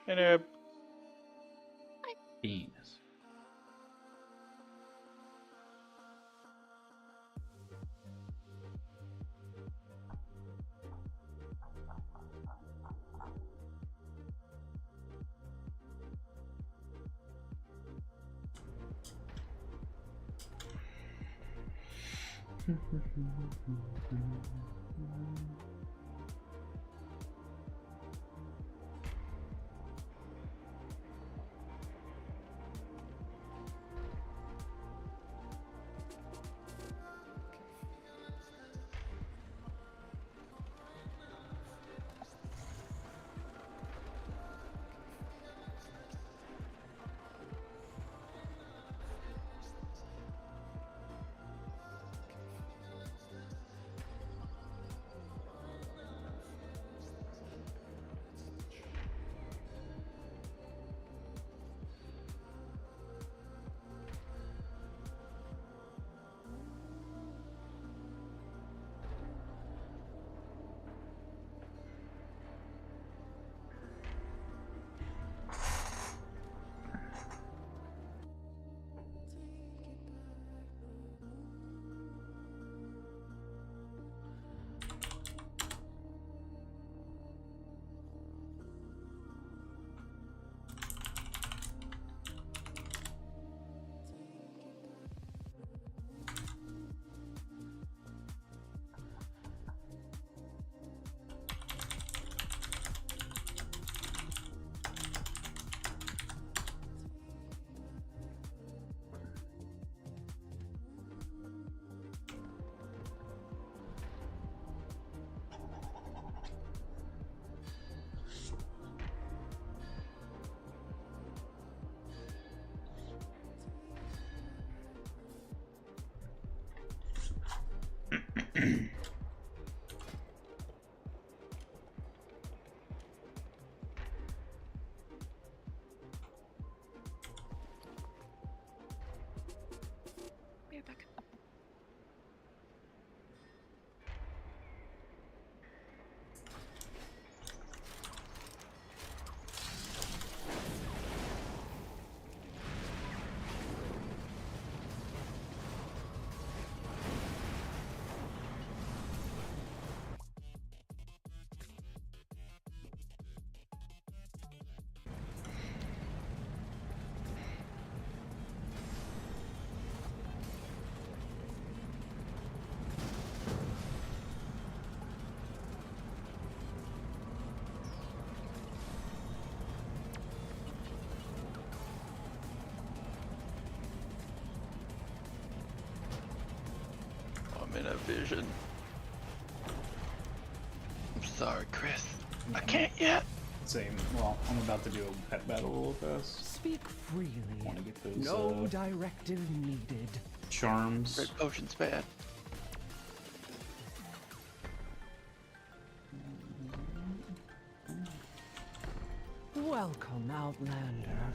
And a Beans. Be right back. I'm in a vision. I'm sorry, Chris. I can't yet. Same. Well, I'm about to do a pet battle real fast. Speak freely. Want to get those No directive needed. charms. Red potion's bad. Welcome, Outlander.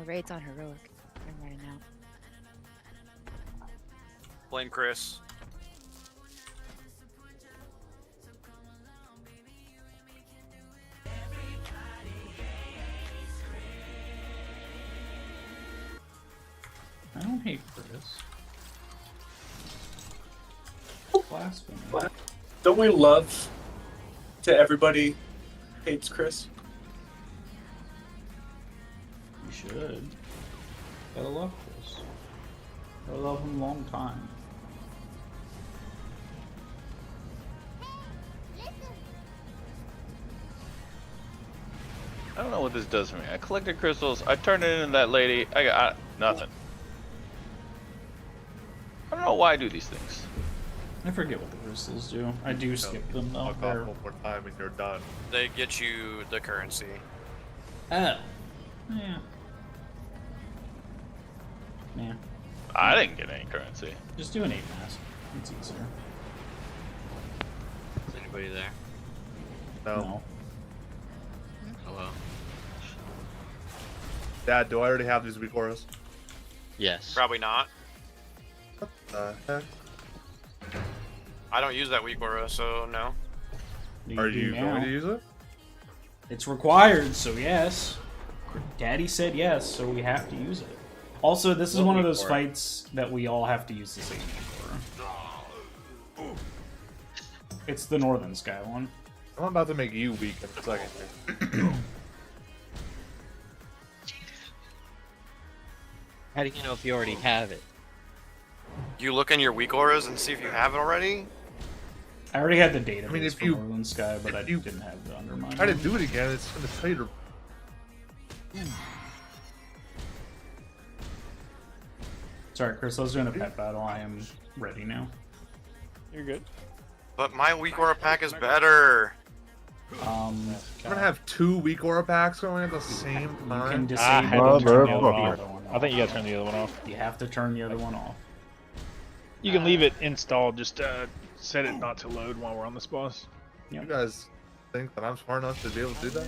Raid's on heroic. I'm running out. Blame Chris. I don't hate Chris. Blasphemy. Don't we love to everybody hates Chris? You should. Gotta love Chris. I love him a long time. I don't know what this does for me. I collected crystals. I turned it into that lady. I got nothing. I don't know why I do these things. I forget what the crystals do. I do skip them though. Knock off one more time and you're done. They get you the currency. Oh. Yeah. Yeah. I didn't get any currency. Just do an 8 mask. It's easier. Is anybody there? No. Hello. Dad, do I already have these weak auras? Yes. Probably not. What the heck? I don't use that weak aura, so no. Are do you now. going to use it? It's required, so yes. Daddy said yes, so we have to use it. Also, this is What one of weak those aura? fights that we all have to use the same aura. It's the Northern Sky one. I'm about to make you weak in a second here. How do you know if you already have it? You look in your weak auras and see if you have it already. I already had the database mean, if for you- Northern Sky, but I if you- didn't have the Undermine. Try to one. do it again, it's going to tell you to... Sorry, Chris, I was doing a pet battle. I am ready now. You're good. But my weak aura pack is better. I'm going to have 2 weak aura packs going at the same you can time. disable and turn the other motherfucker. one I off. think you gotta turn the other one off. You have to turn the other one off. You can leave it installed, just set it not to load while we're on this boss. You guys think that I'm smart enough to be able to do that?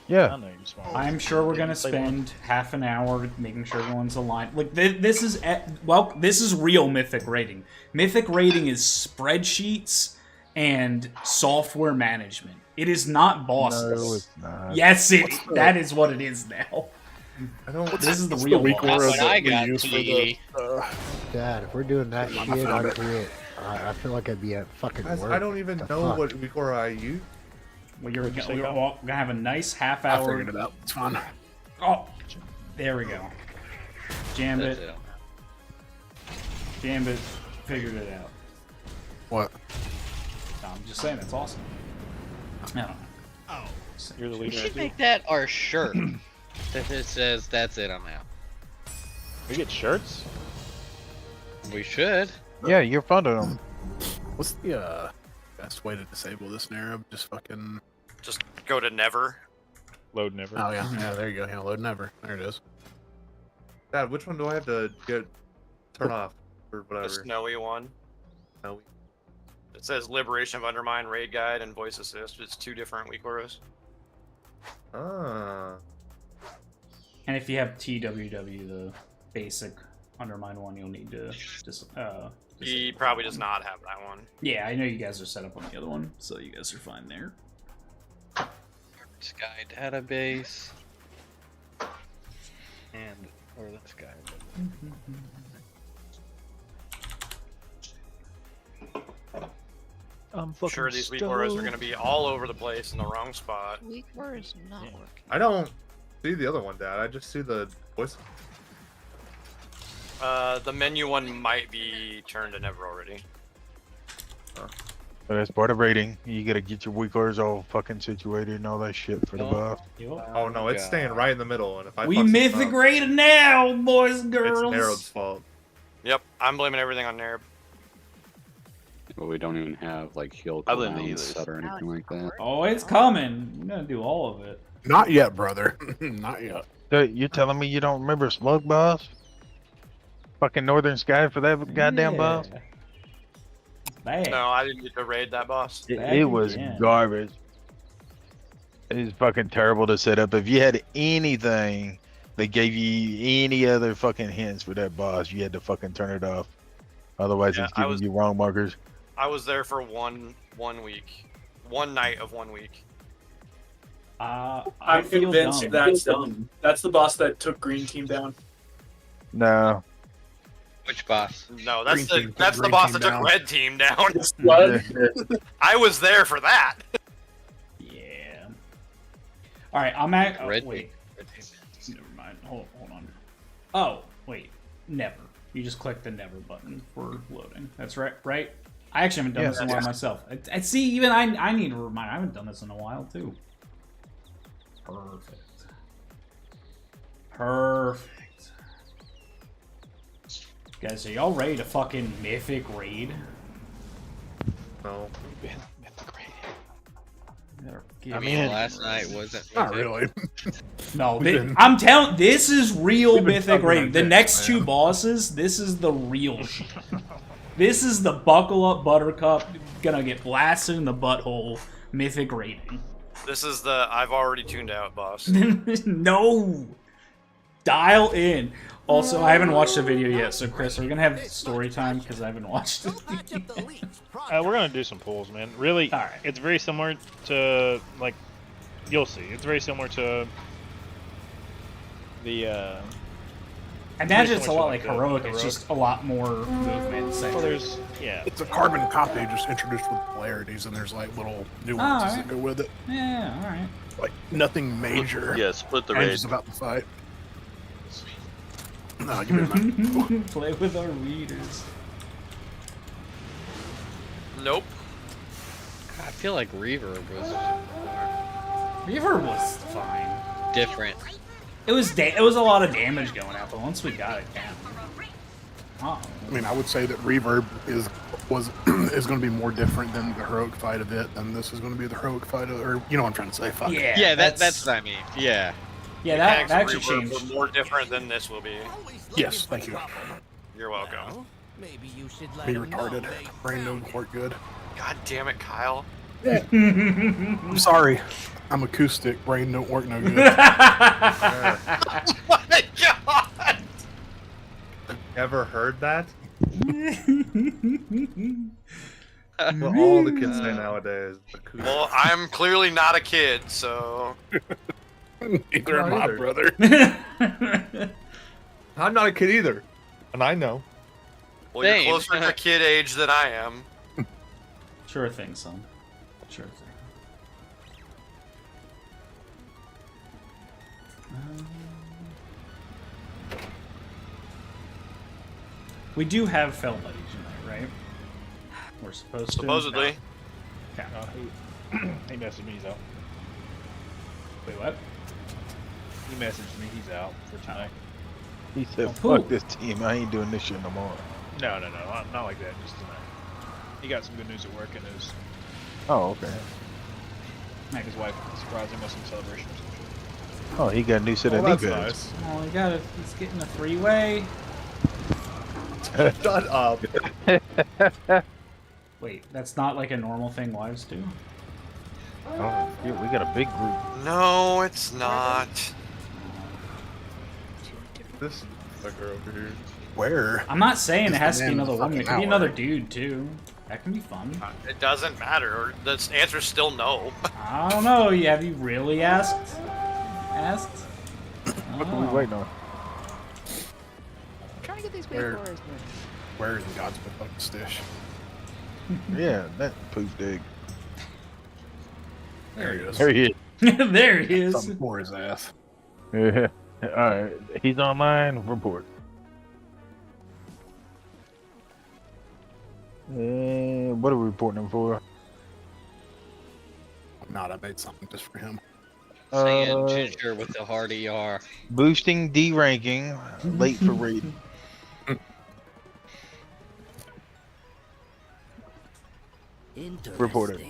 I know you're smart. I'm sure we're gonna spend half an hour making sure everyone's aligned. Like this is well, this is real Mythic rating. Mythic rating is spreadsheets and software management. It is not bosses. No, it's not. Yes, that is what it is now. I don't... This is the real weak boss. aura That's what I that we got. use for the, Dad, if we're doing that shit, I feel like I'd be at fucking Guys, work. I don't even The know fuck? what weak aura I use. Well, we're say, gonna Kyle? have a nice half hour. I figured it out. It's fun. Oh, there we go. That's Jambit, it. Jambit figured it out. What? No, I'm just saying, that's awesome. I don't know. you're the We leader. should make that our shirt. That it says, "That's it, I'm out." We get shirts? We should. Yeah, you're funding them. What's the best way to disable this in Arab? Just fucking. Just go to never. Load never. Oh yeah, yeah. There you go. Yeah, load never. There it is. Dad, which one do I have to turn off? Or The whatever. snowy one. No. It says Liberation of Undermine, Raid Guide, and Voice Assist. It's 2 different weak auras. Ah. And if you have TWW, the basic Undermine one, you'll need to He probably does not have that one. Yeah, I know you guys are set up on the other one, so you guys are fine there. Sky database. And Northern Sky. I'm I'm sure these weak auras are going to be all over the place in the wrong spot. Weak aura is not working. I don't see the other one, Dad. I just see the voice. The menu one might be turned to never already. But as part of rating, you gotta get your weak orders all fucking situated and all that shit for the buff. Oh no, it's staying right in the middle, and if I We fuck something mythic up, rated now, boys and it's girls. Narrow's fault. Yep, I'm blaming everything on Narb. But we don't even have like heal I blame the cooldowns healers. set or anything like that. Oh, it's coming. You're gonna do all of it. Not yet, brother. Not yet. So you're telling me you don't remember Slug Boss? Fucking Northern Sky for that goddamn boss? It's bad. No, I didn't get to raid that boss. It was again. garbage. It was fucking terrible to set up. If you had anything they gave you any other fucking hints for that boss, you had to fucking turn it off. Otherwise, Yeah, it's giving you wrong markers. I was there for one week, one night of 1 week. I'm convinced that's done. That's the boss that took Green Team down. No. Which boss? No, that's Green team that's took the green boss team that took down. Red Team down. Blood. I was there for that. Yeah. All right, I'm at. Oh, Red wait. Never mind. Hold on. Oh, wait. Never. You just click the never button for loading. That's right. Right. I actually haven't done this in a while myself. I see. Even I need to remind. I haven't done this in a while too. Perfect. Perfect. Guys, are y'all ready to fucking Mythic raid? No. I mean, last night wasn't. Not really. No, We've been- I'm telling. This is real We've been Mythic talking raiding. like The this, next man. two bosses, this is the real shit. This is the buckle up Buttercup, gonna get blasted in the butthole Mythic raiding. This is the I've already tuned out boss. No, dial in. Also, I haven't watched the video yet, so Chris, are we gonna have story time because I haven't watched it. We're gonna do some pulls, man. Really, Alright. it's very similar to like you'll see. It's very similar to the. I imagine it's a lot similar like to, heroic. the It's Heroic. just a lot more movement. Well, there's yeah. It's a carbon copy just introduced with polarities, and there's like little nuances alright. that go with it. Yeah, all right. Like nothing major. Yeah, split the I'm raid. just about to fight. No, give me a minute. Play with our readers. Nope. I feel like Reverb was Reaver was fine. different. It was it was a lot of damage going out, but once we got it down. Oh. I mean, I would say that Reverb is going to be more different than the heroic fight of it, than this is going to be the heroic fight of, or you know what I'm trying to say. Fuck. Yeah, Yeah, that's what I mean. Yeah. Yeah, Mechanics that of actually Reverb changed. were more different than this will be. Yes, thank you. You're welcome. Be retarded. Brain don't work good. God damn it, Kyle. I'm sorry. I'm acoustic. Brain don't work no good. Oh my god! Ever heard that? What all the kids say nowadays. Acoustic. Well, I'm clearly not a kid, so Neither am Not I, either. brother. I'm not a kid either, and I know. well, you're Same. closer to kid age than I am. Sure thing, son. Sure thing. We do have Fell Buddies tonight, right? We're supposed to. Supposedly. Okay. He messaged me. He's out. Wait, what? He messaged me. He's out for tonight. He said, Oh, fuck this team. I ain't doing this shit no more. No, not like that. Just tonight. He got some good news at work, and his Oh, okay. wife surprised him with some celebration or something. Oh, he got new set of Well, knee that's pads. nice. Oh, we got it. He's getting a three-way. Shut up. Wait, that's not like a normal thing wives do? Oh, yeah, we got a big group. No, it's not. This sucker over here. Where? I'm not saying it has to be Man, another woman. It could fucking be hour. another dude, too. That can be fun. It doesn't matter. The answer's still no. I don't know. Have you really asked? Asked? What are we waiting on? Trying to get these Where- big doors. Where in God's fucking stish? Yeah, that poof dig. There he is. There he is. There he is. Something for his ass. Yeah. Alright, he's online. Report. And what are we reporting him for? Not, I made something just for him. Saying ginger with the hard ER. Boosting D ranking, late for rating. Reported.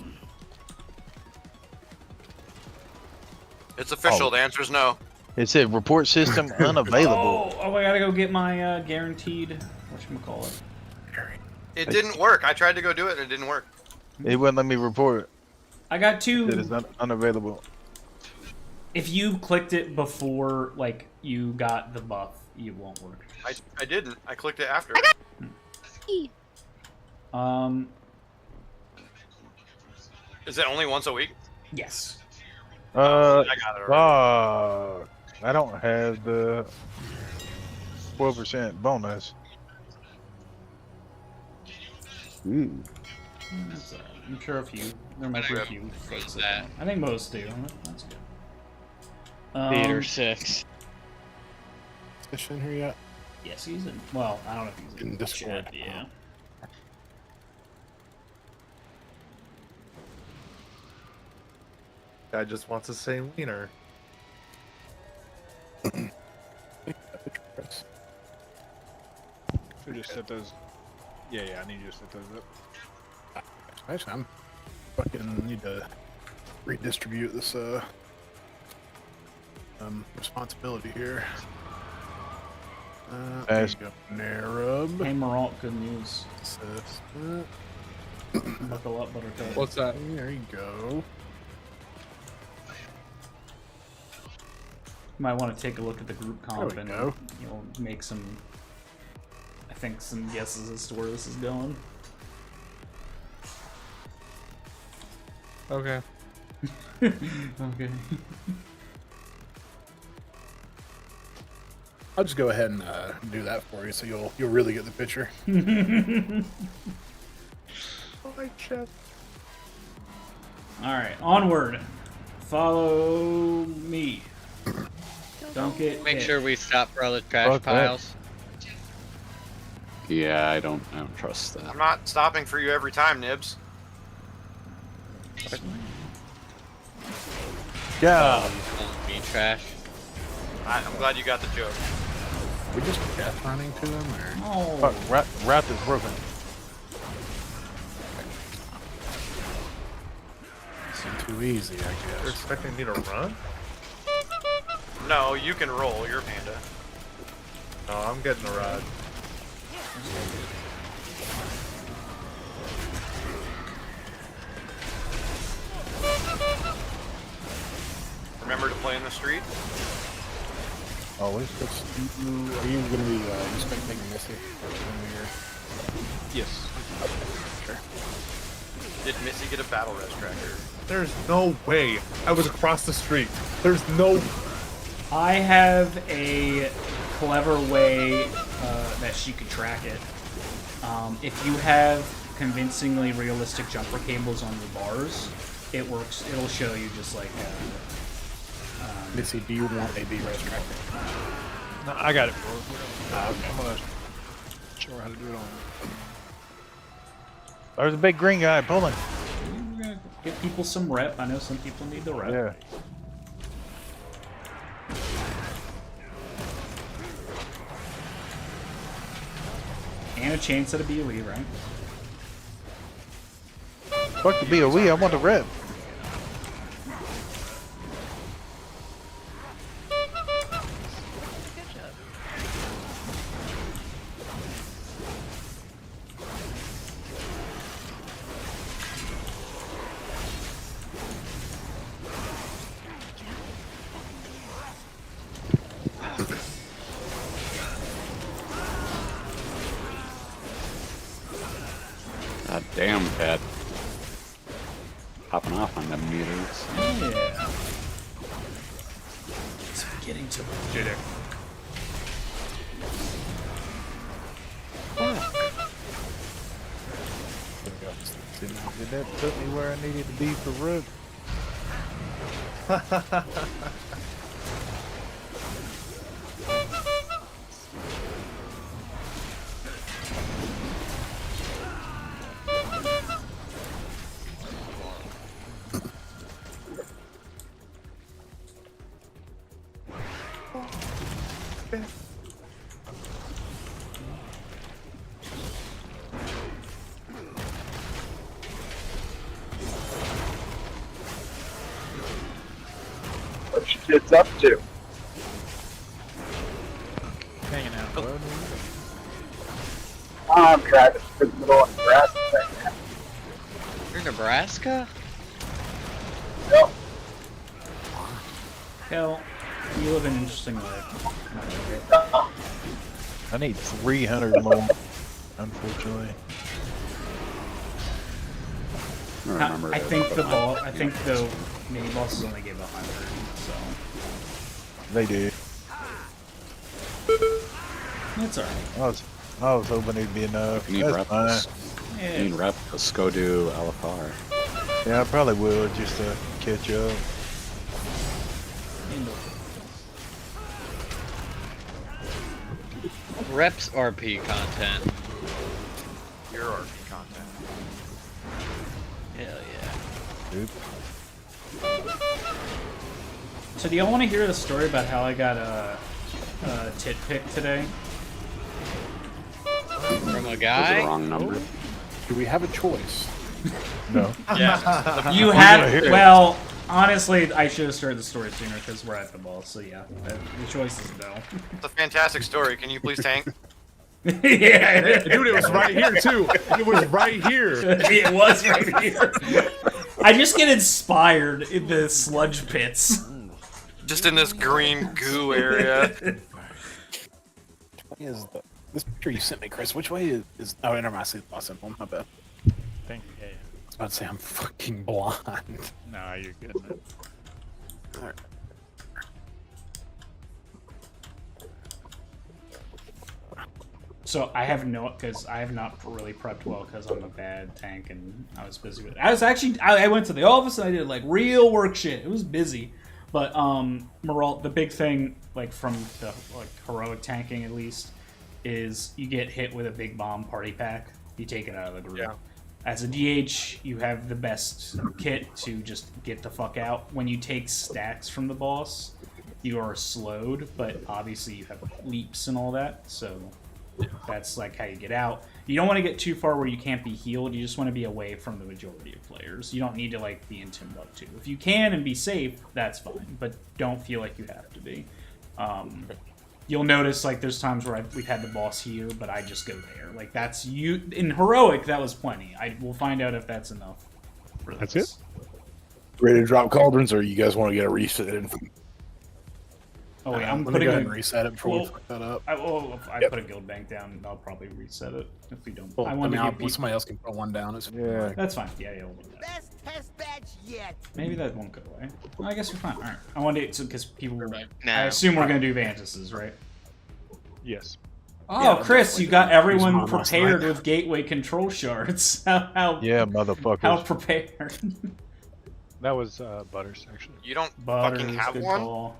It's official. Oh. The answer's no. It said report system unavailable. Oh, I gotta go get my guaranteed. Whatchamacallit. It didn't work. I tried to go do it and it didn't work. It wouldn't let me report. I got two. It is unavailable. If you clicked it before, like, you got the buff, it won't work. I didn't. I clicked it after. Is it only once a week? Yes. I got it already. I don't have the 12% bonus. Hmm. I'm sure a few. There might be a few folks that don't. I think most do. That's good. Theater 6. Is Fish in here yet? Yes, he's in. Well, I don't know if he's In Discord. chat, yeah. Guy just wants to say wiener. Should just set those. Yeah, I need you to set those up. Actually, I'm fucking need to redistribute this responsibility here. There you go. Narub. Hey, Maralt, good news. Assessment. Buckle up, Buttercup. What's that? There you go. You might want to take a look at the group comp There and we go. you'll make some, I think, some guesses as to where this is going. Okay. Okay. I'll just go ahead and do that for you, so you'll really get the picture. Alright, onward. Follow me. Don't get Make hit. sure we stop for other trash Fuck that. piles. Yeah, I don't trust that. I'm not stopping for you every time, Nibs. Yeah. Be trash. I'm glad you got the joke. We just death running to them, or Oh. Fuck, wrath is broken. it's too easy, I You're guess. expecting me to run? No, you can roll. You're Panda. No, I'm getting the rod. Remember to play in the street? Always. Are you gonna be inspecting Missy? Yes. Sure. Did Missy get a battle res tracker? There's no way. I was across the street. There's no. I have a clever way that she could track it. If you have convincingly realistic jumper cables on your bars, it works. It'll show you just like. Missy, do you want a B-res tracker? No, I got it, bro. I'm gonna show her how to do it on. There's a big green guy pulling. We're gonna give people some rep. I know some people need the rep. Yeah. And a chance at a BOE, right? Fuck the BOE, I want the rep. God damn, Pat. Popping off on them meters. Yeah. It's getting to jitter. Did that put me where I needed to be for rep? What you kids up to? Hanging out, bud. I'm Travis, in the middle of Nebraska right now. You're Nebraska? Yep. Kel, you live an interesting life. I need 300 more, unfortunately. I think the mini bosses only gave 100, so They did. it's alright. I was hoping it'd be enough. You need That's replicas. Yeah. You need replicas. Go do LFR. Yeah, I probably will just to catch up. Reps RP content. Your RP content. Hell yeah. Dude. So do y'all want to hear the story about how I got a tit pic today? From a Was guy? the wrong number. Do we have a choice? No. Yeah. You have, well, honestly, I should have started the story sooner because we're at the ball, so yeah, the choice is no. It's a fantastic story. Can you please tank? Yeah. Dude, it was right here too. It was right here. It was right here. I just get inspired in the sludge pits. Just in this green goo area. Is this picture you sent me, Chris? Which way is? Oh, never mind. I see the boss symbol. My bad. Thank you. Yeah, I was about to say I'm fucking blind. No, you're good, man. All right. So I have because I have not really prepped well because I'm a bad tank and I was busy with it. I was actually I went to the office and I did like real work shit. It was busy, but the big thing like from the heroic tanking at least is you get hit with a big bomb party pack. You take it out of the group. Yeah. As a DH, you have the best kit to just get the fuck out. When you take stacks from the boss, you are slowed, but obviously you have leaps and all that, so that's like how you get out. You don't want to get too far where you can't be healed. You just want to be away from the majority of players. You don't need to like be in Timbuktu. If you can and be safe, that's fine, but don't feel like you have to be. You'll notice like there's times where we've had the boss here, but I just go there. Like that's you in heroic. That was plenty. We'll find out if that's enough. For That's this. Ready to drop cauldrons, or you guys want to get a reset in? Oh wait, I'm Let me putting go ahead a and reset it before we well, fuck that up. I put a guild bank down. I'll probably reset it if we don't. Well, I want to give people. somebody else can put one down. Yeah. That's fine. Yeah, we'll do that. Best test batch yet. Maybe that won't go away. Well, I guess we're fine. All right. I wanted to because people. I Nah. assume we're gonna do Vantuses, right? Yes. Oh, Yeah, Chris, you got everyone Use mine last prepared night. with gateway control shards. How Yeah, motherfuckers. how prepared? That was Butters, actually. You don't Butters, fucking have good one? call.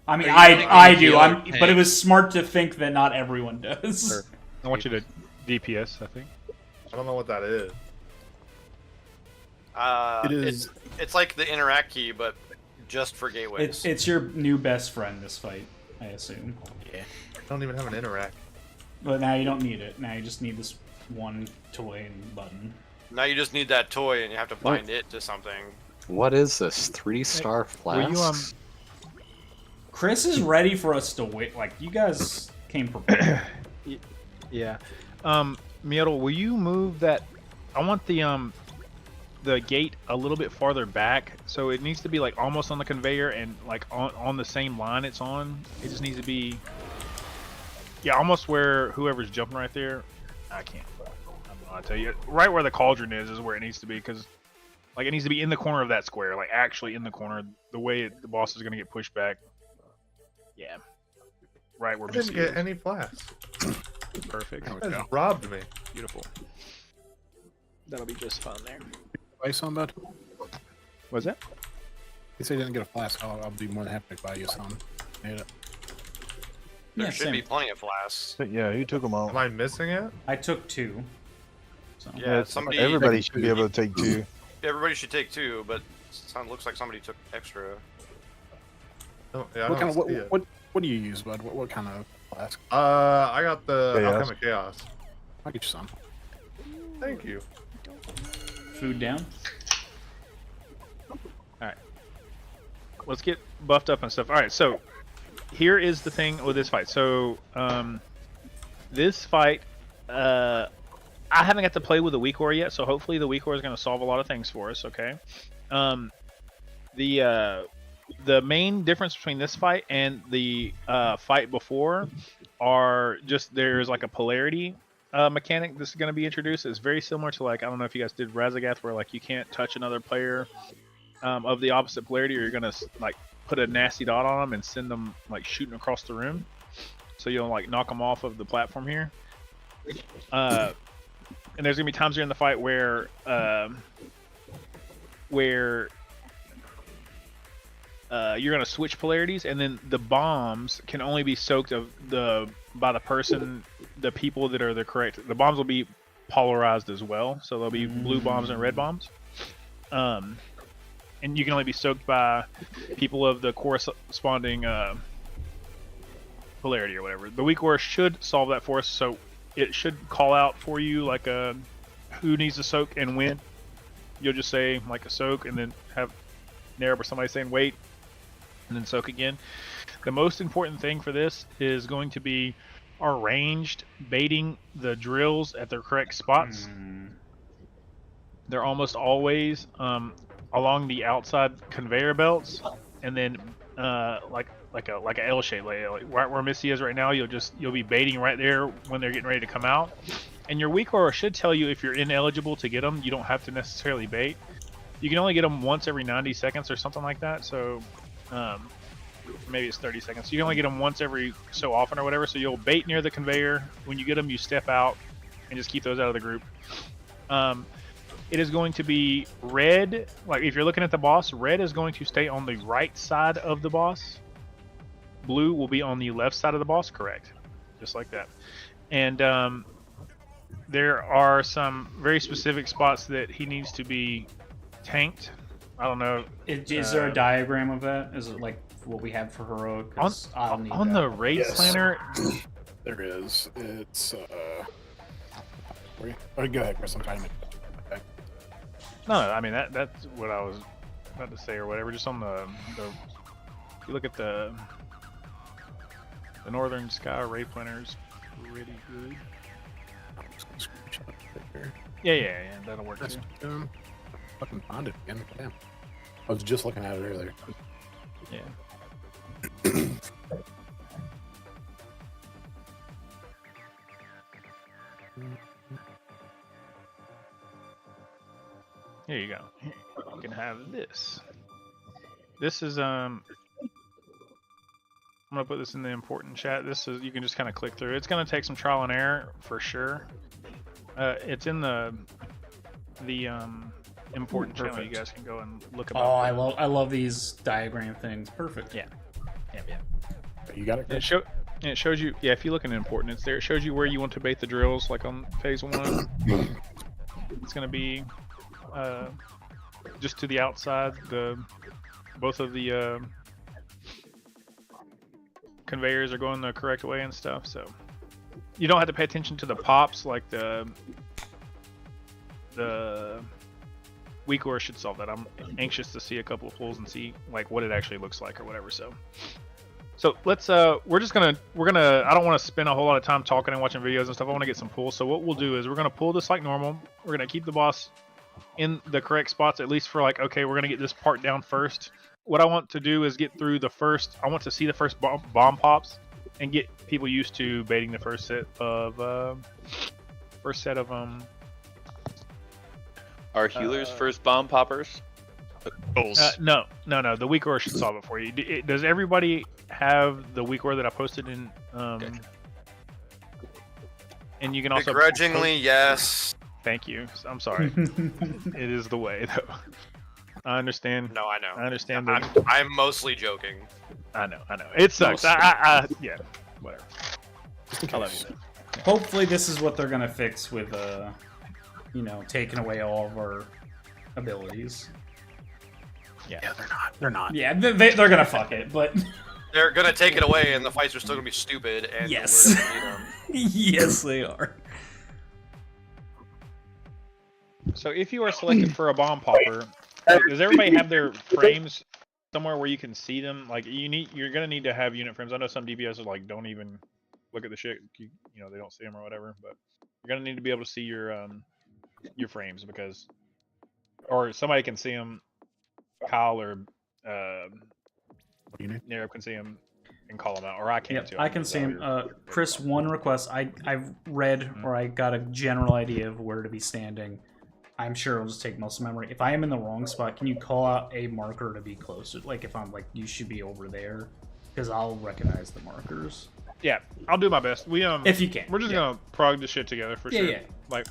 I mean, Are you getting I a do. healer But it tank? was smart to think that not everyone does. Sure. I want you to DPS, I think. I don't know what that is. It is. It's like the interact key, but just for gateways. It's your new best friend this fight, I assume. I don't even have an interact. But now you don't need it. Now you just need this one toy and button. Now you just need that toy, and you have to bind it to something. What is this? 3-star Were you flasks? Chris is ready for us to wait. Like, you guys came prepared. Yeah. Mietal, will you move that? I want the gate a little bit farther back, so it needs to be like almost on the conveyor and like on the same line it's on. It just needs to be, yeah, almost where whoever's jumping right there. I can't. I'll tell you, right where the cauldron is where it needs to be, because like it needs to be in the corner of that square, like actually in the corner. The way the boss is gonna get pushed back. Yeah. Right where I didn't Missy get is. any flasks. Perfect. There we You go. guys robbed me. Beautiful. That'll be just fun there. Buy some, bud. What's that? He said he didn't get a flask. I'll be more than happy to buy you some. Need it. There Yeah, should same. be plenty of flasks. Yeah, he took them all. Am I missing it? I took 2. So. Yeah, somebody. Everybody should be able to take 2. Everybody should take 2, but looks like somebody took extra. Oh, yeah, I What don't kind of see it. what do you use, bud? What kind of flask? I got the Chaos. Alchemic Chaos. I'll get you some. Thank you. Food down. Let's get buffed up and stuff. All right, so here is the thing with this fight. So this fight, I haven't got to play with the weak ore yet, so hopefully the weak ore is going to solve a lot of things for us. Okay. the main difference between this fight and the fight before are just there's like a polarity mechanic that's going to be introduced. It's very similar to like, I don't know if you guys did Razagath, where like you can't touch another player of the opposite polarity, or you're going to like put a nasty dot on them and send them like shooting across the room. So you'll like knock them off of the platform here. And there's going to be times during the fight where you're going to switch polarities, and then the bombs can only be soaked by the people that are the correct. The bombs will be polarized as well, so there'll be blue bombs and red bombs. And you can only be soaked by people of the corresponding polarity or whatever. The weak aura should solve that for us, so it should call out for you like who needs to soak and when. You'll just say like a soak, and then have Nerb or somebody saying wait, and then soak again. The most important thing for this is going to be our ranged baiting the drills at their correct spots. They're almost always along the outside conveyor belts, and then like a L shape, like right where Missy is right now. You'll be baiting right there when they're getting ready to come out. And your weak aura should tell you if you're ineligible to get them. You don't have to necessarily bait. You can only get them once every 90 seconds or something like that. So maybe it's 30 seconds. So you can only get them once every so often or whatever. So you'll bait near the conveyor. When you get them, you step out and just keep those out of the group. It is going to be red. Like if you're looking at the boss, red is going to stay on the right side of the boss. Blue will be on the left side of the boss. Correct. Just like that. And there are some very specific spots that he needs to be tanked. I don't know. Is there a diagram of that? Is it like what we have for heroic? On the raid planner, there is. It's go ahead, Chris. I'm trying to make it. No, I mean that's what I was about to say or whatever. Just on the if you look at the Northern Sky raid planners, pretty good. Yeah, that'll work too. Fucking found it again. Damn. I was just looking at it earlier. Yeah. Here you go. You can have this. This is I'm gonna put this in the important chat. This is, you can just kind of click through. It's gonna take some trial and error for sure. It's in the important channel. You guys can go and look about. Oh, I love these diagram things. Perfect. Yeah. You got it. It shows you. Yeah, if you look in important, it's there. It shows you where you want to bait the drills, like on phase 1. It's gonna be just to the outside. Both of the conveyors are going the correct way and stuff, so you don't have to pay attention to the pops like the weak aura should solve that. I'm anxious to see a couple of pulls and see like what it actually looks like or whatever. So let's we're gonna I don't want to spend a whole lot of time talking and watching videos and stuff. I want to get some pulls. So what we'll do is we're gonna pull this like normal. We're gonna keep the boss in the correct spots, at least for like, okay, we're gonna get this part down first. What I want to do is get through the first. I want to see the first bomb pops and get people used to baiting the first set of Are healers first bomb poppers? No. The weak aura should solve it for you. Does everybody have the weak aura that I posted in? Okay. And you can also begrudgingly, yes. Thank you. I'm sorry. It is the way, though. I understand. No, I know. I understand. I'm mostly joking. I know. It sucks. Yeah. Whatever. I love you. Yeah. Hopefully, this is what they're gonna fix with, taking away all of our abilities. Yeah, they're not. Yeah, they're gonna fuck it, but they're gonna take it away, and the fights are still gonna be stupid. And yes, yes, they are. So if you are selected for a bomb popper, does everybody have their frames somewhere where you can see them? Like you're gonna need to have unit frames. I know some DPS are like don't even look at the shit. You know they don't see them or whatever. But you're gonna need to be able to see your frames or somebody can see them. Kyle or What do you need? Nero can see him and call him out, or I can Yep, too. I can see him. Chris, one request. I've read or I got a general idea of where to be standing. I'm sure it'll just take muscle memory. If I am in the wrong spot, can you call out a marker to be closer? Like if I'm like, you should be over there, because I'll recognize the markers. Yeah, I'll do my best. If you can, we're just gonna prog this shit together for sure. Yeah. Like,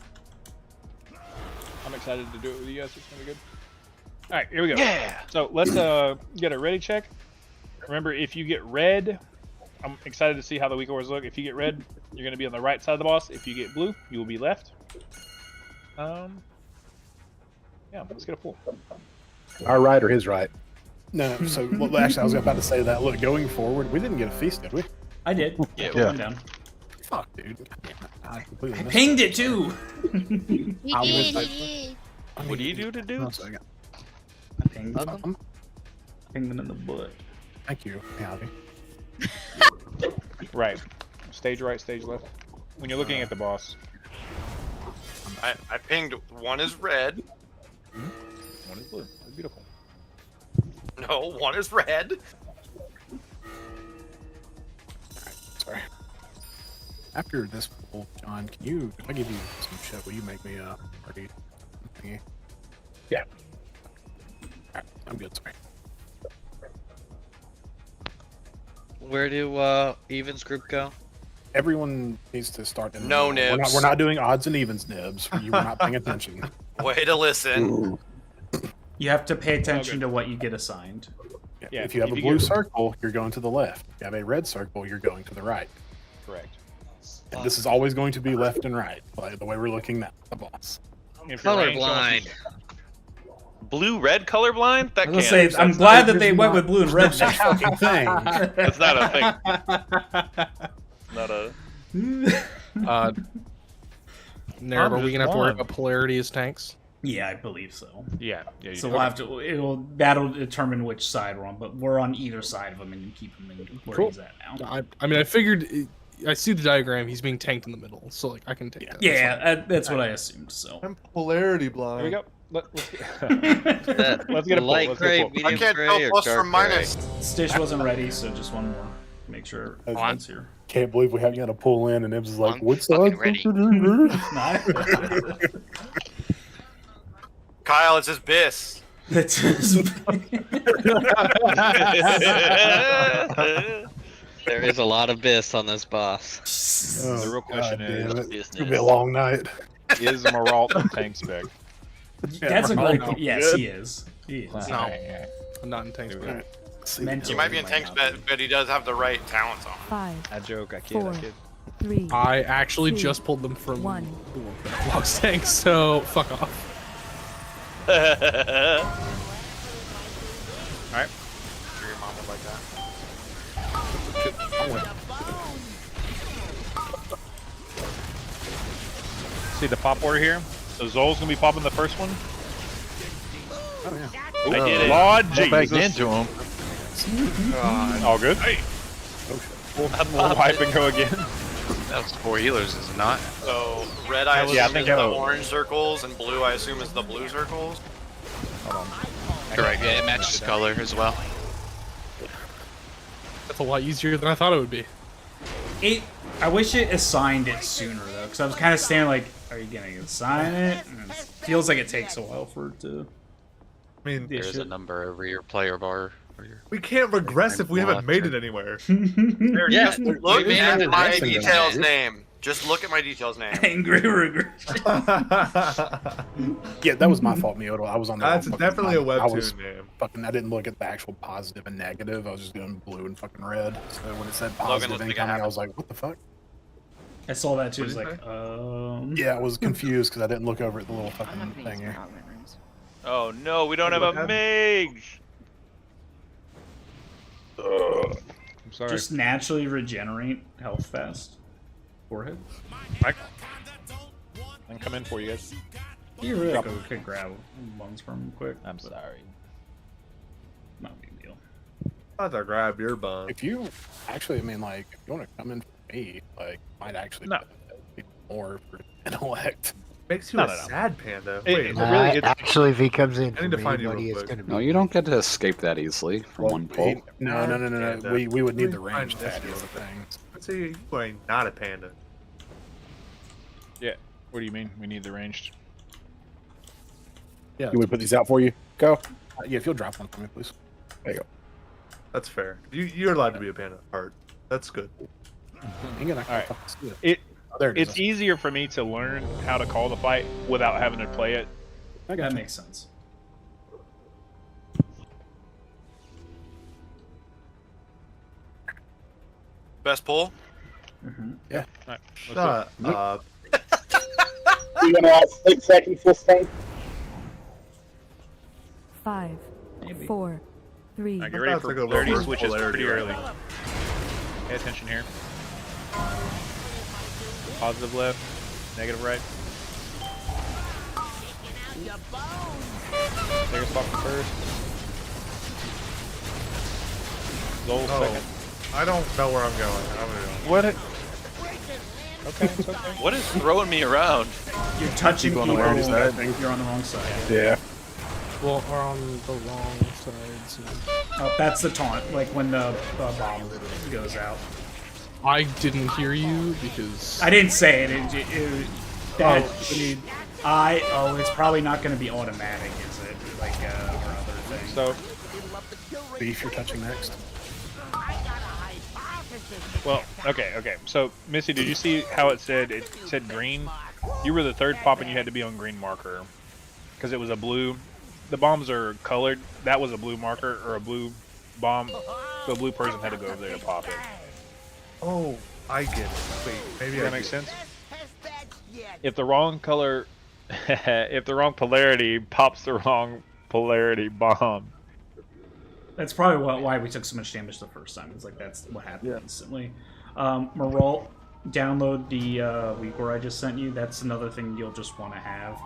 I'm excited to do it with you guys. It's gonna be good. All right, here we go. Yeah. So let's get a ready check. Remember, if you get red, I'm excited to see how the weak ores look. If you get red, you're gonna be on the right side of the boss. If you get blue, you will be left. Yeah, let's get a pull. Our right or his right? No, so well, actually, I was about to say that. Look, going forward, we didn't get a feast, did we? I did. Yeah, we went down. Fuck, dude. I completely missed Pinged it too. What do you do to dudes? I pinged them. Pinged them in the butt. Thank you, Howdy. Right. Stage right, stage left. When you're looking at the boss. I pinged one is red. One is blue. That's beautiful. No, one is red. Sorry. After this poll, John, can you, if I give you some shit, will you make me a party thingy? Yeah. Alright, I'm good, sorry. Where do evens group go? Everyone needs to start in the No middle. nibs. We're not doing odds and evens nibs. You were not paying attention. Way to listen. You have to pay attention to what you get assigned. Yeah, if you have a blue circle, you're going to the left. If you have a red circle, you're going to the right. Correct. And this is always going to be left and right, like the way we're looking now, the boss. Colorblind. Blue red colorblind? That I was can't. gonna say, I'm glad that they went with blue and red. That's not a fucking thing. That's not a thing. Not a. Nerve, are we gonna have to worry about polarity as tanks? Yeah, I believe so. Yeah. So we'll have to. That'll determine which side we're on, but we're on either side of him, and you keep him in where he's at now. I mean, I figured. I see the diagram. He's being tanked in the middle, so like I can take that. Yeah, that's what I assumed. So I'm polarity blind. Here we go. Let's get a pull. Light Let's gray, get a pull. medium I can't gray, tell or plus dark from minus. Stitch wasn't ready, so just one more. Make sure everyone's here. Can't believe we haven't got to pull in, and Ibs is like, I'm "What's fucking up?" ready. Kyle, it's his bis. That's his. There is a lot of bis on this boss. Oh, The real question God is, damn it. It's gonna be a long night. is Maralt a tank spec? That's a great. no. Yes, he is. He is. No, I'm not in tank spec. Mentally, He might be in tanks, but he does have the right talents on. 5, I joke. I kid. 4, I kid. 3. I actually 2, just pulled them from 1. Lost tank, so fuck off. Alright. Sure your mom would like that. See the pop order here? So Zol's gonna be popping the first one. Oh yeah. I did it. Lord Go back Jesus. into him. All good. We'll wipe and go again. That's 4 healers, is it not? So red, I assume Yeah, I is think the so. orange circles, and blue, I assume is the blue circles. Correct. Yeah, it matches color as well. That's a lot easier than I thought it would be. I wish it assigned it sooner though, because I was kind of standing like, "Are you gonna assign it?" And it feels like it takes a while for it to. I mean, There's a number over your player bar. we can't regress if we haven't made it anywhere. There, Yeah, just look we made at it my interesting. details name. Just look at my details name. Angry regression. Yeah, that was my fault, Mioto. I was on the That's wrong fucking definitely a side. I was webtoon name. fucking. I didn't look at the actual positive and negative. I was just doing blue and fucking red. So when it said Logan, positive let's make it incoming, I happen. was like, "What the fuck?" I saw that too. I What was did like, Yeah, I was confused because I didn't look over at the little fucking thing here. Oh no, we don't have a mage. I'm sorry. Just naturally regenerate health fast. Forehead. I can come in for you guys. You really could grab ones from him quick. I'm sorry. Not a big deal. I'll have to grab your bun. If you actually, I mean, like, if you want to come in for me, like, might actually No. be more for intellect. Makes you No, a no, no. sad panda. It- Wait, it really- it's- Actually, if he comes in I for need to me, find you buddy, real it's quick. gonna be. No, you don't get to escape that easily from one pull. No. Panda. We would need the Let me range find tag this is the thing. Let's say you are not a panda. Yeah. What do you mean? We need the ranged. Yeah. You would put these out for you? Go. Yeah, if you'll drop one for me, please. There you go. That's fair. You're allowed to be a panda. Art. That's good. Hang on, All right. There it is. It's easier for me to learn how to call the fight without having to play it. That makes sense. Best pull? Yeah. All right, let's Shut do it. up. You gonna have 6 seconds this thing? 5, 4, 3. All right, get ready That's for like a polarity reverse switches polarity, pretty right? early. Pay attention here. Positive left, negative right. Take a spot from first. Zol second. I don't know where I'm going. I'm gonna go. What? Okay, it's okay. What is throwing me around? You're touching Keep on people. the wrong side. You're on the wrong side. Yeah. Well, we're on the wrong sides. Oh, that's the taunt. Like when the bomb goes out. I didn't hear you because I didn't say it. It's probably not going to be automatic, is it? Like or other things. So, Beef, you're touching next. well, okay. So, Missy, did you see how it said green? You were the third pop and you had to be on green marker. Because it was a blue. The bombs are colored. That was a blue marker or a blue bomb. So a blue person had to go over there to pop it. Oh, I get it. Wait, maybe Does that I make do. sense? If the wrong color, if the wrong polarity pops the wrong polarity bomb. That's probably why we took so much damage the first time. It's like that's what happened instantly. Maralt, download the Weakor I just sent you. That's another thing you'll just want to have.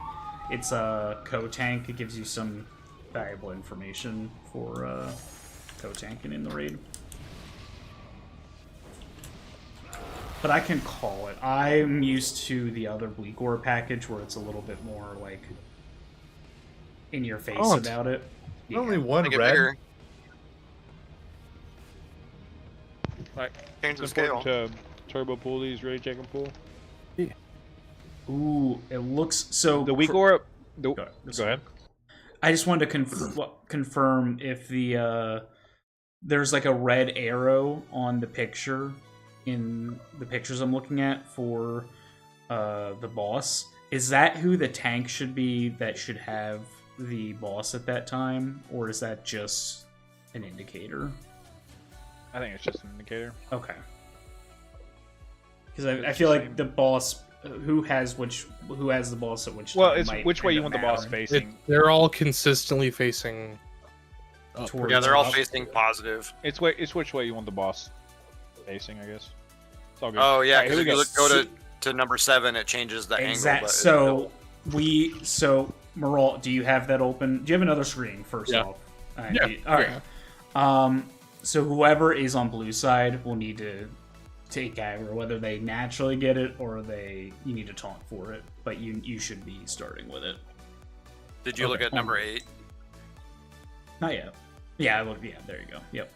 It's a co-tank. It gives you some valuable information for co-tanking in the raid. But I can call it. I'm used to the other Weakor package where it's a little bit more like in your face about it. Only one Make it red. bigger. Right. Change the It's scale. important to turbo pull these, ready, check and pull. Ooh, it looks so. The Weakor. Go ahead. I just wanted to confirm if the there's like a red arrow on the picture in the pictures I'm looking at for the boss. Is that who the tank should be that should have the boss at that time, or is that just an indicator? I think it's just an indicator. Okay. Because I feel like the boss who has the boss at which Well, time it's might which way end you up want the boss mattering. facing. they're all consistently facing up. Towards Yeah, they're all up. facing positive. It's which way you want the boss facing, I guess. It's all good. Oh yeah, Alright, because here we if you go to number 7, it changes the angle. But So Maralt, do you have that open? Do you have another screen first Yeah. off? Yeah. All right. So whoever is on blue side will need to take aggro, whether they naturally get it or you need to taunt for it. But you should be starting with it. Did you look at number 8? Not yet. Yeah, I look. Yeah, there you go. Yep.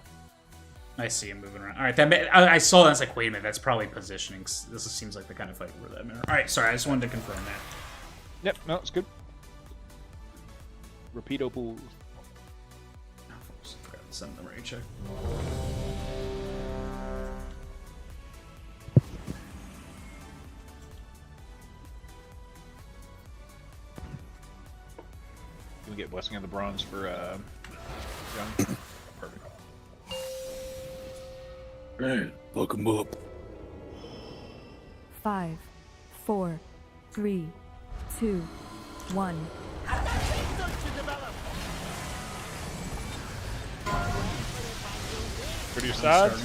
I see him moving around. All right, I saw that. I was like, wait a minute, that's probably positioning. This seems like the kind of fight where that matter. All right, sorry, I just wanted to confirm that. Yep, no, it's good. Repeato pool. Send them a check. We get Blessing of the Bronze for Young. Perfect. Man, look him up. 5, 4, 3, 2, 1. For your sides,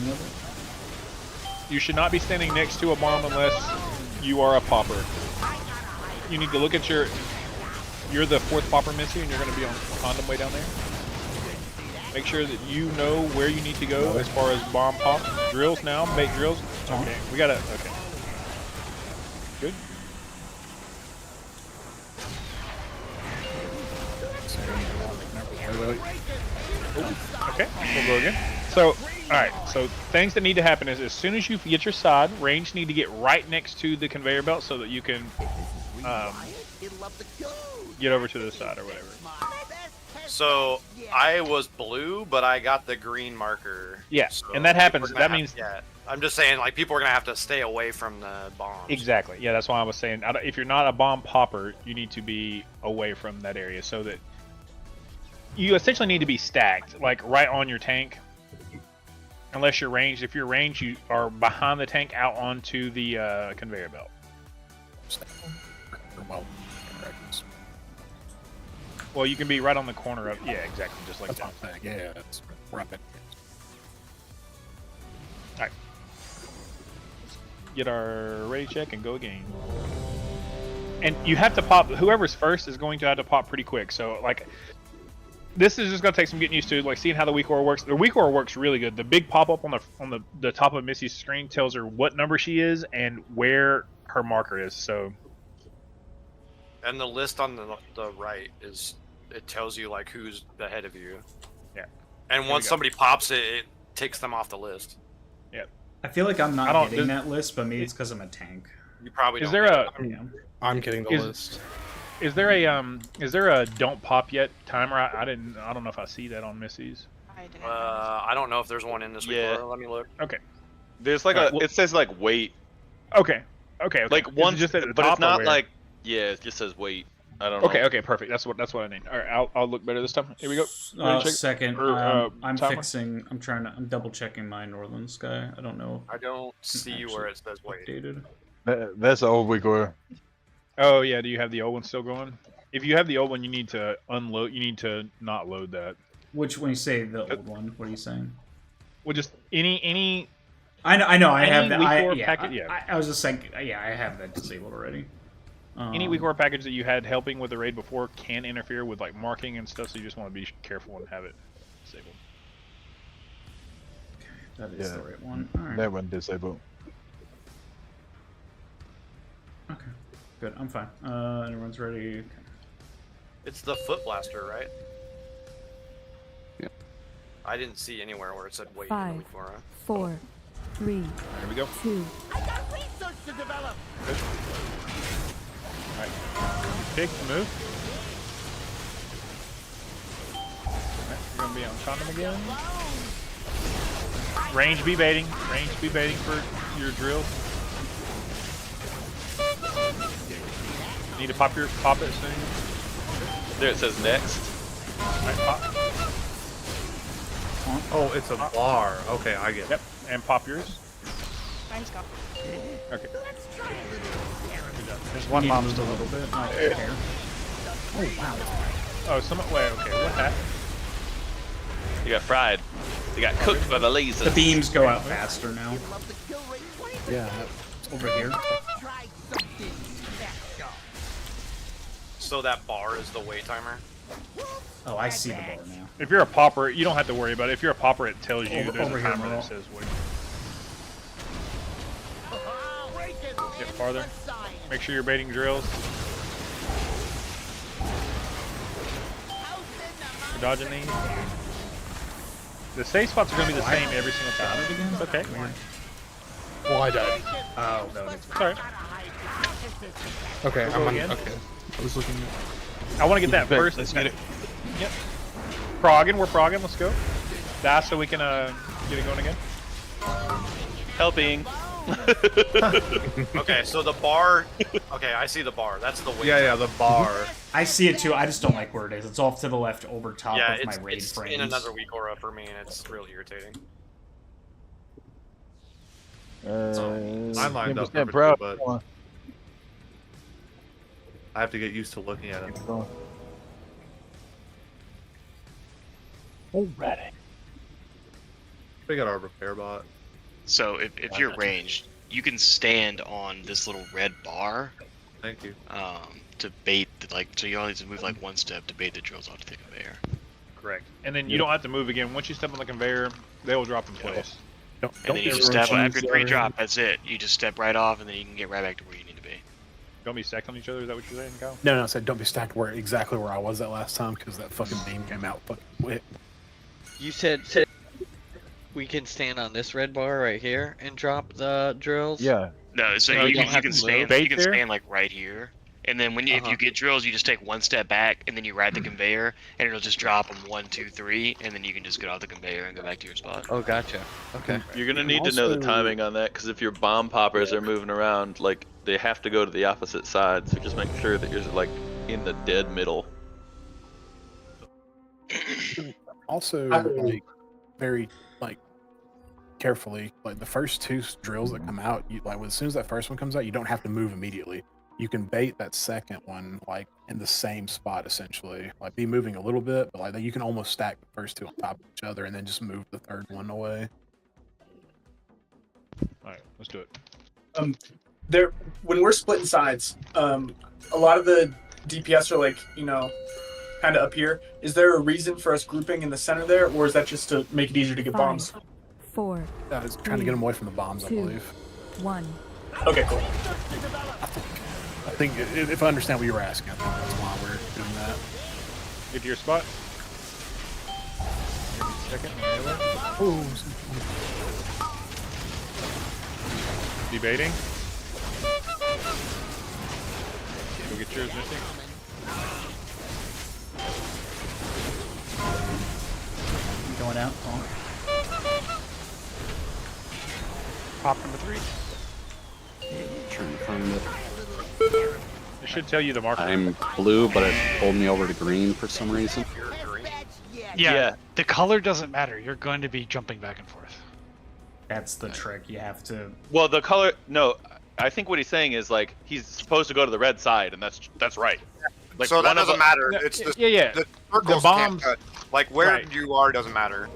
you should not be standing next to a bomb unless you are a popper. You need to look at you're the 4th popper, Missy, and you're going to be on condom way down there. Make sure that you know where you need to go as far as bomb pop. Drills now, make drills. Okay, we got to, okay. Good. Okay, we'll go again. So, alright, so things that need to happen is as soon as you get your side, range need to get right next to the conveyor belt so that you can get over to the side or whatever. So I was blue, but I got the green marker. Yeah, so and that happens. we're gonna That have- means yeah. I'm just saying, like, people are gonna have to stay away from the bombs. exactly. Yeah, that's why I was saying if you're not a bomb popper, you need to be away from that area so that you essentially need to be stacked, like right on your tank. Unless you're ranged. If you're ranged, you are behind the tank out onto the conveyor belt. Well, you can be right on the corner of... Yeah, exactly, just like that. Yeah, that's right. Alright. Get our ready check and go again. And you have to pop... Whoever's first is going to have to pop pretty quick. So, like... This is just going to take some getting used to, like seeing how the weak aura works. The weak aura works really good. The big pop-up on the top of Missy's screen tells her what number she is and where her marker is, so... And the list on the right is, it tells you like who's ahead of you. Yeah. And once somebody pops it, it takes them off the list. Yeah. I feel like I'm not getting that list, but maybe it's because I'm a tank. You probably Is don't. there a... I'm getting the list. Is there a don't pop yet timer? I don't know if I see that on Missy's. I don't know if there's one in this week. Let me look. Okay. There's like it says like wait. Okay. Okay. Like Is one, it just at the but top it's not or where? like it just says wait. I don't know. Okay. Okay. Perfect. That's what I need. All right. I'll look better this time. Here we go. Second. Or, I'm timer? fixing. I'm double checking my Northern Sky. I don't know. I don't see where it says wait. Updated. That's an old week or. Oh yeah. Do you have the old one still going? If you have the old one, you need to unload. You need to not load that. Which, when you say the old one, what are you saying? Well, just any. I know. I have that. Packet, I was just saying. Yeah, I have that disabled already. Any weak ore package that you had helping with the raid before can interfere with like marking and stuff, so you just want to be careful and have it disabled. That is the right one. All right. That one disabled. Okay. Good. I'm fine. Everyone's ready. Okay. It's the Foot Blaster, right? Yeah. I didn't see anywhere where it said wait. 5, in the weak aura. 4, 3, There we go. 2. I got research to develop. Alright. Pick, move. Alright, you're gonna be on condom again. Range be baiting. Range be baiting for your drills. Need to pop it soon. There it says next. Alright, pop. Oh, it's a bar. Okay, I get it. Yep, and pop yours. Mine's gone. Okay. There's one mom's a little bit. I don't care. Oh wow. Oh, wait. Okay, what happened? You got fried. You got cooked by the lasers. The beams go out faster now. Yeah. Over here. So that bar is the wait timer. Oh, I see the bar now. If you're a popper, you don't have to worry about it. If you're a popper, it tells you there's over a here, timer Merle. that says wait. Get farther. Make sure you're baiting drills. You're dodging these. The safe spots are going to be the same every single time. It's okay. Well, I died. Oh, no. Sorry. Okay, We'll I'm go on. again. Okay, I was looking. I want to get that first. Let's get it. Yep. Progging, we're progging. Let's go. Die so we can get it going again. Helping. Okay, so the bar. Okay, I see the bar. That's the wait. Yeah, the bar. I see it too. I just don't like where it is. It's off to the left over top Yeah, of my it's, raid it's frames. in another weak aura for me, and it's really irritating. I lined up 10% perfectly, proud. but I have to get used to looking at it. Alrighty. We got our repair bot. So if you're ranged, you can stand on this little red bar. Thank you. To bait so you only need to move like one step to bait the drills onto the conveyor. Correct. And then you don't have to move again. Once you step on the conveyor, they will drop in place. And then you just step after 3 drop. That's it. You just step right off, and then you can get right back to where you need to be. Don't be stacked on each other. Is that what you're saying, Kyle? No, I said don't be stacked exactly where I was that last time because that fucking beam came out fucking Wait, You said we can stand on this red bar right here and drop the drills? Yeah. No, so No, you, don't you have can to stand. move. You can Bait there? stand like right here, and then when you, if Uh-huh. you get drills, you just take one step back, and then you ride the conveyor, and it'll just drop them 1, 2, 3, and then you can just get off the conveyor and go back to your spot. Oh, gotcha. Okay. You're gonna can need to know the also- timing on that, because if your bomb poppers are moving around, like they have to go to the opposite side. So just make sure that you're like in the dead middle. Also, like, very like carefully, like the first two drills that come out, you like as soon as that first one comes out, you don't have to move immediately. You can bait that second one like in the same spot essentially, like be moving a little bit, but like you can almost stack the first two on top of each other and then just move the third one away. All right, let's do it. There, when we're splitting sides, a lot of the DPS are like, you know, kind of up here. Is there a reason for us grouping in the center there, or is that just to make it easier to get bombs? 4. That is trying to get them away from the bombs, I 2, believe. 1. Okay, cool. I think if I understand what you were asking, I think that's why we're doing that. Get to your spot. Second. Oh, Debating. Go get yours, Mythic. Going out. Pop number 3. Trying to find it. It should tell you the marker. I'm blue, but it pulled me over to green for some reason. Yeah. The color doesn't matter. You're going to be jumping back and forth. That's the trick. You have to. Well, the color. No, I think what he's saying is like he's supposed to go to the red side, and that's right. Like, so that one of doesn't the- matter. No, It's the yeah. the circles bombs- can't cut. Like where Right. you are doesn't matter.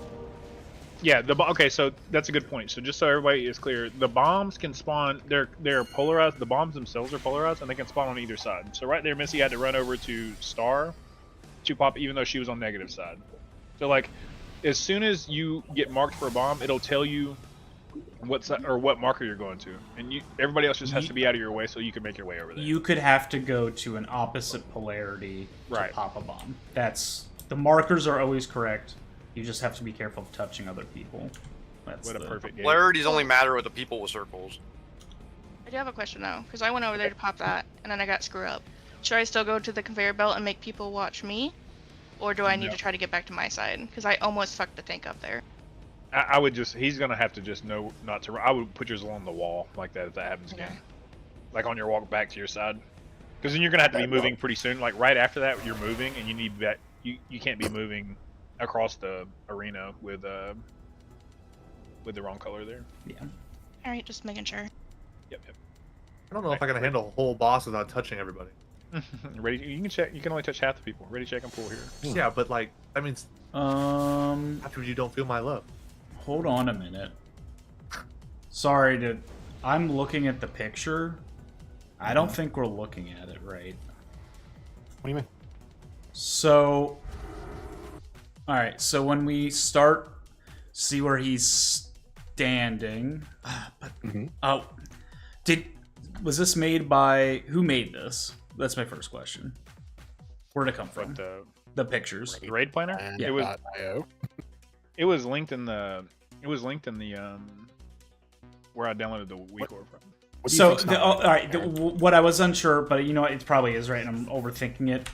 Yeah, okay, so that's a good point. So just so everybody is clear, the bombs can spawn. They're polarized. The bombs themselves are polarized, and they can spawn on either side. So right there, Missy had to run over to Star to pop, even though she was on negative side. So like, as soon as you get marked for a bomb, it'll tell you what marker you're going to, and everybody else just has to be out of your way so you can make your way over there. You could have to go to an opposite polarity Right. to pop a bomb. That's the markers are always correct. You just have to be careful of touching other people. That's What a perfect game. Polarities only matter with the people with circles. I do have a question though, because I went over there to pop that, and then I got screwed up. Should I still go to the conveyor belt and make people watch me? Or do I need to try to get back to my side? Because I almost fucked the tank up there. I would just, he's gonna have to just know not to. I would put yours along the wall like that if that happens again, like on your walk back to your side, because then you're gonna have to be moving pretty soon. Like right after that, you're moving, and you need that. You can't be moving across the arena with the wrong color there. Yeah. All right, just making sure. Yep. I don't know if I can handle a whole boss without touching everybody. Ready? You can check. You can only touch half the people. Ready, check, and pull here. Yeah, but like that means after you don't feel my love. Hold on a minute. Sorry to. I'm looking at the picture. I don't think we're looking at it right. What do you mean? So, all right. So when we start, see where he's standing. But oh, was this made by who made this? That's my first question. Where'd it come from? The pictures. The raid planner. Yeah. It was linked in the. It was linked in the where I downloaded the WeCore from. So, all right, what I was unsure, but you know, it probably is right, and I'm overthinking it.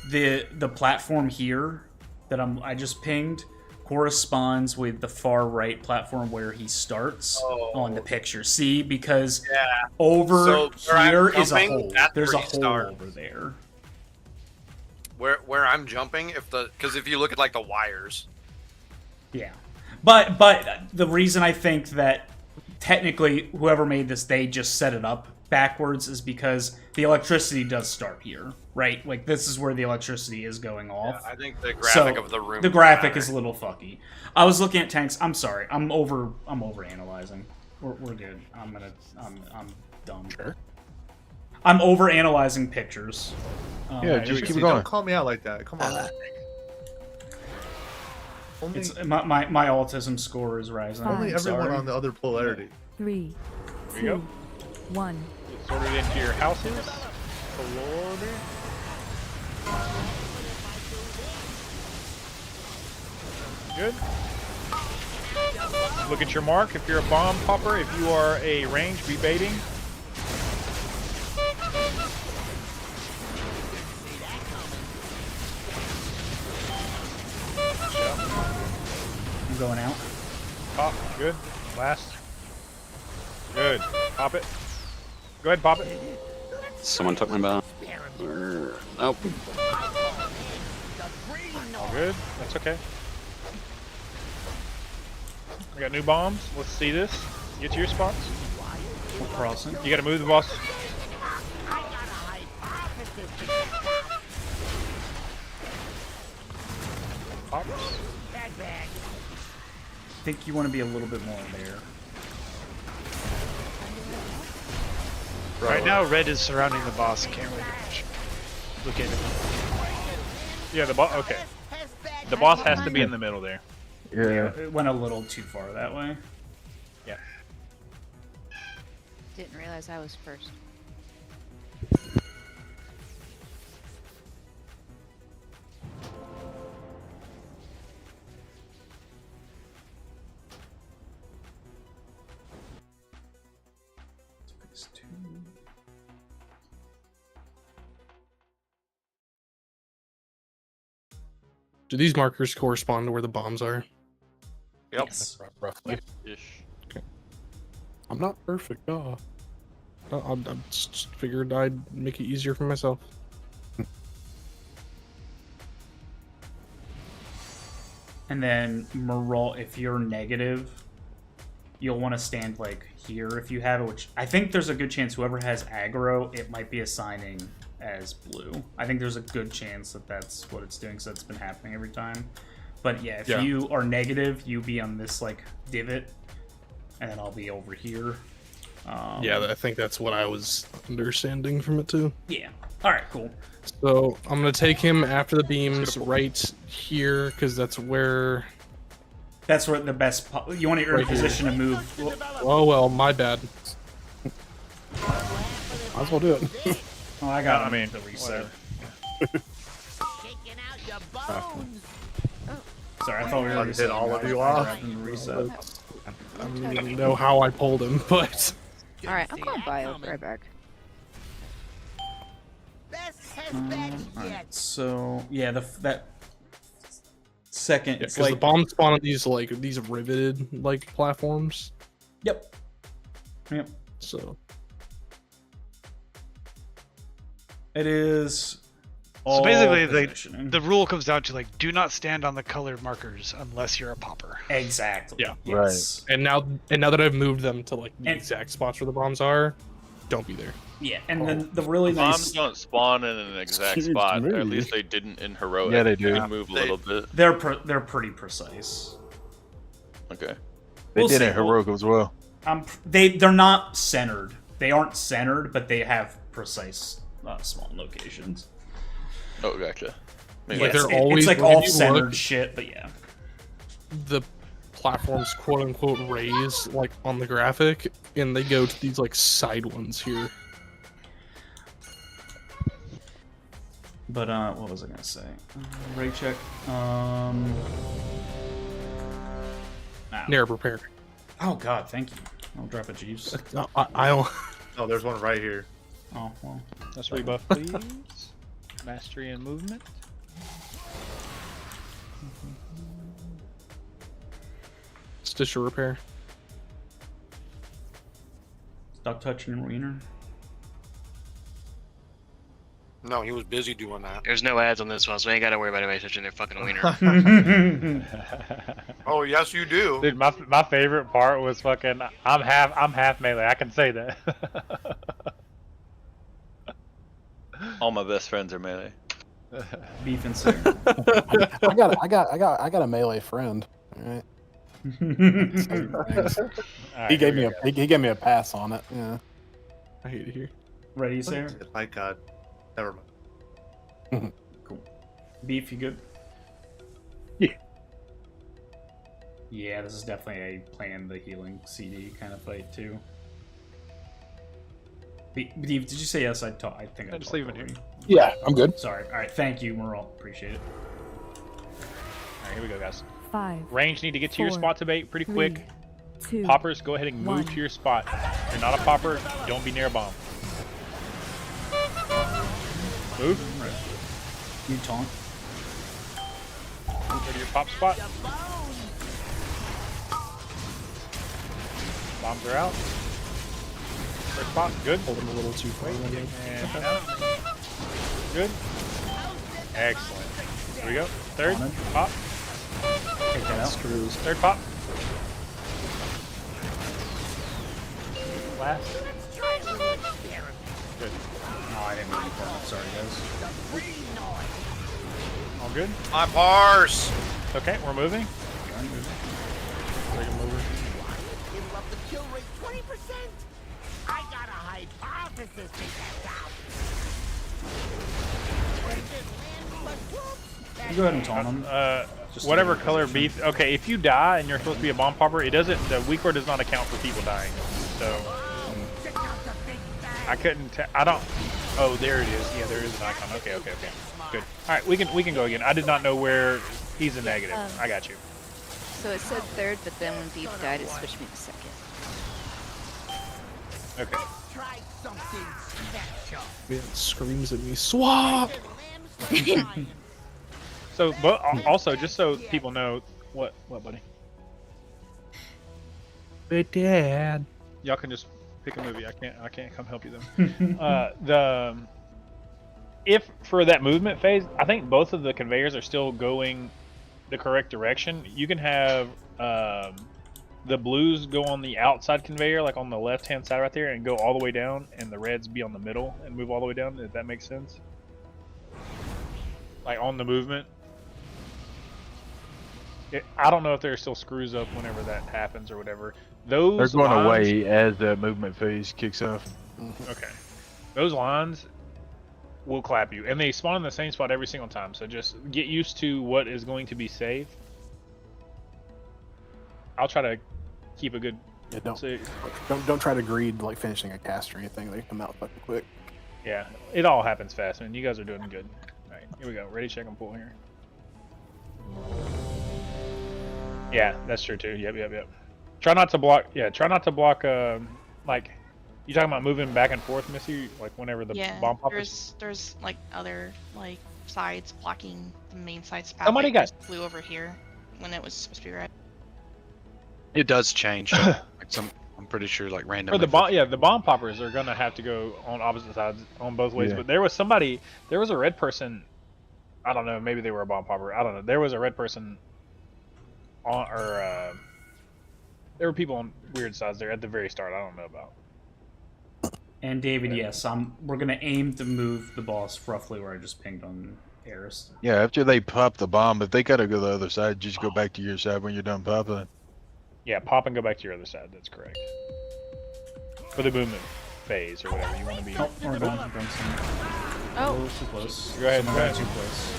The platform here that I just pinged corresponds with the far right platform where he starts on the picture. See, because over here is a hole. There's a hole over there. Where I'm jumping, because if you look at like the wires. Yeah, but the reason I think that technically whoever made this, they just set it up backwards, is because the electricity does start here, right? Like this is where the electricity is going off. Yeah, I think the graphic of the room. The graphic is a little fucky. I was looking at tanks. I'm sorry. I'm over analyzing. We're good. I'm dumb. Sure. I'm over analyzing pictures. Yeah, just keep it Don't call me out like that. Come on. It's my autism score is rising. Only everyone on the other polarity. 3, There you 2, go. 1. It's sorted into your houses. Polarity. Good. Look at your mark. If you're a bomb popper, if you are a range, be baiting. I'm going out. Pop. Good. Last. Good. Pop it. Go ahead, pop it. Someone took my bomb. Nope. All good. That's okay. We got new bombs. Let's see this. Get to your spots. We're crossing. You gotta move the boss. Pops. I think you want to be a little bit more there. Right now, red is surrounding the boss. Can't really look at it. Yeah, the boss. Okay. The boss has to be in the middle there. Yeah, it went a little too far that way. Yeah. Didn't realize I was first. Do these markers correspond to where the bombs are? Yep. Yes. Roughly. Ish. Okay. I'm not perfect. I just figured I'd make it easier for myself. And then Morale, if you're negative, you'll want to stand like here if you have it, which I think there's a good chance whoever has aggro, it might be assigning as blue. I think there's a good chance that that's what it's doing, so that's been happening every time. But yeah, if you are negative, you be on this like divot, and then I'll be over here. Yeah, I think that's what I was understanding from it too. Yeah. All right. Cool. So I'm gonna take him after the beams right here because that's where. That's where the best. You want your Right position to move. Oh well, my bad. Might as well do it. Oh, I got. I mean, the reset. Sorry, I thought we were hit all of you off. Reset. I don't even know how I pulled him, but. Alright, I'm going bio. Right back. Alright, so yeah, that second, Yeah, it's because like the bombs spawn on these these riveted platforms. Yep. Yep. So it is. So basically, positioning. the rule comes down to do not stand on the colored markers unless you're a popper. Exactly. Yeah. Yes. And now that I've moved them to the exact spots where the bombs are, don't be there. Yeah, and then the really nice Bombs don't spawn in an exact Seems spot. to Or at me. least they didn't in heroic. Yeah, they do. You can move a little bit. they're pretty precise. Okay. They We'll did see. it heroic as well. They're not centered. They aren't centered, but they have precise small locations. Oh, gotcha. Yeah, they're it's always like when you off-centered look, shit, but yeah. The platforms quote unquote raise on the graphic, and they go to these side ones here. But what was I gonna say? Rate check. Near repair. Oh God, thank you. I'll drop a Jeeves. I'll. Oh, there's one right here. Oh well. Let's rebuff, please. Mastery and movement. Stitcher repair. Stop touching Wiener. No, he was busy doing that. There's no ads on this one, so we ain't gotta worry about anybody touching their fucking wiener. Oh yes, you do. Dude, my favorite part was fucking. I'm half melee. I can say that. All my best friends are melee. Beef and Sarah. I got a melee friend. All right. He gave me a pass on it. Yeah. I hate it here. Ready, Sarah? My God. Never mind. Cool. Beef, you good? Yeah. Yeah, this is definitely a plan the healing CD kind of fight too. Beef, did you say yes? I think I just leave it here. Yeah, I'm good. Sorry. All right. Thank you, Merle. Appreciate it. All right, here we go, guys. 5. Range need to get to your 4, spot to bait pretty 3, quick. 2, Poppers, go ahead and move 1. to your spot. If you're not a popper, don't be near a bomb. Move. You taunt. Go to your pop spot. Bombs are out. First spot, good. Hold him a little too far. And out. Good. Excellent. Here we go. Third pop. Take that out. Screws. Third pop. Last. Good. Oh, I didn't mean to call. Sorry, guys. All good? My parse! Okay, we're moving. Bring him over. It'll up the kill rate 20%. I got a hypothesis to test out. You go ahead and taunt him. Just Whatever to get color position. beef. Okay, if you die and you're supposed to be a bomb popper, it doesn't. The weak word does not account for people dying. So I couldn't. I don't. Oh, there it is. Yeah, there is an icon. Okay. Good. All right, we can go again. I did not know where he's a negative. I got you. So it said third, but then when Beef died, it switched me to second. Okay. Try something special. Man, screams at me. Swap! So, but also, just so people know, what, buddy? But Dad. Y'all can just pick a movie. I can't come help you though. If for that movement phase, I think both of the conveyors are still going the correct direction. You can have the blues go on the outside conveyor, like on the left-hand side right there, and go all the way down, and the reds be on the middle and move all the way down. If that makes sense. Like on the movement. I don't know if there still screws up whenever that happens or whatever. Those They're going lines, away as the movement phase kicks off. Okay. Those lines will clap you, and they spawn in the same spot every single time. So just get used to what is going to be safe. I'll try to keep a good. Yeah, don't try to greed like finishing a cast or anything. They come out fucking quick. Yeah, it all happens fast, man. You guys are doing good. All right, here we go. Ready, check, and pull here. Yeah, that's true too. Yep. Try not to block. Yeah, try not to block. Like, you talking about moving back and forth, Missy? Like whenever the bomb poppers. There's like other like sides blocking the main side's path. Somebody got flew over here when it was supposed to be red. It does change. Like I'm pretty sure like random. For the bomb, yeah, the bomb poppers are gonna have to go on opposite sides on both ways. Yeah. But there was a red person. I don't know. Maybe they were a bomb popper. I don't know. There was a red person. There were people on weird sides there at the very start. I don't know about. And David, yes, we're gonna aim to move the boss roughly where I just pinged on Eris. Yeah, after they pop the bomb, if they gotta go the other side, just go back to your side when you're done popping. Yeah, pop and go back to your other side. That's correct. For the movement phase or whatever you want to be. Oh, we're going some. Oh, Too close. Go ahead. Too close.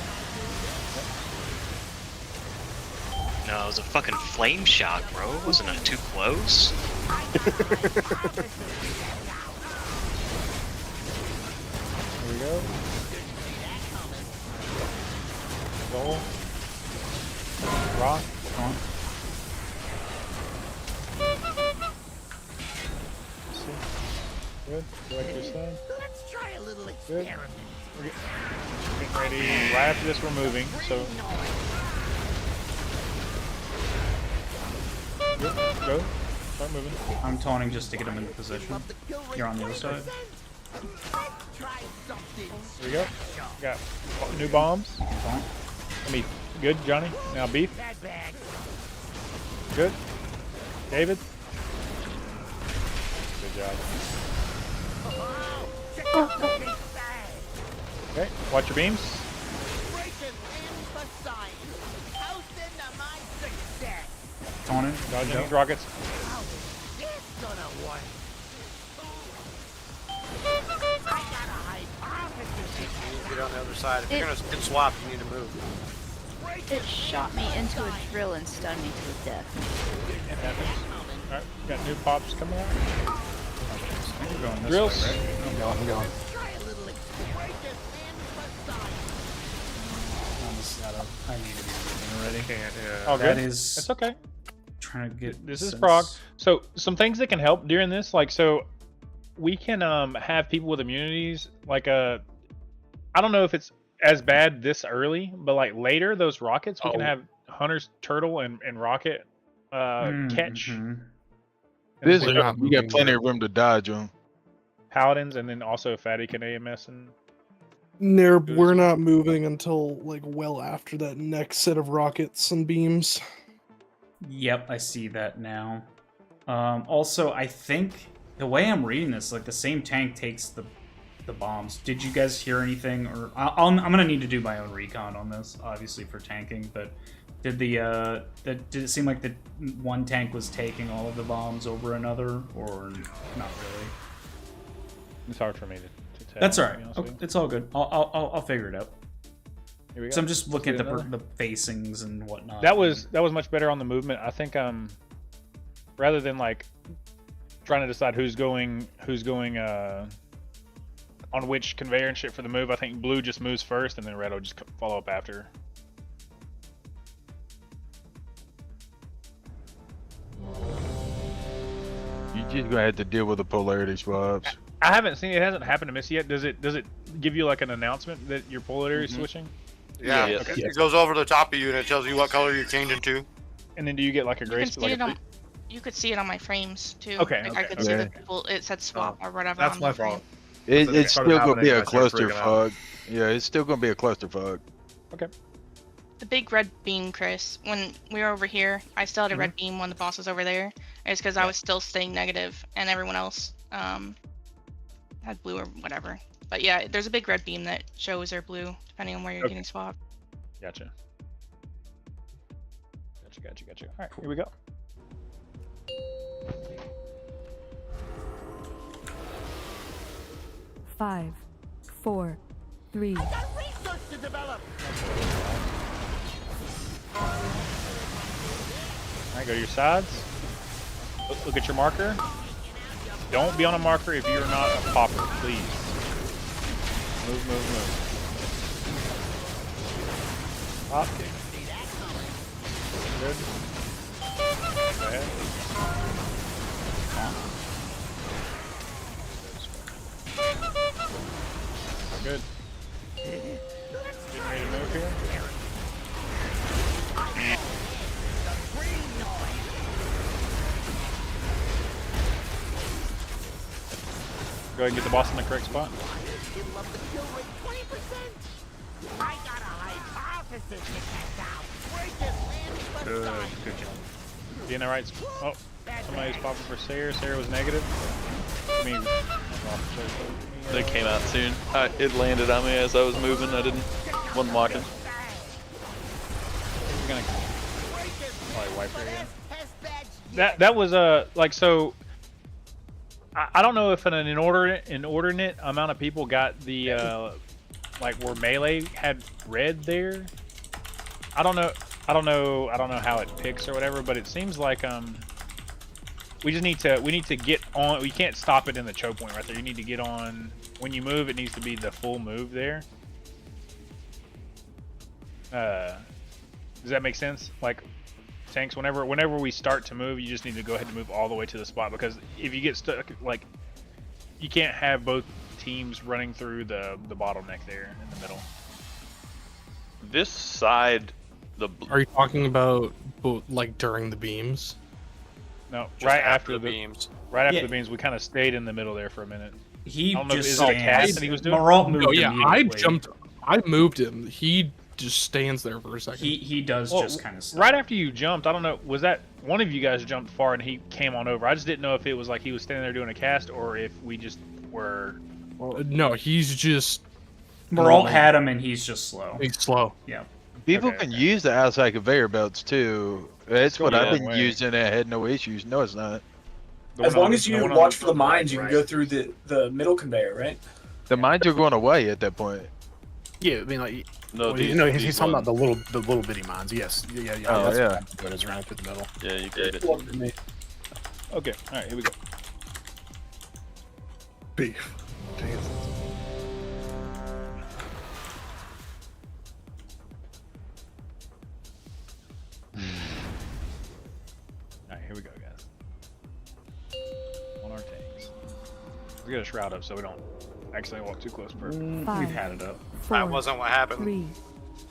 No, it was a fucking flame shot, bro. Wasn't it too close? Here we go. Roll. Rock. Come on. Good. Go back to your side. Let's try a little Good. experiment. We're getting ready. Right after this, we're moving. So. Good. Go. Start moving. I'm taunting just to get him into position. You're on the other side. Here we go. Got new bombs. I mean, good, Johnny. Now beef. Good. David. Good job. Okay, watch your beams. Taunting. Dodge any rockets. Get on the other side. If you're gonna get swapped, you need to move. it shot me into a drill and stunned me to death. It happens. Alright, got new pops coming out. You're going this Drills. way, right? I'm going. I need to be moving already. Oh, That good. is. It's okay. Trying to get. This is sense- Prog. So some things that can help during this, like so, we can have people with immunities. Like I don't know if it's as bad this early, but like later those rockets, we can have Hunter's turtle and rocket catch. This We're not you got moving plenty yet. of room to dodge them. Paladins, and then also Fatty can AMS and. We're not moving until like well after that next set of rockets and beams. Yep, I see that now. Also, I think the way I'm reading this, like the same tank takes the bombs. Did you guys hear anything? Or I'm gonna need to do my own recon on this, obviously for tanking. But did did it seem like the one tank was taking all of the bombs over another, or not really? It's hard for me to tell. That's all to right. be honest Okay, with you. it's all good. I'll figure it out. Here we go. So I'm just looking Let's at do the facings and whatnot. That was much better on the movement. I think rather than like trying to decide who's going on which conveyor and shit for the move, I think blue just moves first and then red will just follow up after. You just gonna have to deal with the polarity swaps. I haven't seen it. Hasn't happened to Missy yet. Does it give you like an announcement that your polarity is switching? Yeah, it goes over the top of you and it tells you what color you're changing to. And then do you get like a You grace? can see it on. You could see it on my frames too. Okay, Like, I okay, could see okay. the people. It said swap or whatever. That's on my the frame. fault. It's still gonna be a happening, I started freaking out. clusterfuck. Yeah, it's still gonna be a clusterfuck. Okay. The big red beam, Chris. When we were over here, I still had a red beam when the boss was over there. It's because I was still staying negative, and everyone else had blue or whatever. But yeah, there's a big red beam that shows or blue depending on where you're Okay. getting swapped. Gotcha. All right, here we go. Five, 4, 3, Research to develop. All right, go to your sides. Look at your marker. Don't be on a marker if you're not a popper, please. Move. Pop. Good. Go ahead. Good. Getting ready to move here. Go ahead and get the boss in the correct spot. Love the kill rate 20%. I got a hypothesis to test out. Break it, man. Good job. Be in the right spot. Oh, somebody's popping for Sarah. Sarah was negative. I mean, They came out soon. It landed on me as I was moving. Wasn't watching. We're gonna probably wipe her again. That was like so. I don't know if an inordinate amount of people got the like where melee had red there. I don't know how it picks or whatever, but it seems like we need to get on. We can't stop it in the choke point right there. You need to get on when you move. It needs to be the full move there. Does that make sense? Like tanks, whenever we start to move, you just need to go ahead and move all the way to the spot, because if you get stuck, like you can't have both teams running through the bottleneck there in the middle. This side, Are you talking about like during the beams? No, Just right after after the beams. Right after Yeah. the beams, we kind of stayed in the middle there for a minute. He I don't know, just is it a cast stands. that he was doing? Maralt moved Oh yeah, I immediately. moved him. He just stands there for a second. He does Well, just kind of stop. right after you jumped, I don't know, was that one of you guys jumped far and he came on over? I just didn't know if it was like he was standing there doing a cast or if we just were. No, he's just. Maralt had him and he's just slow. He's slow. Yeah. People can use the outside conveyor belts too. That's what I've been way. using. I had no issues. No, it's not. As long as you watch for the mines, you can go through the middle conveyor, right? The mines are going away at that point. Yeah, I mean, like, No, well, these- he's these talking about ones. the little bitty mines. Yes, yeah. Oh, that's yeah. what I'm doing, is running through the middle. Yeah, you get it. Okay, all right, here we go. Beef. Let's get a shroud up so we don't accidentally walk too close. Perfect. We've had it up. That wasn't what happened. 3,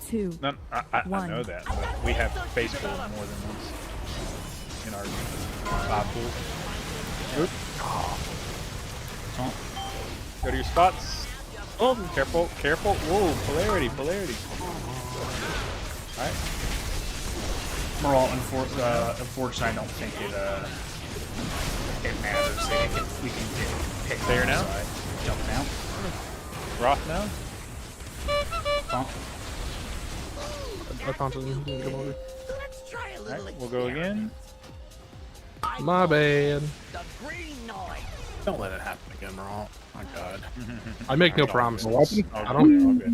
2, No, I 1. know that, but we have face pulled more than once in our 5 pool. Oh. Go to your spots. Oh, careful, careful. Whoa, polarity. Alright. Moral, unfortunately, I don't think it matters. We can get picked There now? side. Jump now. Roth now? I taunted him. He didn't come over. Alright, we'll go again. My bad. Don't let it happen again, Raw. My God. I make no promises. I don't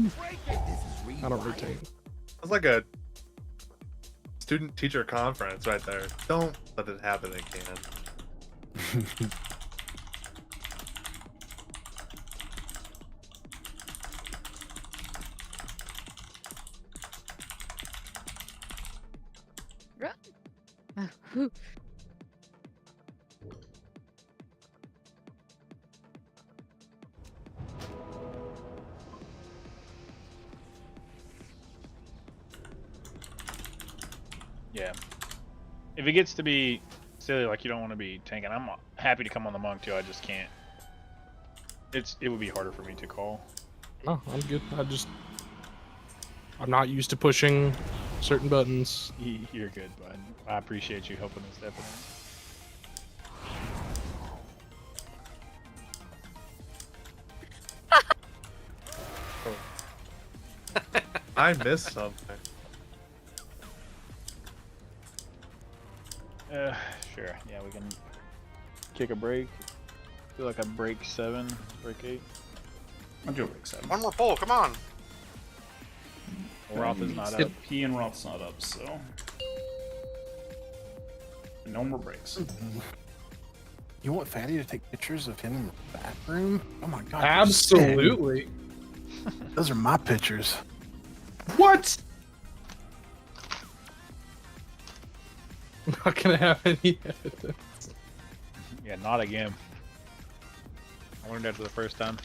rotate. It's like a student-teacher conference right there. Don't let it happen again. Yeah. If it gets to be silly, like you don't want to be tanking, I'm happy to come on the monk too. I just can't. It would be harder for me to call. No, I'm good. I'm not used to pushing certain buttons. You're good, bud. I appreciate you helping us definitely. I missed something. Sure. Yeah, we can kick a break. Do like a break 7, break 8. I'll do a break 7. One more pull, come on. Roth is not Yep. up. P and Roth's not up, so no more breaks. You want Fatty to take pictures of him in the bathroom? Oh my God. Absolutely. Those are my pictures. What? I'm not gonna have any evidence. Yeah, not again. I learned that for the first time.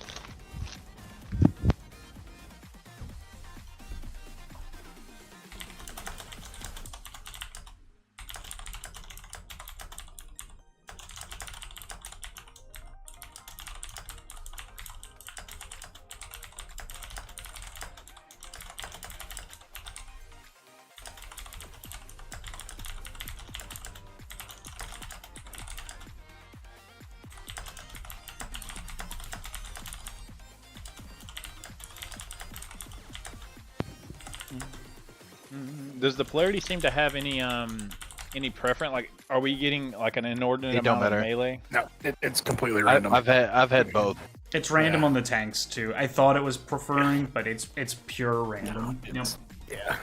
Does the polarity seem to have any preference? Like, are we getting like an inordinate It don't amount of matter. melee? No, it's completely random. I've had both. It's random on the tanks too. I thought it was preferring, but it's pure random. Yep. Yeah.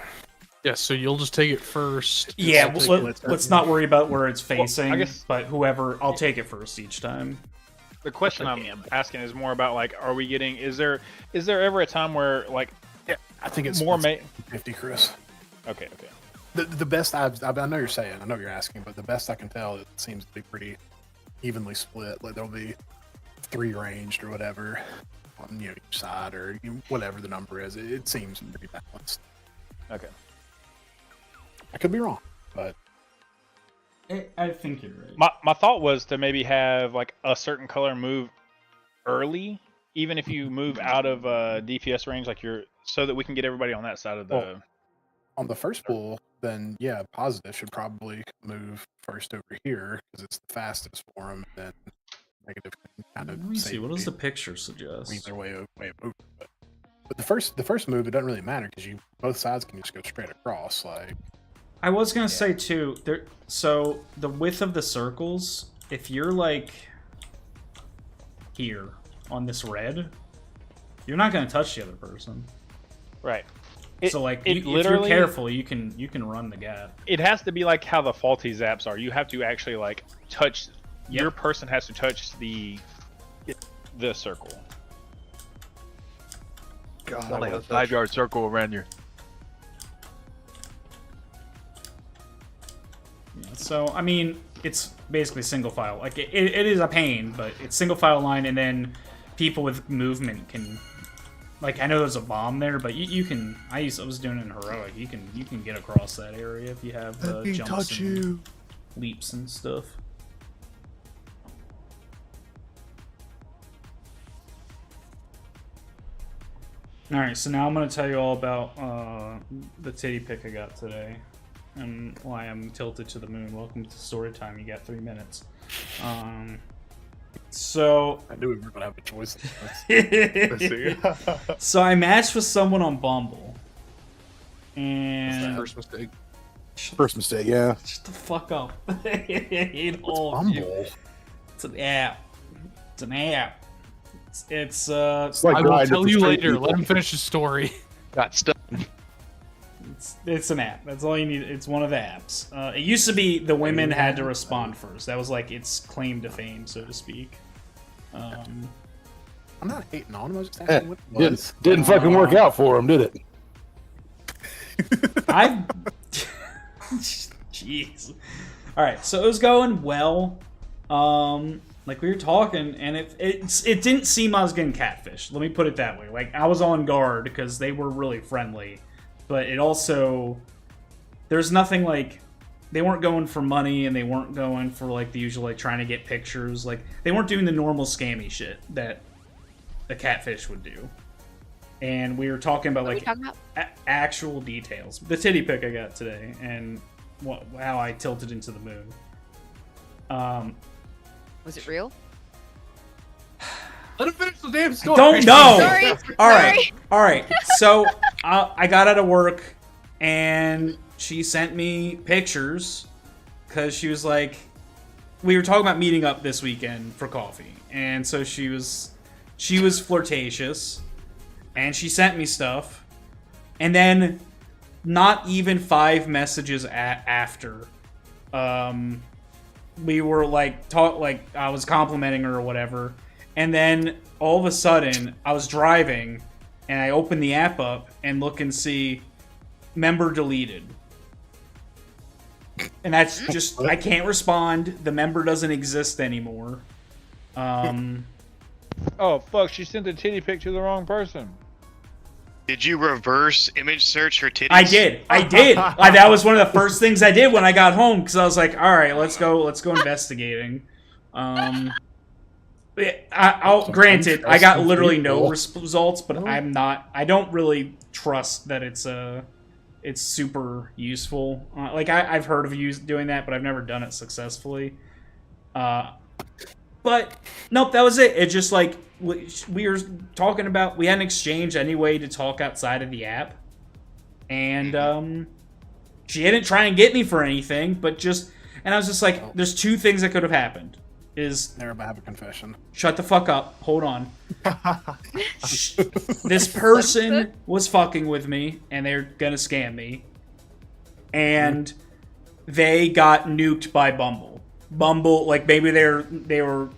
Yeah, so you'll just take it first. Yeah, I'll take let's not worry about where it's facing. I guess- but whoever, I'll take it first each time. The question I'm asking is more about like, are we getting? Is there ever a time where like? Yeah, I think it's more 50, Chris. Okay. The best I know you're saying, I know you're asking, but the best I can tell, it seems to be pretty evenly split. Like there'll be 3 ranged or whatever on each side or whatever the number is. It seems pretty balanced. Okay. I could be wrong, but I think you're right. My thought was to maybe have like a certain color move early, even if you move out of DPS range, like so that we can get everybody on that side of the. Well, on the first pool, then yeah, positive should probably move first over here because it's the fastest for them. Then negative can kind of. Let me see. What does the picture suggest? Weave their way of moving. But the first move, it doesn't really matter because both sides can just go straight across. Like I was gonna say too. So the width of the circles, if you're like here on this red, you're not gonna touch the other person. Right. So like, if you're careful, you can run the gap. It has to be like how the faulty zaps are. You have to actually like touch. Your person has to touch the circle. God, Not like a 5-yard circle around you. Yeah, so I mean, it's basically single file. Like it is a pain, but it's single file line, and then people with movement can. Like I know there's a bomb there, but you can. I was doing it in heroic. You can get across that area if you have jumps and leaps and stuff. All right, so now I'm gonna tell you all about the titty pic I got today, and why I'm tilted to the moon. Welcome to story time. You got 3 minutes. So I knew we were gonna have a choice. So I matched with someone on Bumble, and First mistake. First mistake, yeah. shut the fuck up. I hate all of you. Bumble. It's an app. It's an app. It's like I will riding tell with you straight later. people. Let him finish his story. Got stuck. It's an app. That's all you need. It's one of the apps. It used to be the women had to respond first. That was like its claim to fame, so to speak. I'm not hating on him. I was just asking what it was. Didn't fucking work out for him, did it? I. Jeez. All right, so it was going well. Like we were talking, and it didn't seem I was getting catfished. Let me put it that way. Like I was on guard because they were really friendly, but it also there's nothing like they weren't going for money, and they weren't going for like the usual like trying to get pictures. Like they weren't doing the normal scammy shit that a catfish would do. And we were talking about like actual details. The titty pic I got today, and how I tilted into the moon. Was it real? Let him finish the damn story. Don't know. Sorry. All right. So I got out of work, and she sent me pictures because she was like, we were talking about meeting up this weekend for coffee, and so she was flirtatious, and she sent me stuff, and then not even 5 messages after, we were like I was complimenting her or whatever, and then all of a sudden I was driving and I opened the app up and look and see member deleted, and that's just I can't respond. The member doesn't exist anymore. Oh fuck! She sent the titty pic to the wrong person. Did you reverse image search her titties? I did. That was one of the first things I did when I got home, because I was like, all right, let's go investigating. Granted, I got literally no results, but I don't really trust that it's super useful. Like I've heard of you doing that, but I've never done it successfully. But nope, that was it. It just like we were talking about, we had an exchange anyway to talk outside of the app, and she didn't try and get me for anything, but and I was just like, there's 2 things that could have happened. Never have a confession. Shut the fuck up. Hold on. This person was fucking with me, and they're gonna scam me, and they got nuked by Bumble. Like maybe they were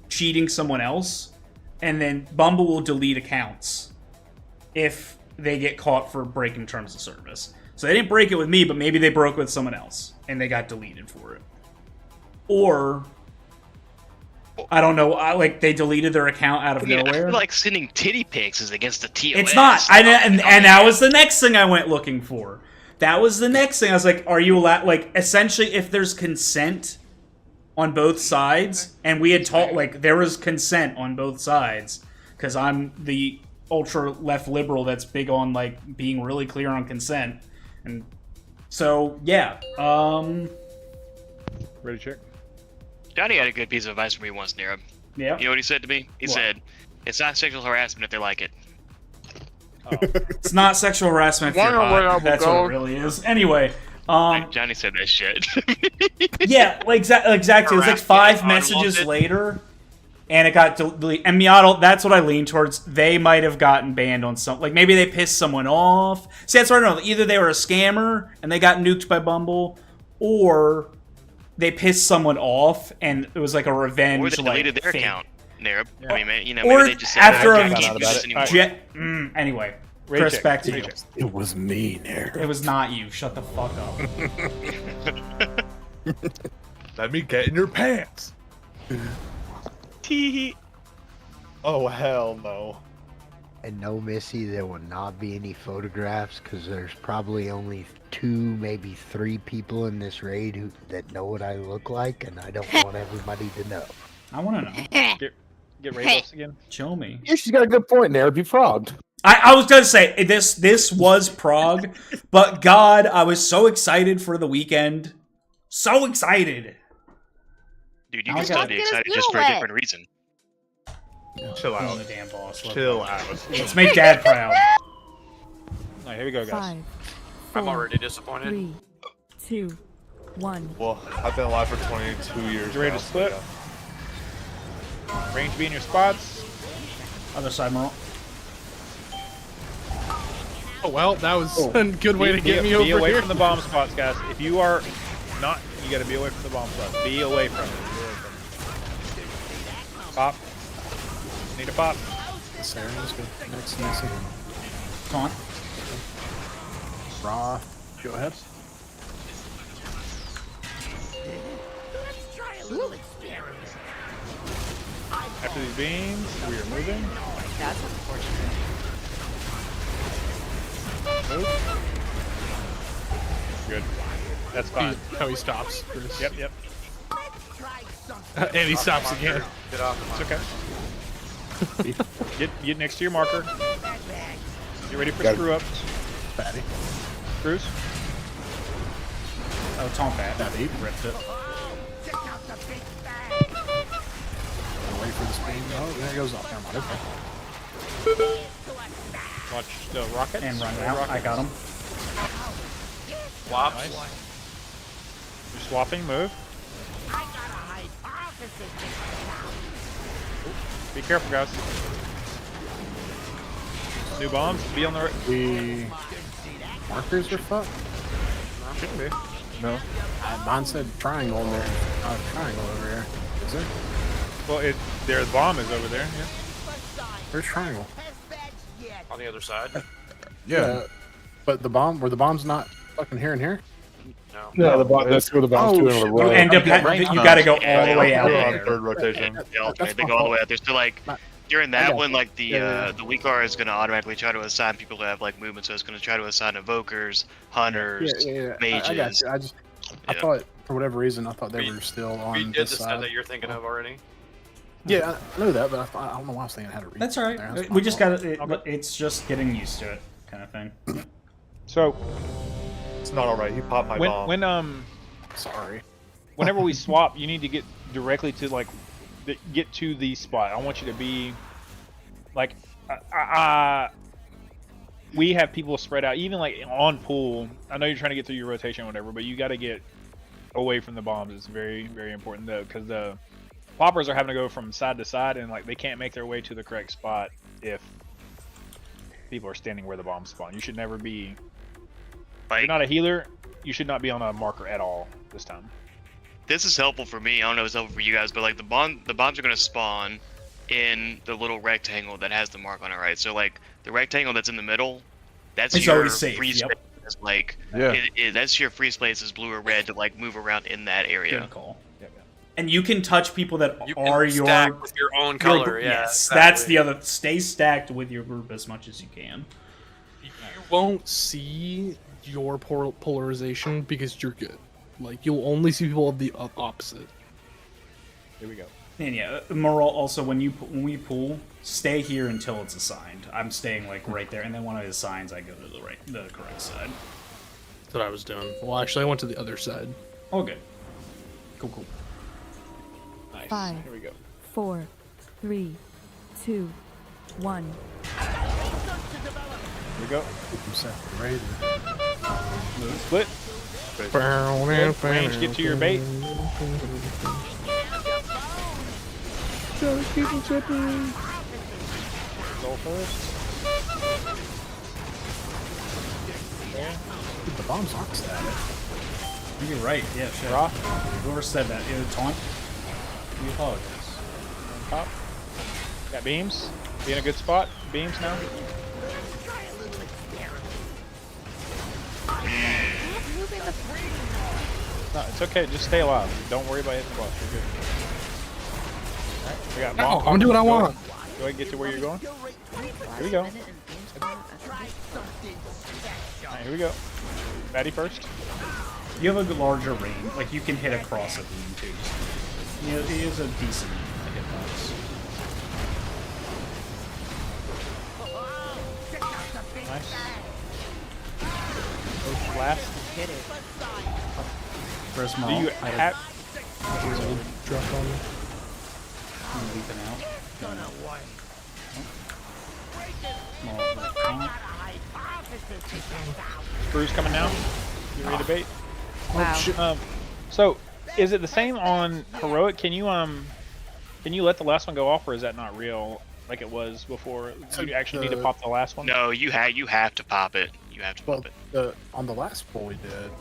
cheating someone else, and then Bumble will delete accounts if they get caught for breaking terms of service. So they didn't break it with me, but maybe they broke with someone else, and they got deleted for it. Or I don't know, like they deleted their account out of nowhere. I feel like sending titty pics is against the TOS. It's not. And that was the next thing I went looking for. That was the next thing. I was like, are you allowed, like, essentially, if there's consent on both sides, and we had talked, like, there was consent on both sides, because I'm the ultra left liberal that's big on, like, being really clear on consent. And so, yeah. Ready, check? Johnny had a good piece of advice for me once, Nero. Yeah. You know what he said to me? He said, it's not sexual harassment if they like it. Oh. It's not sexual harassment if you're hot. That's what it really is. Anyway, Johnny said that shit. Yeah, like exactly. It was like 5 messages later, and it got deleted. And Miato, that's what I lean towards. They might have gotten banned on something. Like maybe they pissed someone off. See, that's what I don't know. Either they were a scammer and they got nuked by Bumble, or they pissed someone off and it was like a revenge. Or they deleted like, their thing. account. Nerb. Yeah. I mean, you know, Or maybe they just said, after I can't do this anymore. Anyway, Chris, back to you. It was me, Nair. It was not you. Shut the fuck up. Let me get in your pants. Tee. Oh hell no. And no, Missy, there will not be any photographs because there's probably only 2, maybe 3 people in this raid that know what I look like, and I don't want everybody to know. I want to know. Get raid buffs again. Show me. Yeah, she's got a good point there. It'd be frogged. I was gonna say this was Prog, but God, I was so excited for the weekend. So excited. Dude, you can still be excited just for a different reason. Chill out. The damn boss. Chill out. Let's make Dad proud. Alright, here we go, guys. 5, I'm already disappointed. 3, 2, 1. Well, I've been alive for 22 years. You ready to split? Range be in your spots. Other side, Merle. Oh well, that was a good way to get me over Be away here. from the bomb spots, guys. If you are not, you gotta be away from the bomb spots. Be away from it. Pop. Need a pop. Sarah is good. Next, Missy. Come on. Raw. Go ahead. Let's try a little experiment. After these beams, we are moving. That's unfortunate. Move. Good. That's fine. How he stops. Chris. Yep. And he stops again. Get off. It's okay. Get next to your marker. Get ready for screw ups. Fatty. Screws. Oh, Tom Fat. Fatty. Ripped it. Wait for the spin. Oh, there it goes up. Never mind. Okay. Watch the rocket. And run out. I got him. Swap. Nice. You're swapping. Move. Be careful, guys. New bombs. Be on the right. The markers are fucked. Shouldn't be. No. Mine said triangle in there. Triangle over here. Is there? Well, their bomb is over there. Yeah. Where's triangle? On the other side. Yeah. But the bomb, were the bombs not fucking here and here? No. No, that's where the bomb's doing in a row. You end up you gotta go all the way out there. Third rotation. They alternate. They go all the way out there. So like during that one, like the weaker is gonna automatically try to assign people who have like movement. So it's gonna try to assign evokers, hunters, mages. I got you. I thought for whatever reason I thought they were still on We did this the side. side that you're thinking of already. Yeah, I know that, but I don't know why I was thinking I had a reason. That's all right. We just got it. It's just getting used to it, kind of thing. So it's not alright. He popped my bomb. Sorry. Whenever we swap, you need to get directly to get to the spot. I want you to be like, we have people spread out, even like on pool. I know you're trying to get through your rotation or whatever, but you got to get away from the bombs. It's very, very important though, because the poppers are having to go from side to side, and like they can't make their way to the correct spot if people are standing where the bombs spawn. You should never be. If you're not a healer, you should not be on a marker at all this time. This is helpful for me. I don't know if it's helpful for you guys, but like the bombs are gonna spawn in the little rectangle that has the mark on it, right? So like the rectangle that's in the middle, that's It's your always safe, free yep. space. Like Yeah. that's your free space is blue or red to like move around in that area. Good call. And you can touch people that You are can your stack with your own color. Yeah, yes, exactly. that's the other. Stay stacked with your group as much as you can. You won't see your polarization because you're good. Like you'll only see people of the opposite. Here we go. And yeah, Moral. Also, when we pull, stay here until it's assigned. I'm staying like right there, and then when it assigns, I go to the correct side. That's what I was doing. Well, actually, I went to the other side. Oh, good. Cool. Nice. 5, Here we go. 4, 3, 2, 1. Here we go. Move. Split. Range, get to your bait. Just keep it tripping. Go first. There. Dude, the bombs aren't static. You're right. Yeah, shit. Whoever said that, taunt. We apologize. Top. Got beams. Be in a good spot. Beams now. No, it's okay. Just stay alive. Don't worry about hitting the boss. You're good. Alright, we got No, bomb I'm gonna do what I poppers. want. Go ahead and get to where you're going. Here we go. Alright, here we go. Batty first. You have a larger range. Like, you can hit across a beam, too. You know, he is a decent hitbox. Nice. Push last. Hit it. First Do mall. you have... Drop on me. I'm leaping out. Gonna work. Screws coming down. You ready to bait? Wow. So, is it the same on heroic? Can you let the last one go off, or is that not real like it was before? So you actually need to pop the last one. No, you have to pop it. You have to pop it. On the last pull we did,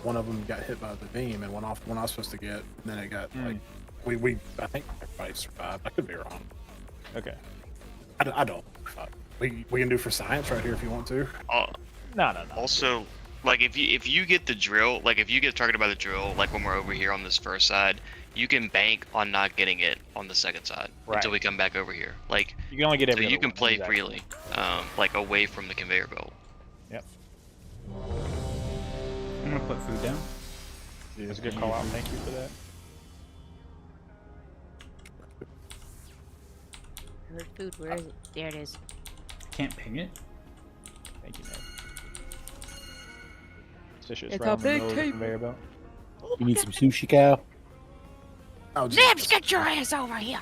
one of them got hit by the beam and went off when I was supposed to get. And then it got like we I think everybody survived. I could be wrong. Okay. I don't. We can do for science right here if you want to. No. Also, like if you get the drill, like if you get targeted by the drill, like when we're over here on this first side, you can bank on not getting it on the second side until we come back over here. Like you can only get every so you other can one, play exactly. freely, like away from the conveyor belt. Yep. I'm gonna put food down. That's a good call out. Thank you for that. Heard food. Where is it? There it is. Can't ping it. Thank you, man. It's It's a big table. conveyor belt. You need some sushi, Cal? Nibs, get your ass over here.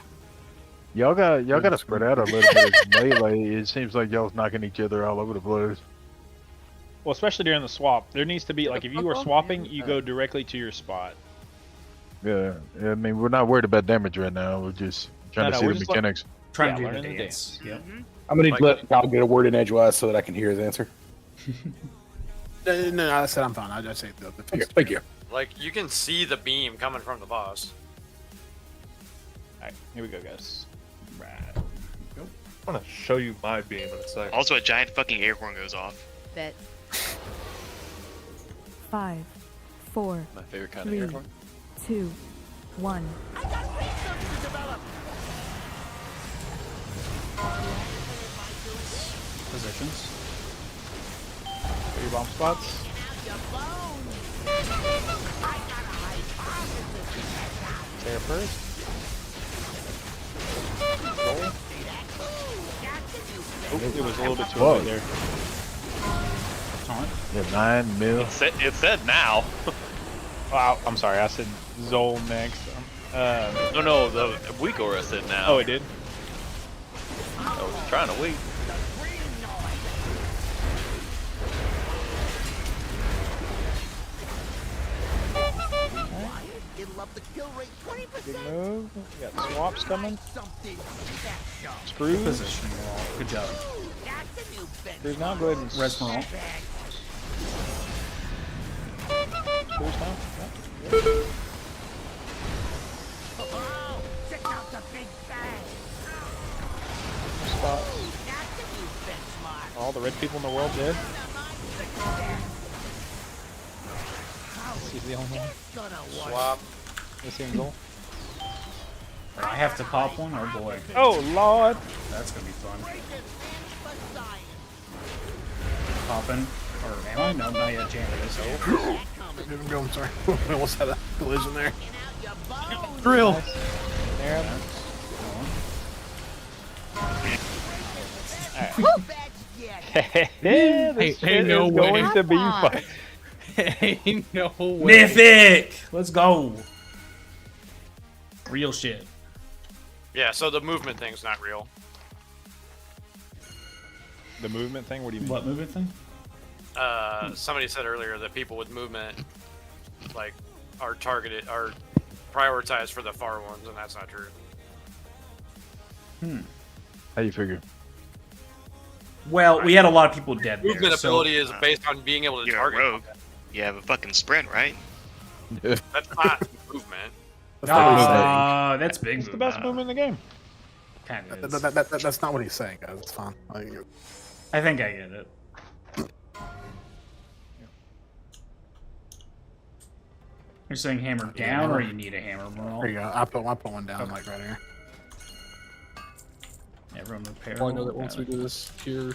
Y'all got to spread out a little bit. Melee, it seems like y'all's knocking each other all over the place. Well, especially during the swap, there needs to be like if you are swapping, you go directly to your spot. Yeah, I mean we're not worried about damage right now. We're just trying to see the mechanics. Trying to do learning the the dance. Yep. I'm gonna need to let Cal get a word in edgewise so that I can hear his answer. No, I said I'm fine. I just say the Thank you. Like you can see the beam coming from the boss. Alright, here we go, guys. I'm gonna show you my beam in a second. Also, a giant fucking air horn goes off. Bet. 5, 4, My favorite kind of 3, air horn. 2, 1. Positions. Put your bomb spots. There first. Roll. Oh, it was a little bit too Whoa. early there. Taunt. Yeah, 9 mil. It said now. Wow, I'm sorry. I said Zol next. No, the weak aura said now. Oh, it did. I was trying to wait. Good move. We got swaps coming. Screws. Positioning wall. Good job. Screws now. Go ahead and Res Morale. Screws now. Yeah. Spots. All the red people in the world dead. He's the only one. Swap. This single. I have to pop one. Oh boy. Oh lord. That's gonna be fun. Popping. Or am I? No, not yet. Jam it is. I'm sorry. I almost had a collision there. Drill. There. Yeah, this shit no is way. going to be fun. Ain't no way. Mythic! Let's go. Real shit. Yeah, so the movement thing's not real. The movement thing? What do you mean? What movement thing? Somebody said earlier that people with movement, like, are prioritized for the far ones, and that's not true. How you figure? Well, we had a lot of people dead there. Movement so- ability is based on being able to You're a target. rogue. You have a fucking sprint, right? That's not movement. That's big. It's the best movement in the game. Kind of is. That's not what he's saying, guys. It's fine. I think I get it. You're saying hammer down, or you need a hammer roll? There you go. I put one down, like right here. Everyone repair. Well, I know that once we do this here,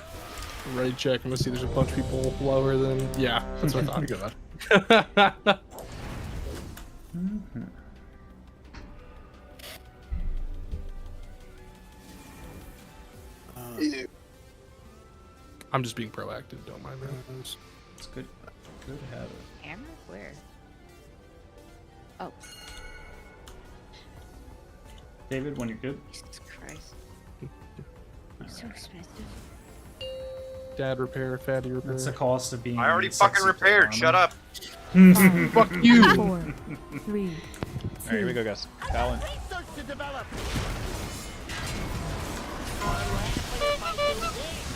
raid check, I'm gonna see there's a bunch of people lower than. Yeah, that's what I thought. I'm just being proactive. Don't mind me. It's good. Good habit. Hammer? Where? Oh. David, when you're good. Jesus Christ. So expensive. Dad repair, fatty repair. That's the cost of being. I already sexy fucking repaired. to Shut up. Fuck you. 4, 3, Alright, here we go, guys. Talon. Look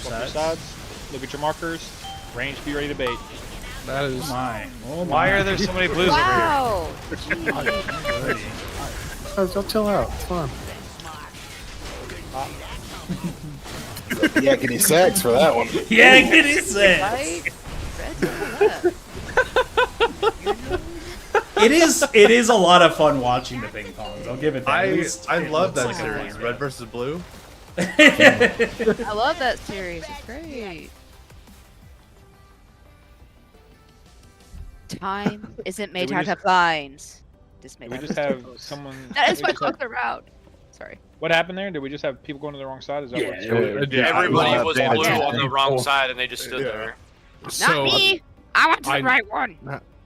your sides. Look at your markers. Range, be ready to bait. That is. Why are there so many blues Wow. over here? Don't chill out. It's fun. Yakety sax for that one. Yakety sax. It is a lot of fun watching the ping pongs. I'll give it that. I love that series, Red versus Blue. I love that series. It's great. Time isn't made Did we out just- of lines. Just made Did we out just of have someone? That is we my just have- closer route. Sorry. What happened there? Did we just have people going to the wrong side? Is that what? Everybody was blue on the wrong side, and they just stood there. Not me. I went to the right one.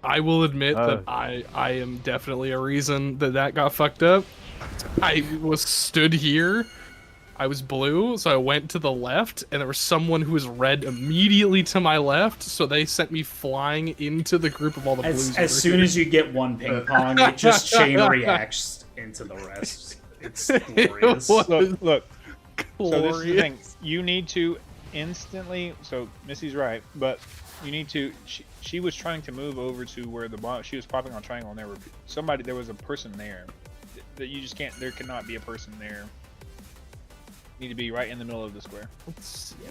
I will admit that I am definitely a reason that got fucked up. I was stood here. I was blue, so I went to the left, and there was someone who was red immediately to my left, so they sent me flying into the group of all the blues. As soon as you get one ping pong, it just chain reacts into the rest. It's glorious. Look. So this is the thing. You need to instantly. So Missy's right, but you need to. She was trying to move over to where the bomb. She was popping on triangle, and there were somebody. There was a person there. That you just can't. There cannot be a person there. You need to be right in the middle of the square.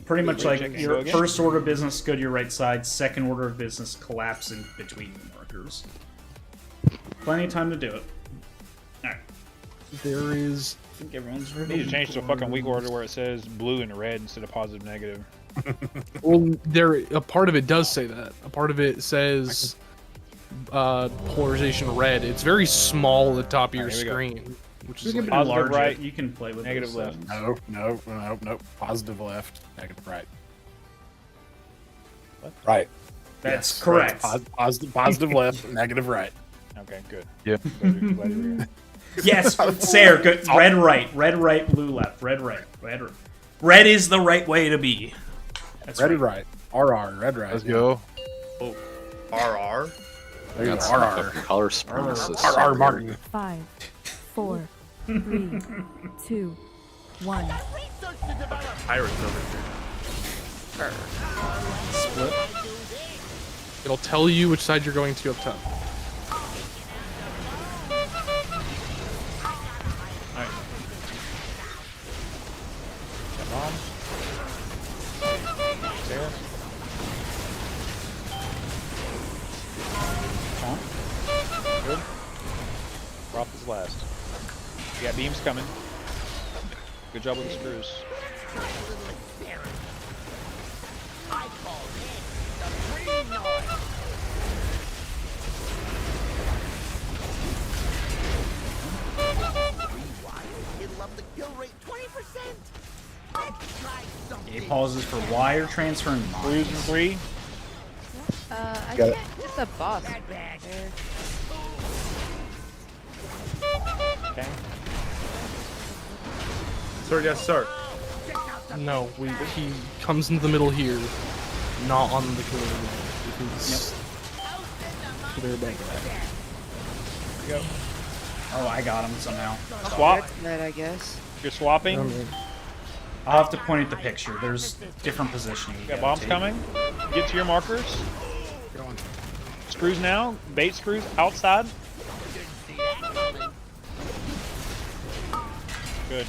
Pretty much like Check and your go again. first order of business, go to your right side. Second order of business, collapse in between the markers. Plenty of time to do it. Alright. There is. I think everyone's You ready. need to change to a fucking weak order where it says blue and red instead of positive negative. Well, a part of it does say that. A part of it says polarization red. It's very small at the top of your Alright, here we go. screen. Which is You like, can Positive enlarge right, it. You can play with negative those left. settings. Nope. Positive left, negative right. Right. That's Yes, correct. Positive left, negative right. Okay, good. Yeah. Glad you're here. Yes, Sarah, good. Red right, blue left. Red right. Red is the right way to be. That's Red right. right. RR, red right. Let's go. Oh, RR. There you go. That's RR. color supremacist. RR Martin. 5, 4, 3, 2, 1. Pirates over here. Split. it'll tell you which side you're going to up top. Alright. Got bomb. Sarah. Good. Prop is last. You got beams coming. Good job with the screws. A pauses for wire transfer and Screws in 3. I Got it. can't. It's a boss back there. Okay. Sir, yes, sir. No, he comes into the middle here, not on the killer. They're back. Go. Oh, I got him somehow. Swap. That I guess. You're swapping. I'll have to point at the picture. There's different positioning. you Got gotta bombs take. coming. Get to your markers. Screws now. Bait screws outside. Good.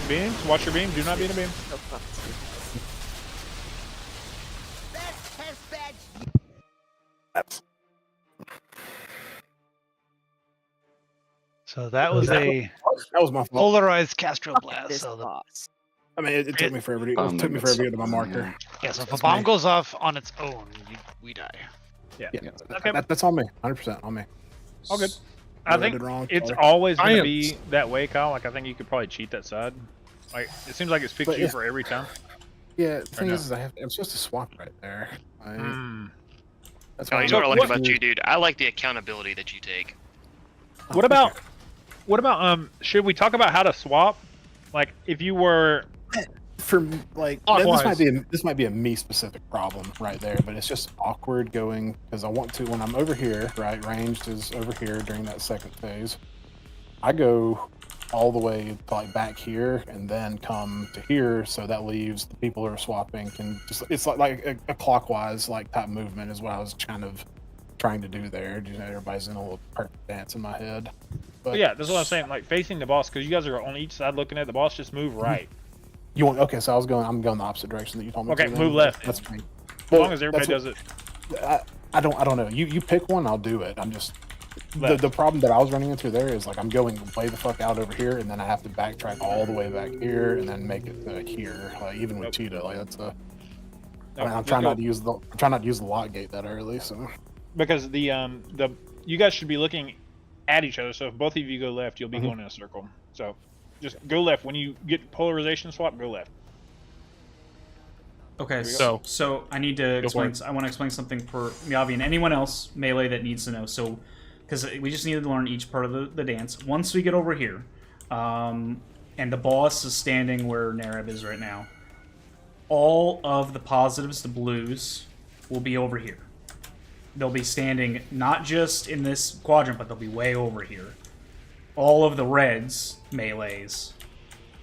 Beams. Watch your beam. Do not be in a beam. So that was that was my fault. polarized Castro blast. This So the, boss. I mean, it took me forever to Bomb get to my marker. yeah, so if a That's bomb me. goes off on its own, we die. Yeah. Okay. That's on me. 100% on me. All good. What I think did wrong, it's sorry. always going to be that way, Kyle. Like, I think you could probably cheat that side. Like, it seems like it's picked But you yeah. for every time. Yeah, the thing no? is I'm supposed to swap right there. That's Oh, why you I'm know what I like confused. about you, dude? I like the accountability that you take. What about should we talk about how to swap? Like, if you were For like Clockwise. this might be a me specific problem right there, but it's just awkward going because I want to when I'm over here, right? Ranged is over here during that second phase. I go all the way to like back here and then come to here, so that leaves the people who are swapping can just it's like a clockwise like type movement is what I was kind of trying to do there. You know, everybody's in a little perfect dance in my head. But yeah, that's what I'm saying. Like facing the boss, because you guys are on each side looking at the boss. Just move right. You want okay? So I'm going the opposite direction that you told me. Okay, to, then. move left. That's me. As long as everybody does it. I don't know. You pick one, I'll do it. I'm just the problem that I was running into there is like I'm going way the fuck out over here, and then I have to backtrack all the way back here, and then make it to here. Like even with Cheetah, like that's a. I mean, I'm trying not to use the lock gate that early, so. Because the you guys should be looking at each other. So if both of you go left, you'll be going in a circle. So just go left when you get polarization swap. Go left. Okay, so I need to explain. I want to explain something for Miyavi and anyone else melee that needs to know. So, because we just needed to learn each part of the dance. Once we get over here, and the boss is standing where Nareb is right now, all of the positives, the blues, will be over here. They'll be standing not just in this quadrant, but they'll be way over here. All of the reds, melees,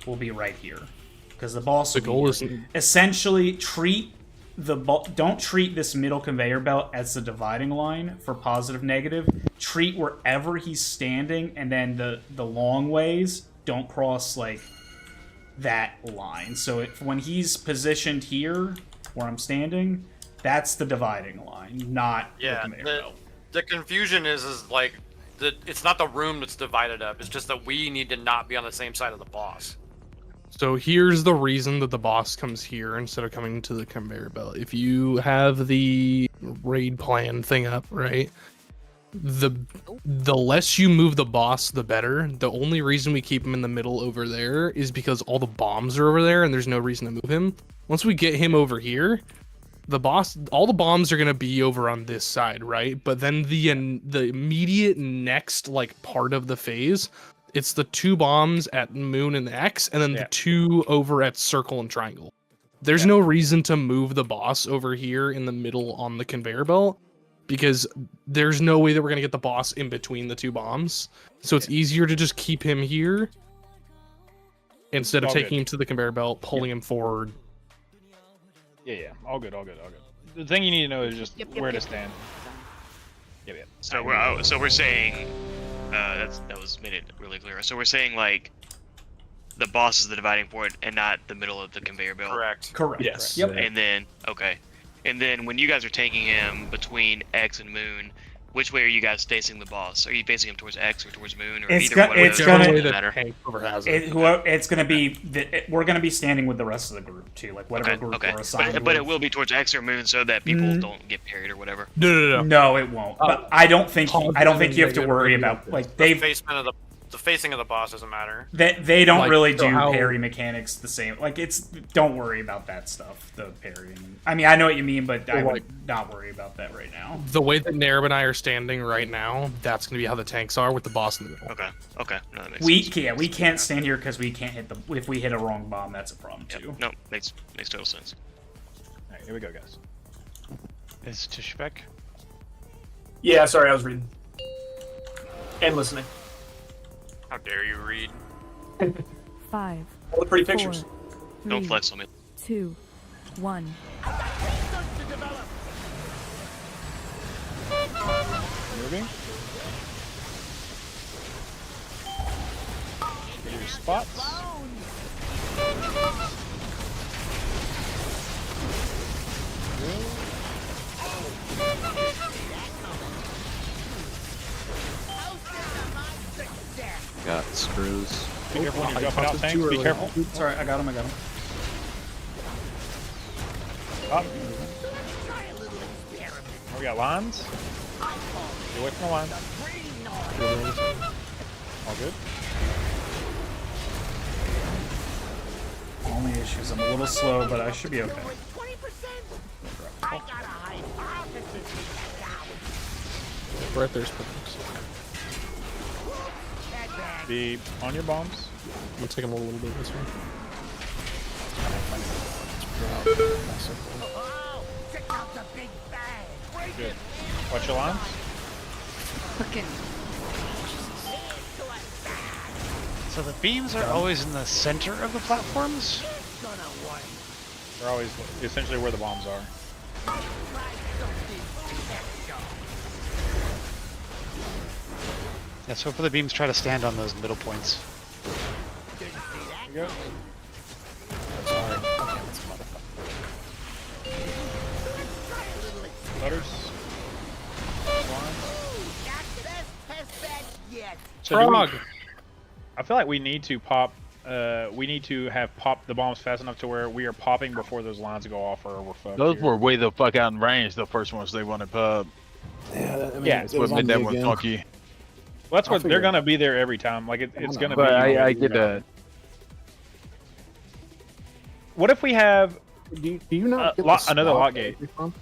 will be right here. Because the boss will be essentially don't treat this middle conveyor belt as the dividing line for positive negative. Treat wherever he's standing, and then the long ways don't cross like that line. So when he's positioned here where I'm standing, that's the dividing line, not the conveyor belt. The confusion is like it's not the room that's divided up. It's just that we need to not be on the same side of the boss. So here's the reason that the boss comes here instead of coming to the conveyor belt. If you have the raid plan thing up, right? The less you move the boss, the better. The only reason we keep him in the middle over there is because all the bombs are over there and there's no reason to move him. Once we get him over here, all the bombs are gonna be over on this side, right? But then the immediate next like part of the phase, it's the 2 bombs at Moon and X, and then the 2 over at Circle and Triangle. There's no reason to move the boss over here in the middle on the conveyor belt, because there's no way that we're gonna get the boss in between the 2 bombs. So it's easier to just keep him here instead of taking him to the conveyor belt, pulling him forward. Yeah, all good. The thing you need to know is just where to stand. Yep. So we're saying that was made it really clear. So we're saying like the boss is the dividing point and not the middle of the conveyor belt. Correct. Yes. Yep. And then and then when you guys are taking him between X and Moon, which way are you guys facing the boss? Are you facing him towards X or towards Moon, or either one? It's gonna be we're gonna be standing with the rest of the group too, like whatever group we're assigned. But it will be towards X or Moon so that people don't get parried or whatever. No, it won't. But I don't think you have to worry about like The facing of the boss doesn't matter. They don't really do parry mechanics the same. Like don't worry about that stuff. The parrying. I mean, I know what you mean, but I would not worry about that right now. The way that Nareb and I are standing right now, that's going to be how the tanks are with the boss in the middle. Okay. No, that makes sense. We can't stand here because we can't hit if we hit a wrong bomb, that's a problem too. No, makes total sense. All right, here we go, guys. Is Tishbek? Yeah, sorry, I was reading and listening. How dare you read? 5. All the pretty pictures. Don't flex on me. 2, 1. Moving. Get your spots. Got screws. Be careful when you're jumping out, tanks. Be careful. It's alright, I got him, I got him. Up. We got lines. Get away from the line. All good. Only issue is I'm a little slow, but I should be okay. Right there's Sparks. Be on your bombs. I'm gonna take him a little bit this way. Good. Watch your lines. Fucking. So the beams are always in the center of the platforms? They're always essentially where the bombs are. Yeah, so for the beams, try to stand on those middle points. There you go. Butters. Prog. I feel like we need to pop. We need to have popped the bombs fast enough to where we are popping before those lines go off, or we're fucked. Those here. were way the fuck out in range. The first ones they wanted pub. Yeah, I mean, Yeah, it what was on made me that one again. funky. Well, that's I'll what they're figure it gonna be there every time. Like it's gonna be. But I get that. What if we have Do you not get the another swap lock gate? every time?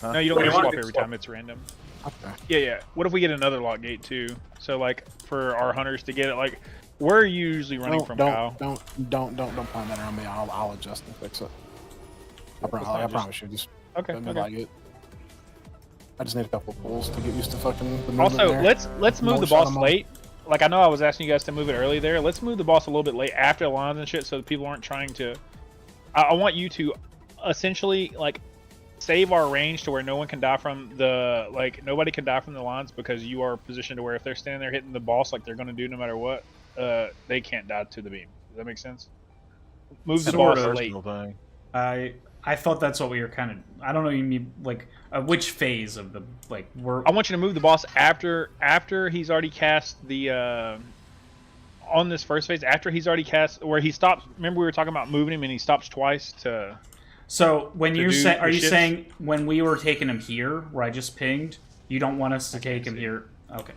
No, you don't get a Wait, swap what? every time. It's random. Okay. Yeah, yeah. What if we get another lock gate too? So like for our hunters to get it, like where are you usually running from, Kyle? Don't point that on me. I'll adjust and fix it. I promise you. Just Okay. let me Okay. like it. I just need a couple pulls to get used to fucking the movement Also, there. let's move Don't the shut boss 'em off. late. Like I know I was asking you guys to move it early there. Let's move the boss a little bit late after the lines and shit, so that people aren't trying to. I want you to essentially like save our range to where no one can die from the nobody can die from the lines because you are positioned to where if they're standing there hitting the boss like they're gonna do no matter what, they can't die to the beam. Does that make sense? Move the Sort boss of. late. I thought that's what we were kind of. I don't know. You mean like which phase of the we're. I want you to move the boss after he's already cast the on this first phase. After he's already cast where he stops. Remember we were talking about moving him and he stops twice to. So when to you're do saying, are the you shits? saying when we were taking him here, where I just pinged, you don't want us to take him here? Okay.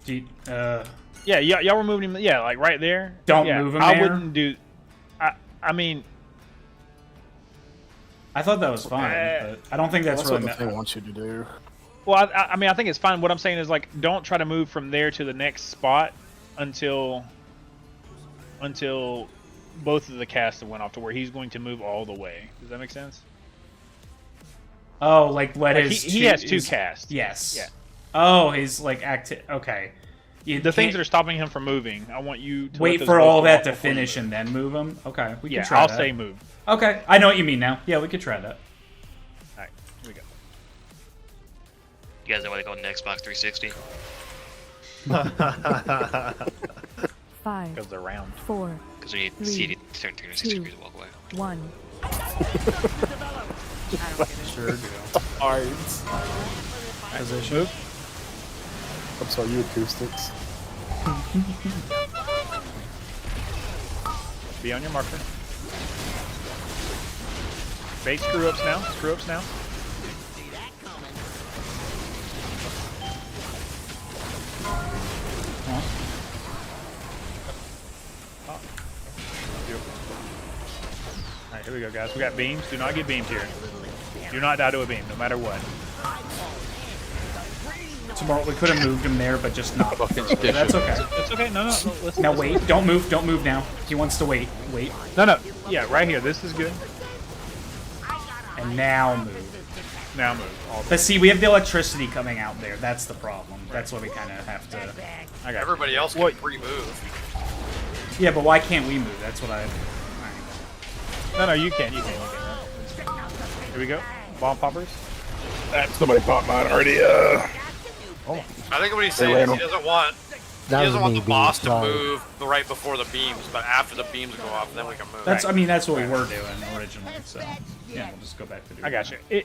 Do you, Yeah, y'all were moving him. Yeah, like right there. Don't yeah, move him I there? wouldn't do. I mean, I thought that was fine, but I don't think that's That's really. what the thing wants you to do. well, I mean, I think it's fine. What I'm saying is like, don't try to move from there to the next spot until both of the casts have went off to where he's going to move all the way. Does that make sense? Oh, like let Like, his. he has two casts. Yes. Yeah. Oh, his Okay. You The things can't- that are stopping him from moving, I want you to wait let those for both all go that off to before you finish move. and then move him. Okay, we Yeah, can try I'll that. say move. Okay, I know what you mean now. Yeah, we could try that. Alright, here we go. You guys know why they call it an Xbox 360? 5, Because they're round. 4, Because when you 3, see it, turn 360 2, degrees and walk away. 1. Sure do. Alright. Position. Move. I'm sorry, you acoustics. Be on your marker. Bait screw ups now. Screw ups now. Alright, here we go, guys. We got beams. Do not get beamed here. Do not die to a beam, no matter what. Tomorrow we could have moved him there, but just not. That's okay. It's okay. No. Listen, Now listen. wait. Don't move. Don't move now. He wants to wait. Wait. No. Yeah, right here. This is good. And now move. Now move. All But see, we have the electricity coming out there. That's the problem. That's what we kind of have to. I got Everybody else can pre-move. Yeah, but why can't we move? That's what I. No, you can. You can. Here we go. Bomb poppers. Somebody popped mine already. Oh. I think what he's saying is he doesn't want That was me the being boss to slow. move right before the beams, but after the beams go off, then we can move. That's. I mean, that's what we were doing originally. So yeah, we'll just go back to doing. I got that. you.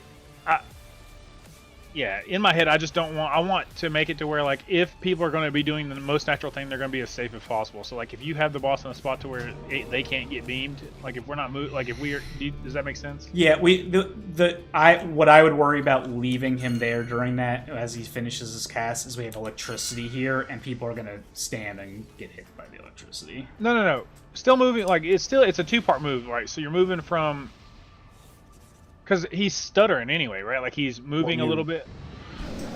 Yeah, in my head, I just don't want. I want to make it to where, like, if people are going to be doing the most natural thing, they're going to be as safe as possible. So, like, if you have the boss in a spot to where they can't get beamed, like, if we're not like, if we are, does that make sense? Yeah, what I would worry about leaving him there during that as he finishes his cast is we have electricity here, and people are gonna stand and get hit by the electricity. No. Still moving. Like, it's a 2-part move, right? So you're moving from. Because he's stuttering anyway, right? Like, he's moving a little bit.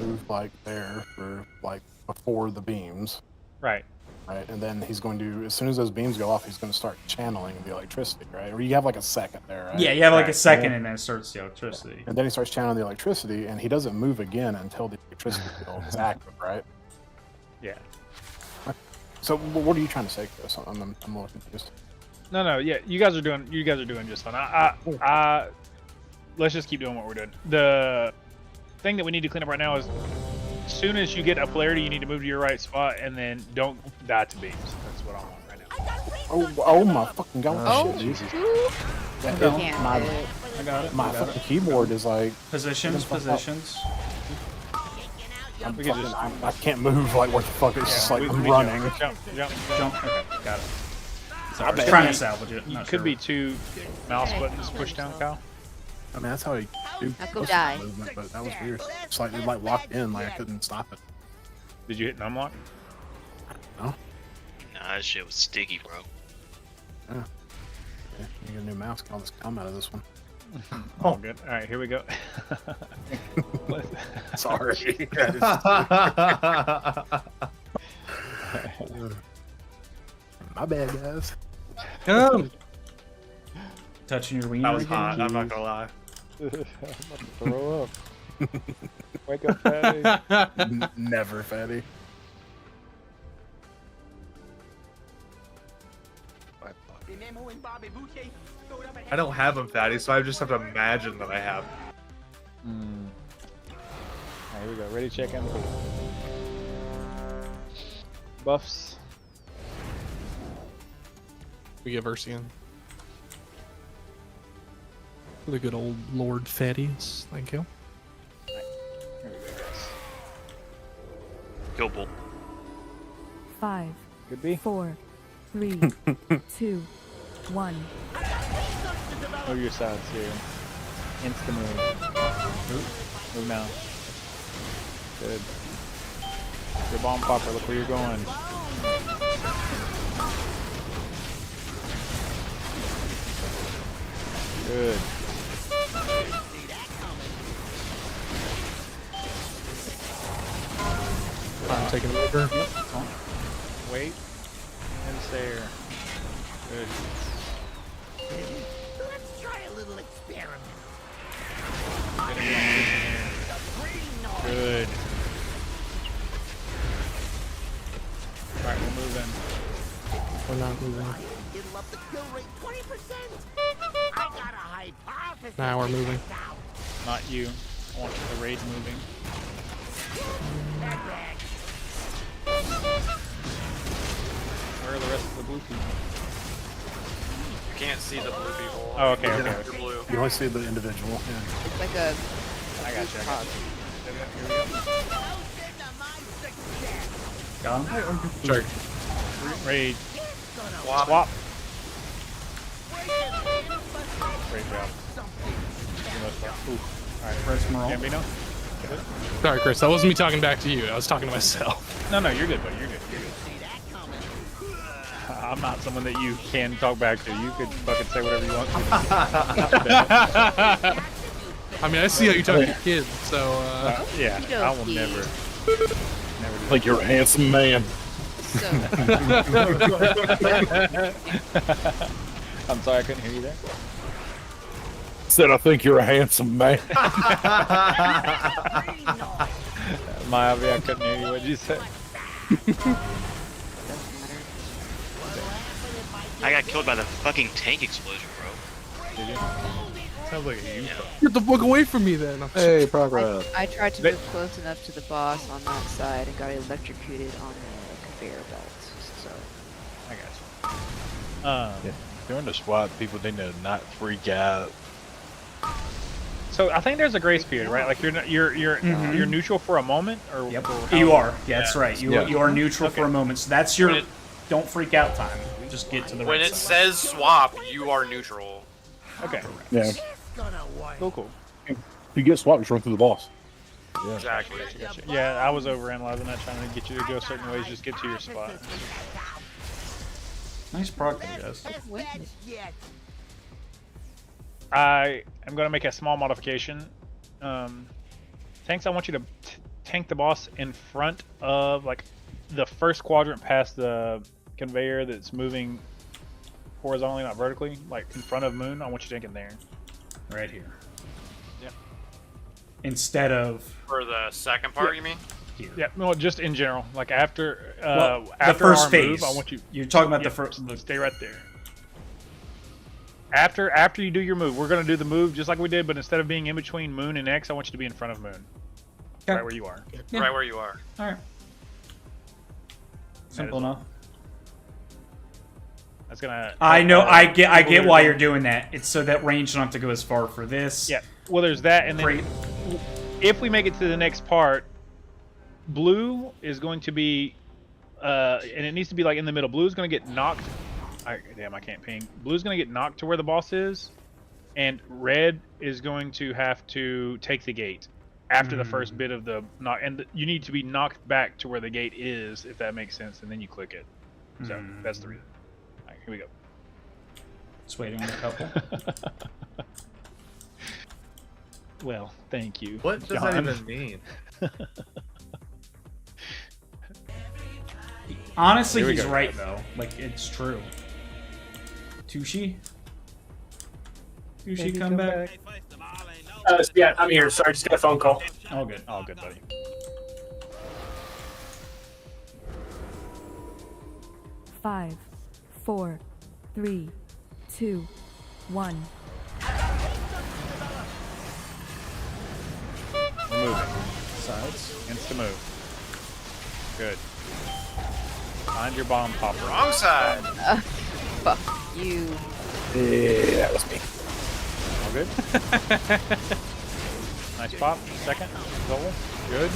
Move like there for like before the beams. Right. Right, and then he's going to, as soon as those beams go off, he's going to start channeling the electricity, right? Or you have like a second there, right? Yeah, you have like a second, and then it starts the electricity. And then he starts channeling the electricity, and he doesn't move again until the electricity field is active, right? Yeah. So what are you trying to say, Chris? I'm a little confused. No. Yeah, you guys are doing just fine. Let's just keep doing what we're doing. The thing that we need to clean up right now is, as soon as you get a polarity, you need to move to your right spot, and then don't die to beams. That's what I want right now. Oh my fucking god! Oh, shit, Jesus. I got it. My fucking keyboard is like positions. I can't move like what the fuck. It's just like I'm running. Jump. Okay, got it. Sorry, I was trying to salvage it. You could be 2 mouse buttons pushed down, Kyle. I mean, that's how I do I'll go most die. of the movement, but that was weird. It's like it like locked in, like I couldn't stop it. Did you hit numlock? No. Nah, that shit was sticky, bro. Yeah. You get a new mouse. Get all this cum out of this one. Oh, good. All right, here we go. Sorry. My bad, guys. Touching your wiener. That was again? hot. I'm not gonna lie. I'm about to throw up. Wake up, fatty. Never, fatty. I don't have them, fatty, so I just have to imagine that I have. Alright, here we go. Ready, check, and move. Buffs. We get Versian. The good old Lord Thaddeus. Thank you. Here we go, guys. Go bull. 5, Could be. 4, 3, 2, 1. Move your sides here. Insta move. Move now. Good. Your bomb popper, look where you're going. Good. I'm taking over. Yep. Wait. And stare. Good. Let's try a little experiment. Good. Alright, we're moving. We're not moving. It'll up the kill rate 20%. I got a hypothesis. Now we're moving. Not you. I want the raid moving. Where are the rest of the blue people? You can't see the blue people. Oh, okay, okay. They're blue. You only see the individual. Yeah. It's like a. I got you. Got him? Sure. Raid. Swap. Great job. Alright, Press Merle. Gambino? Sorry, Chris. That wasn't me talking back to you. I was talking to myself. No, you're good, buddy. You're good. I'm not someone that you can talk back to. You could fucking say whatever you want to. I mean, I see how you talk to your kids, so. Yeah, I will never do I think you're a handsome man. I'm sorry, I couldn't hear you there. Said I think you're a handsome man. Maya, I couldn't hear you. What'd you say? I got killed by the fucking tank explosion, bro. Did you? Sounds like you. Get the fuck away from me then. Hey, progress. I tried to move close enough to the boss on that side and got electrocuted on the conveyor belts. So. I got you. During the swap, people need to not freak out. So I think there's a grace period, right? Like you're neutral for a moment, or Yep. or You how- are. Yeah, that's right. You are neutral for a moment. So that's your don't freak out time. Just get to the When right it side. says swap, you are neutral. Okay. Yeah. Cool. If you get swapped, just run through the boss. Yeah. Exactly. Gotcha. Yeah, I was overanalyzing that, trying to get you to go certain ways, just get to your spot. Nice Prog, guys. I am going to make a small modification. Tanks, I want you to tank the boss in front of, like, the first quadrant past the conveyor that's moving horizontally, not vertically, like in front of Moon. I want you tanking there. Right here. Yep. Instead of For the second part, you mean? here. Yeah, no, just in general. Like after Well, after the first our phase. move, I want you. You're talking about the Yeah, first. Stay right there. After you do your move, we're gonna do the move just like we did, but instead of being in between Moon and X, I want you to be in front of Moon. Okay. Right where you are. Yeah. Right where you are. All right. Simple enough. That's gonna. I know. I get people why that- you're doing that. It's so that range don't have to go as far for this. Yeah. Well, there's that, and then if we make it to the next part, blue is going to be, and it needs to be like in the middle. Blue is going to get knocked. Damn, I can't ping. Blue's going to get knocked to where the boss is, and red is going to have to take the gate after the first bit of the knock. And you need to be knocked back to where the gate is, if that makes sense, and then you click it. So that's the reason. All right, here we go. Just waiting on a couple. Well, thank you. What does John. that even mean? Honestly, Here we he's go, right guys. though. Like it's true. Tushi, come back. Yeah, I'm here. Sorry, just got a phone call. All good. All good, buddy. Five, 4, 3, 2, 1. We're moving. Sides. Insta move. Good. Find your bomb popper. Wrong side. Fuck you. Yeah, that was me. All good. Nice pop. Second. Double. Good.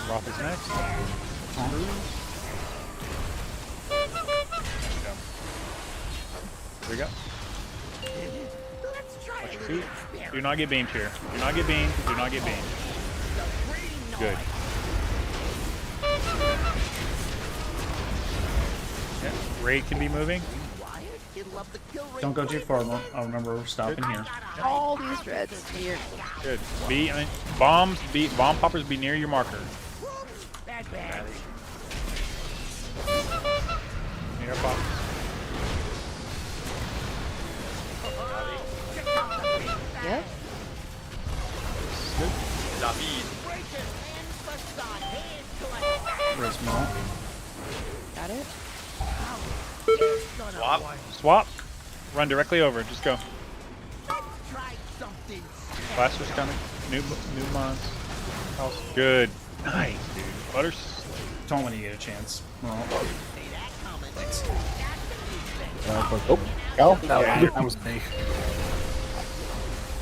Roth is next. Here we go. Watch your feet. Do not get beamed here. Do not get beamed. Do not get beamed. Good. Yeah. Raid can be moving. Don't go too far. I'll remember stopping here. All these reds here. Good. Bomb poppers be near your marker. Near pop. Yep. Good. David. Got it. Swap. Swap. Run directly over. Just go. Blaster's coming. New mons. Good. Nice, dude. Butters. Don't want to get a chance. Well, Oh, Cal? Yeah, that was me.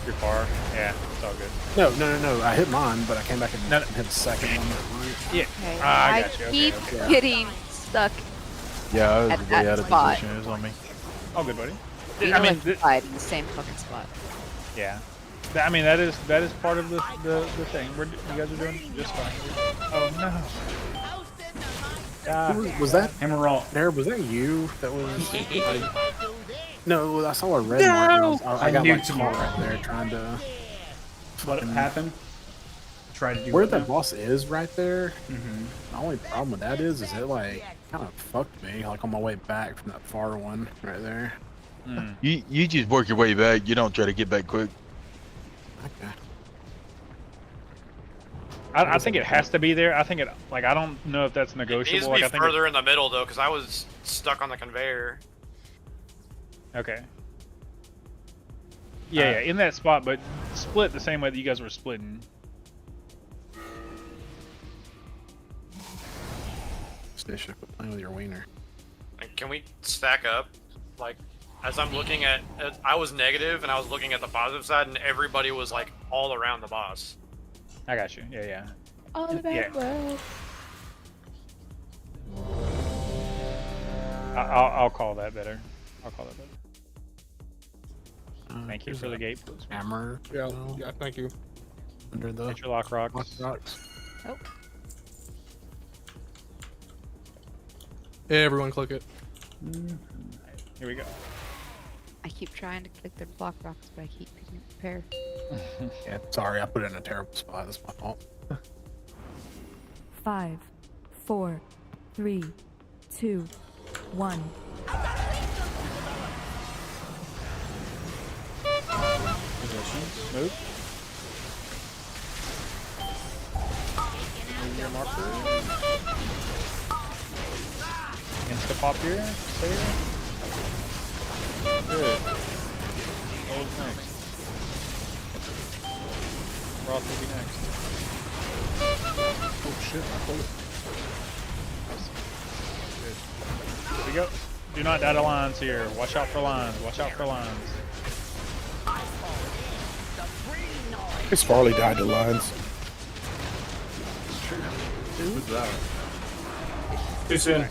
You're far. Yeah, it's all good. No. I hit mine, but I came back and hit the second one. Yeah. Okay. I got you. Okay, keep okay. getting stuck Yeah, I was at way that out of spot. position. It was on me. All good, buddy. You I mean, died in the same fucking spot. yeah. I mean, that is part of the thing. You guys are doing just fine. Oh no. Was that Emerald? There was that you? That was. No, I saw a red mark. I got knew like tomorrow. caught right there trying to. What happened? Try to do Where what the now? boss is right there. Mm-hmm. The only problem with that is it like kind of fucked me like on my way back from that far one right there. You just work your way back. You don't try to get back quick. Okay. I think it has to be there. I think I don't know if that's It needs negotiable. to Like be I think further in the middle though, because I was stuck on the conveyor. Okay. Yeah, in that spot, but split the same way that you guys were splitting. Station, quit playing with your wiener. Like, can we stack up? Like, as I'm looking at, I was negative, and I was looking at the positive side, and everybody was like all around the boss. I got you. Yeah, yeah. All the bad world. I'll call that better. I'll call that better. Thank you for the gate. Hammer. Yeah, yeah, thank you. Under the Interlock rocks. Oh. Everyone click it. Here we go. I keep trying to click the block rocks, but I keep picking up the pair. Yeah, sorry, I put it in a terrible spot. That's my fault. 5, 4, 3, 2, 1. Position. Move. Move your marker. Insta pop here. Stay here. Good. Hold next. Roth will be next. Oh shit, I pulled it. Good. Here we go. Do not die to lines here. Watch out for lines. Watch out for lines. Chris Farley died to lines. Who's that? Too soon.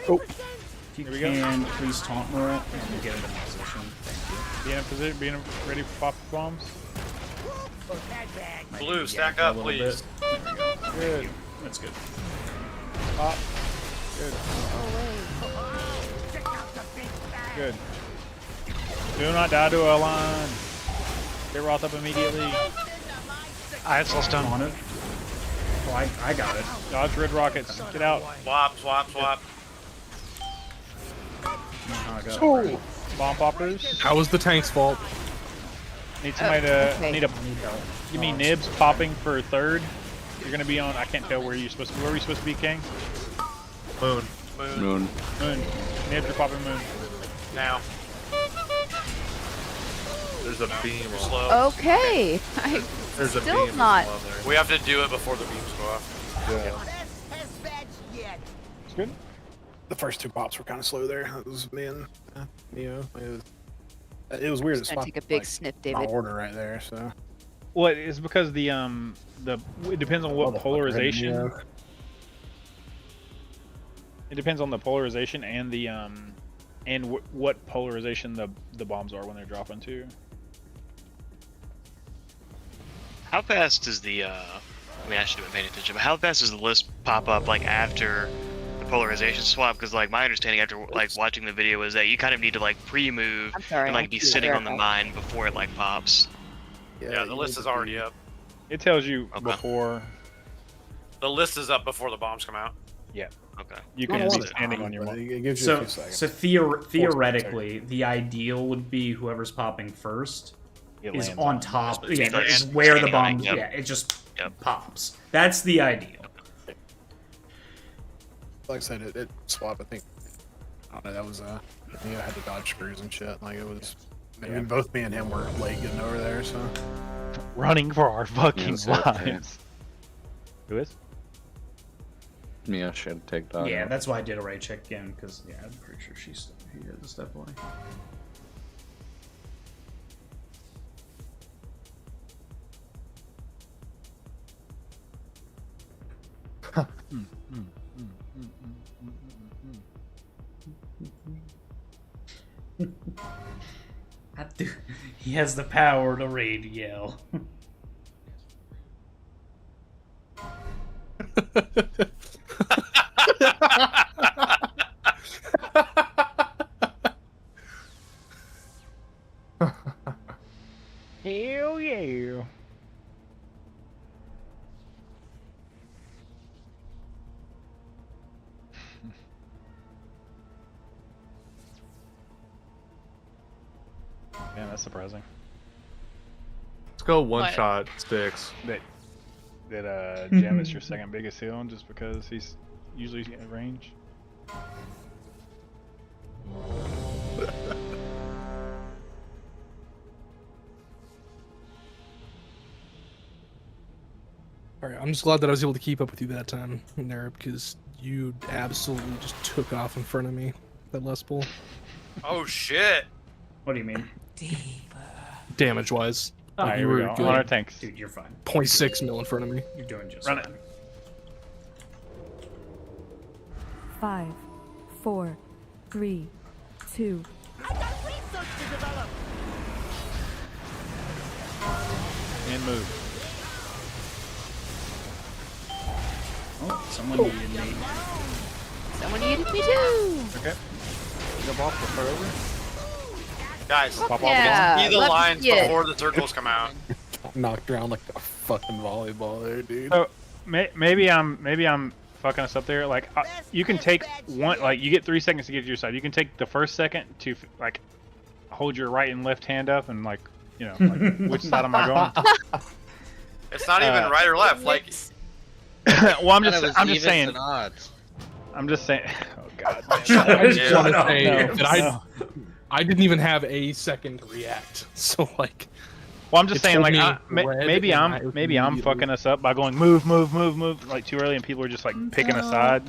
Oh. If you can, please taunt roll and we'll get him in position. Thank Be in a position. Be ready for pop bombs. you. Blue, stack up, a little please. bit. There we go. Good. That's good. Pop. Good. Good. Do not die to a line. Get Roth up immediately. I have slow stun. On it. Oh, I got it. Dodge red rockets. Get out. Swap, swap, swap. Oh. Bomb poppers. How was the tank's fault? Need somebody to okay. need a. Give me nibs popping for third. You're gonna be on. I can't tell where you're supposed to. Where are we supposed to be, King? Moon. Moon. Moon. Nibs are popping moon. Now. There's a beam on. Slow. Okay. I There's a still beam not. on there. We have to do it before the beams go off. Yeah. It's good. The first two pops were kind of slow there. That was me and it was weird. Just gonna take a big sniff, My David. order right there. So Well, it's because it depends on what polarization. It depends on the polarization and the what polarization the bombs are when they're dropping to. How fast does the I mean, I should have been paying attention, but how fast does the list pop up like after the polarization swap? Because like my understanding after like watching the video is that you kind of need to like pre-move and like be sitting on the mine before it like pops. Yeah, the list is already up. It tells you before. The list is up before the bombs come out. Yeah. Okay. You can be standing on your mark. it gives you So, a few seconds. so theoretically, the ideal would be whoever's popping first It is lands on on. top. Just Yeah, standing is on- where the standing on it, bomb. yep. Yeah, it just Yep. pops. That's the ideal. Like I said, it swapped. I think I don't know. That was I had to dodge screws and shit. Like it was. Maybe both me and him were late getting over there. So Running for our fucking Yeah, okay. lives. Who is? Yeah, should take that. Yeah, that's why I did a right check again because yeah, I'm pretty sure he is definitely. He has the power to raid yell. Hell yeah. Man, that's surprising. Let's go one What? shot sticks. That Gem is your second biggest heal just because he's usually in range. Alright, I'm just glad that I was able to keep up with you that time, Nara, because you absolutely just took off in front of me that last pull. Oh shit! What do you mean? Damage wise. Oh, here we go. On our tanks. Dude, you're fine. 0.6 mil in front of me. You're doing just Run fine. it. 5, 4, 3, 2. I got research to develop. And move. Oh, someone needed me. Someone needed me too. Okay. Jump off, we'll start over. Guys, Pop off yeah, see the let me lines see it. before the circles come out. Knocked around like a fucking volleyball there, dude. So maybe I'm fucking us up there. Like you can take one, like you get 3 seconds to get to your side. You can take the first second to like hold your right and left hand up and like like which side am I going? It's not even right or left. Like, well, I'm Thought it just was I'm just evens saying. and odds. I'm just saying. Oh God. I just want to say No, that no. I didn't even have a second to react. So like, Well, I'm just it saying, told like, me red maybe and I I'm immediately- fucking us up by going move like too early, and people are just like picking a side.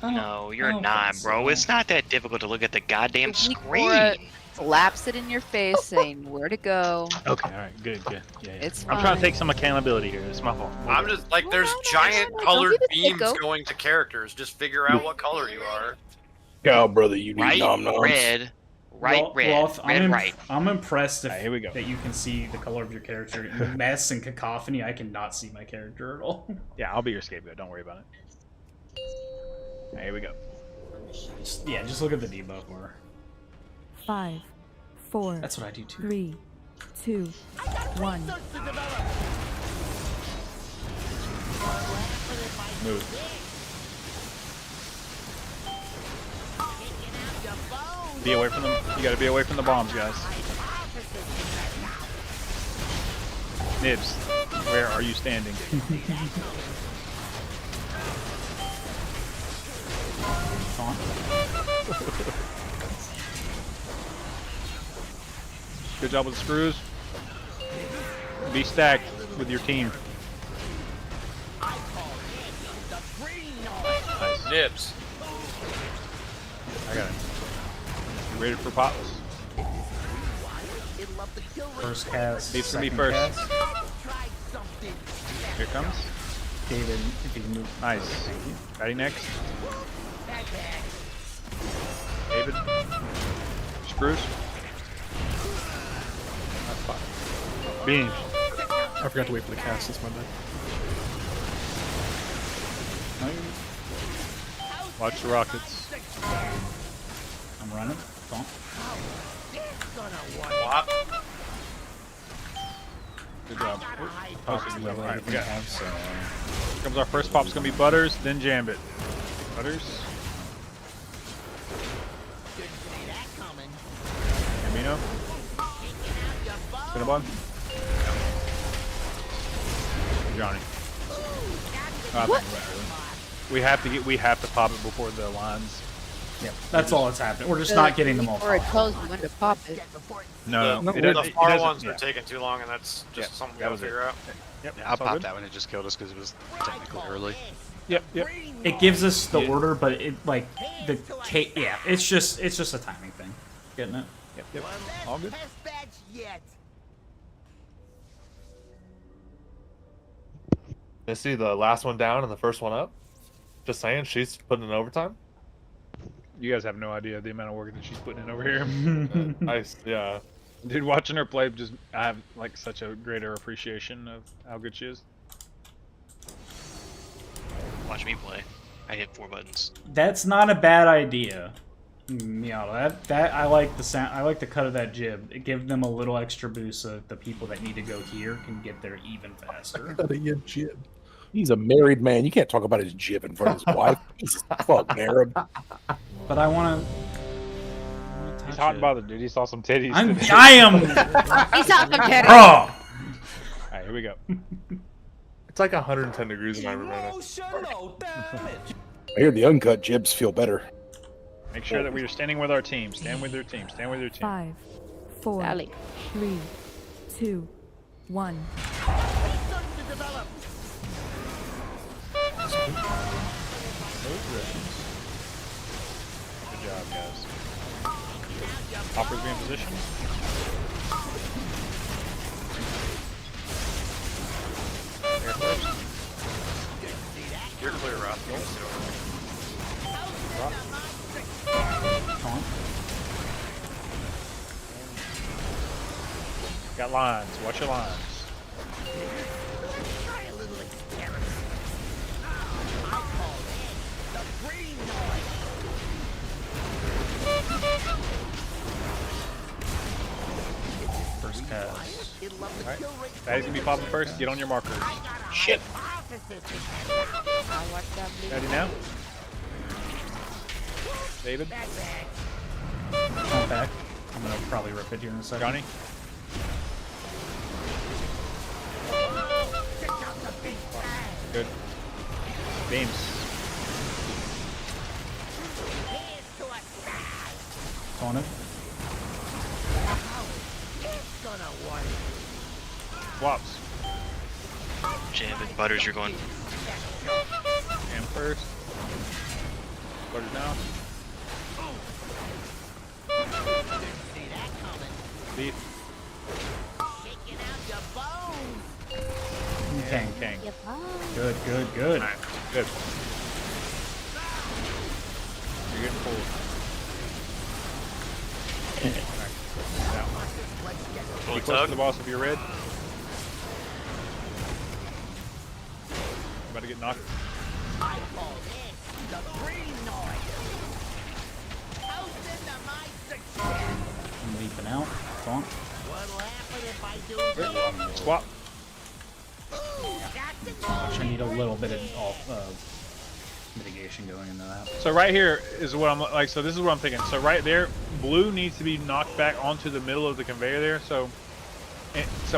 No, you're not, bro. It's not that difficult to look at the goddamn screen. Or slaps it in your face saying where to go. Okay, all right, good. Yeah. It's I'm trying to fine. take some accountability here. It's my fault. I'm just like, there's giant no, colored don't be the beams sicko. going to characters. Just figure out what color you are. Go, brother, you need Right, nom-noms. red, right, red, Roth, red, right. I'm impressed Alright, here we go. that you can see the color of your character. In the mess and cacophony, I cannot see my character at all. Yeah, I'll be your scapegoat. Don't worry about it. Alright, here we go. Just look at the debuff bar. 5, 4, That's what I do too. 3, 2, 1. Move. Be away from them. You gotta be away from the bombs, guys. Nibs, where are you standing? Good job with the screws. Be stacked with your team. Nice. Nibs. I got it. You ready for pops? First cast. Beef's gonna be second first. cast. Here it comes. David, if you can move. Nice. Ready next? David. Spruce. That's fine. Beans. I forgot to wait for the cast. That's my bad. Watch the rockets. I'm running. Bonk. Whop. Good job. Pops is level Alright, we got have, so here comes our first pop's gonna be Butters, then Jambit. Butters. Camino. Cinnabon. Johnny. What? We have to pop it before the lines. Yep, that's all that's happening. We're just not getting them all. Before it popped. tells you when to pop it. No, The, it doesn't- the it far doesn't- ones yeah. are taking too long, and that's just Yeah, something we that gotta was it. figure out. Yep, Yeah, I it's all popped good. that one. It just killed us because it was technically early. Yep. It gives us the order, but it like yeah, it's just a timing thing. Getting it? Yep. All good. Test batch yet. Missy, the last one down and the first one up. Just saying, she's putting in overtime. You guys have no idea the amount of work that she's putting in over here. Nice, yeah. Dude, watching her play, I have like such a greater appreciation of how good she is. Watch me play. I hit 4 buttons. That's not a bad idea. Yeah, that I like the sound. I like the cut of that jib. It gives them a little extra boost so that the people that need to go here can get there even faster. Jib. He's a married man. You can't talk about his jib in front of his wife. Jesus fuck, Arab. But I want to. He's hot and bothered, dude. He saw some titties. I am. He saw some titties. Oh. Alright, here we go. It's like 110 degrees in my room right I hear the uncut jibs feel better. Make sure that we are standing with our team. Stand with your team. Stand with your team. 5, 4, Sally. 3, 2, 1. Good job, guys. poppers be in position. There first. You're clear, Rob. You can sit over. Drop. Got lines. Watch your lines. Try a little experiment. I call it the brain noise. First cast. Alright. Daddy's gonna be popping first. Get on your markers. Shit. I'll watch that blue. Ready now? David? Come back. I'm gonna probably rip it here in a second. Johnny? Good. Beams. On it. Swaps. Jam and butters, you're going. Jam first. Butters now. Beef. Kang. Good. Alright, good. You're getting pulled. Alright. Now. Be close to the boss if you're red. About to get knocked. I call this the brain noise. How's into my success? I'm leaping out. Bonk. What'll happen if I do this? Swap. Which I need a little bit of mitigation going into that. So right here is what I'm like. So this is what I'm thinking. So right there, blue needs to be knocked back onto the middle of the conveyor there. So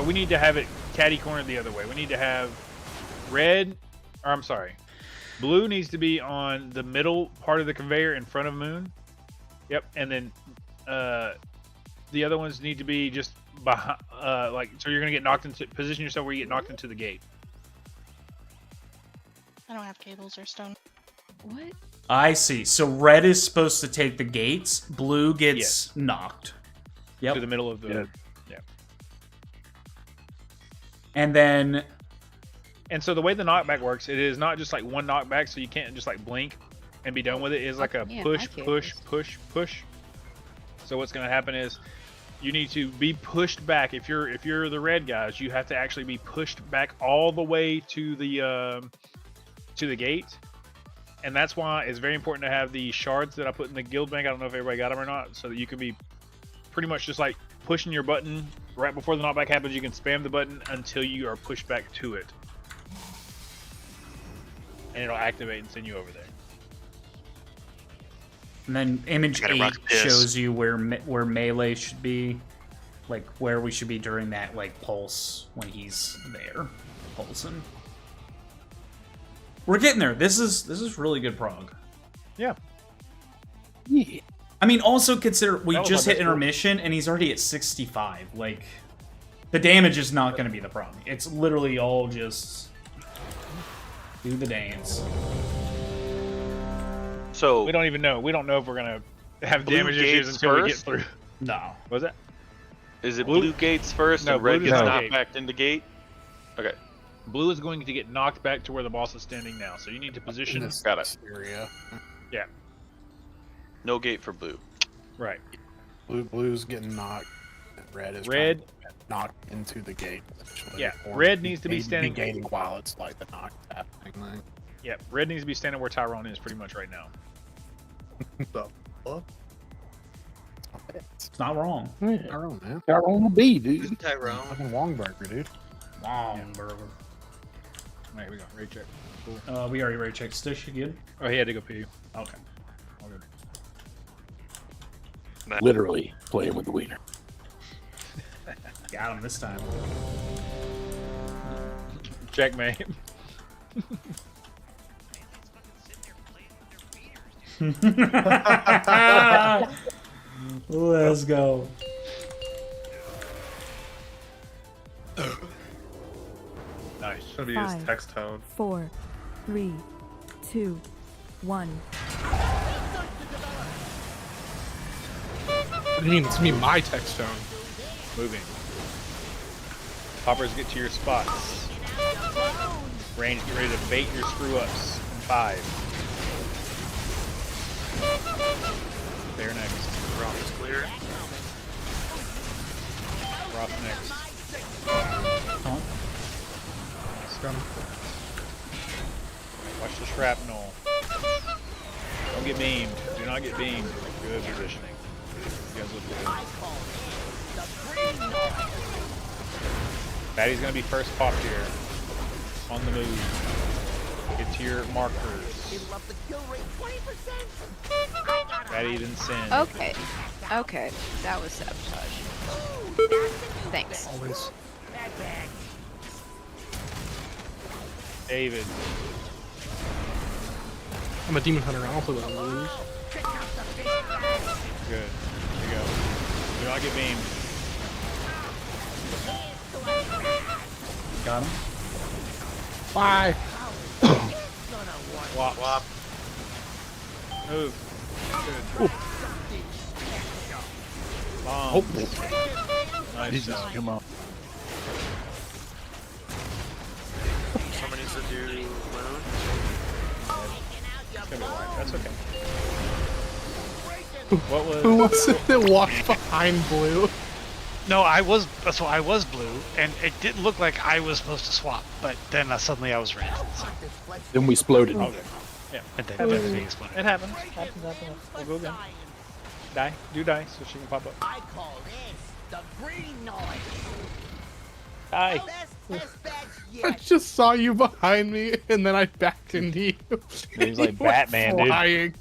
we need to have it catty cornered the other way. We need to have red, or I'm sorry, blue needs to be on the middle part of the conveyor in front of Moon. Yep, and then the other ones need to be just behind. Like, so you're gonna get knocked into position yourself where you get knocked into the gate. I don't have cables or stone. What? I see. So red is supposed to take the gates. Blue gets knocked. Yep. To the middle of the. Yeah. And then. And so the way the knockback works, it is not just like one knockback, so you can't just like blink and be done with it. It's like a push. So what's going to happen is you need to be pushed back. If you're the red guys, you have to actually be pushed back all the way to the gate. And that's why it's very important to have the shards that I put in the guild bank. I don't know if everybody got them or not, so that you can be pretty much just like pushing your button right before the knockback happens. You can spam the button until you are pushed back to it, and it'll activate and send you over there. And then image 8 shows you where melee should be, like where we should be during that like pulse when he's there, pulsing. We're getting there. This is really good prog. Yeah. Yeah. I mean, also consider we just hit cool. intermission and he's already at 65. Like, the damage is not going to be the problem. It's literally all just do the dance. So we don't even know. We don't know if we're gonna have blue damage issues gates until we get first? through. No. What was that? Is it blue gates first No, and red blue gets does knocked gate. back into gate? Okay. Blue is going to get knocked back to where the boss is standing now. So you need to position. Got it. Area. Yeah. No gate for blue. Right. Blue's getting knocked. And red is Red- trying to get knocked into the gate. essentially, Yeah, or red needs to be standing- gating while it's like the knock happening thing. Yeah. Red needs to be standing where Tyrone is pretty much right now. The fuck? It's not wrong. Tyrone, man. Tyrone will be, dude. Tyrone. Fucking Longburger, dude. Long burger. Alright, here we go. Raid check. Cool. We already raid checked Stish again. Oh, he had to go pee. Okay. All good. Literally playing with the wiener. Got him this time. Checkmate. Let's go. Nice. Should be Five, his text tone. 4, 3, 2, 1. What do you mean? It's gonna be my tech stone. Moving. Poppers, get to your spots. Range, get ready to bait your screw ups. In 5. They're next. Rock is clear. Rock next. Scrum. Watch the shrapnel. Don't get beamed. Do not get beamed. Good positioning. You guys look good. Batty's gonna be first popped here. On the move. Get to your markers. Batty didn't send. Okay. Okay. That was sabotage. Thanks. Always. David. I'm a demon hunter. I don't play with lose. Good. There you go. Do not get beamed. Got him. Bye. Wop. Wop. Move. Good. Bomb. Oh, Nice. Jesus, come on. Someone needs to do moon. It's gonna be live. That's okay. What was? Who was it that walked behind Blue? No, I was blue, and it didn't look like I was supposed to swap, but then suddenly I was red. So. Then we exploded. Okay. Yeah. And then everything exploded. It happens. We'll go again. Die. Do die so she can pop up. I call this the green noise. Die. I just saw you behind me, and then I backed into you. He's like You went Batman, dude. flying.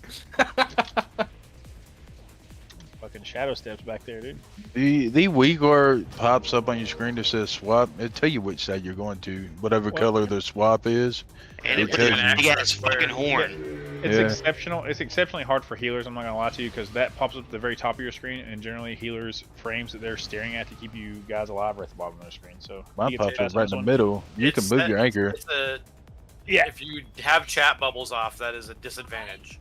Fucking shadow steps back there, dude. The Uyghur pops up on your screen that says swap. It'll tell you which side you're going to, whatever color the swap is. And it tells puts you. an big-ass fucking horn. It's Yeah. exceptional. It's exceptionally hard for healers. I'm not gonna lie to you, because that pops up at the very top of your screen, and generally healers frames that they're staring at to keep you guys alive are at the bottom of their screen. So Mine you get to pops up pass right on in the this one. middle. You can move your anchor. Yeah. If you have chat bubbles off, that is a disadvantage.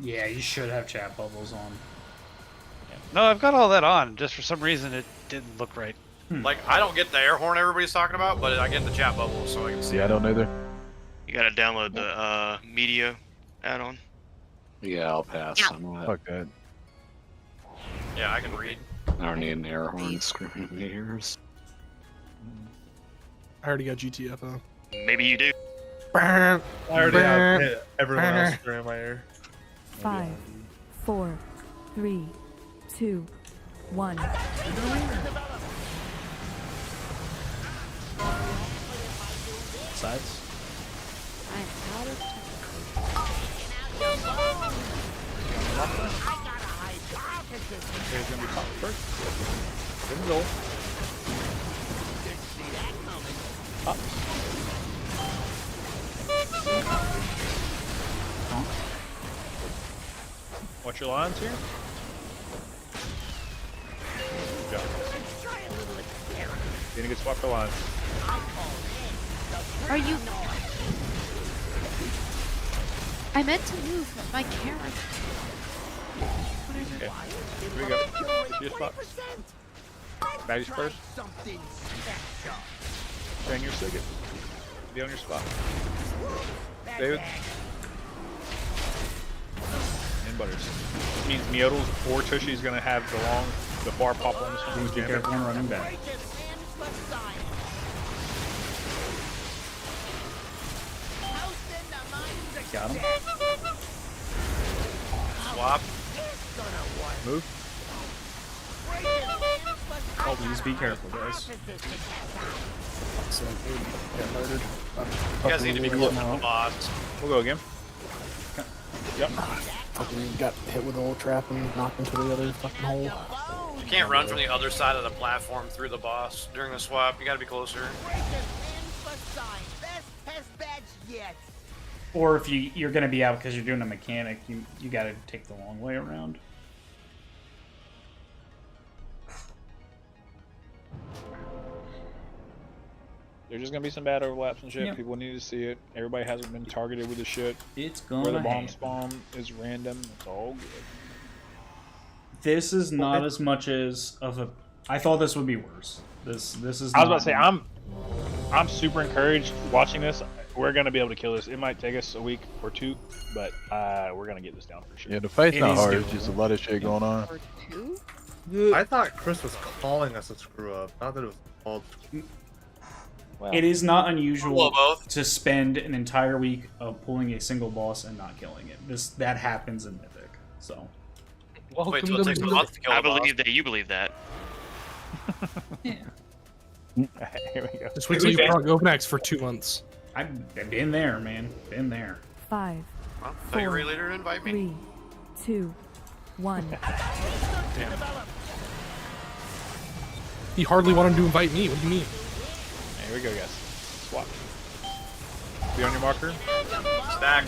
Yeah, you should have chat bubbles on. No, I've got all that on. Just for some reason, it didn't look right. Like, I don't get the air horn everybody's talking about, but I get the chat bubbles, so I can see. Yeah, I don't either. You gotta download the media add-on. Yeah, I'll pass on that. Fuck that. Yeah, I can read. I don't need an air horn screaming in my ears. I already got GTF on. Maybe you do. I already have everyone else in my ear. 5, 4, 3, 2, 1. Sides. I'm out of time. There's gonna be pop first. Good goal. Up. Watch your lines here. Good job. Getting a good spot for lines. Are you? I meant to move my camera. Okay. Here we go. To your spot. Baddies first. Bang your Sigurd. Be on your spot. David. And Butters. This means Miodals or Tushy's gonna have the far pop on this one. Please be careful when running back. Got him. Swap. Move. Oh, please be careful, guys. You guys need to be close to the boss. We'll go again. Yep. Fucking got hit with the old trap and knocked into the other fucking hole. You can't run from the other side of the platform through the boss during the swap. You gotta be closer. Or if you're gonna be out because you're doing a mechanic, you gotta take the long way around. There's just gonna be some bad overlaps and shit. Yep. People need to see it. Everybody hasn't been targeted with the shit. It's gonna Where the bomb happen. spawn is random. It's all good. This is not as much as of a. I thought this would be worse. This is. I was about to say I'm super encouraged watching this. We're gonna be able to kill this. It might take us a week or two, but we're gonna get this down for sure. Yeah, the fight's not hard. It's just a lot of shit going on. I thought Chris was calling us a screw up. Not that it was called. It is not unusual to spend an entire week of pulling a single boss and not killing it. That happens in Mythic. So. Wait till it takes a month to kill I a boss. believe that you believe that. Yeah. Here we go. Just wait till you Prog Open X for 2 months. I've been there, man. Been there. 5, Well, tell your 4, relator to invite me. 3, 2, 1. Damn. He hardly wanted to invite me. What do you mean? Here we go, guys. Swap. Be on your marker. Stack.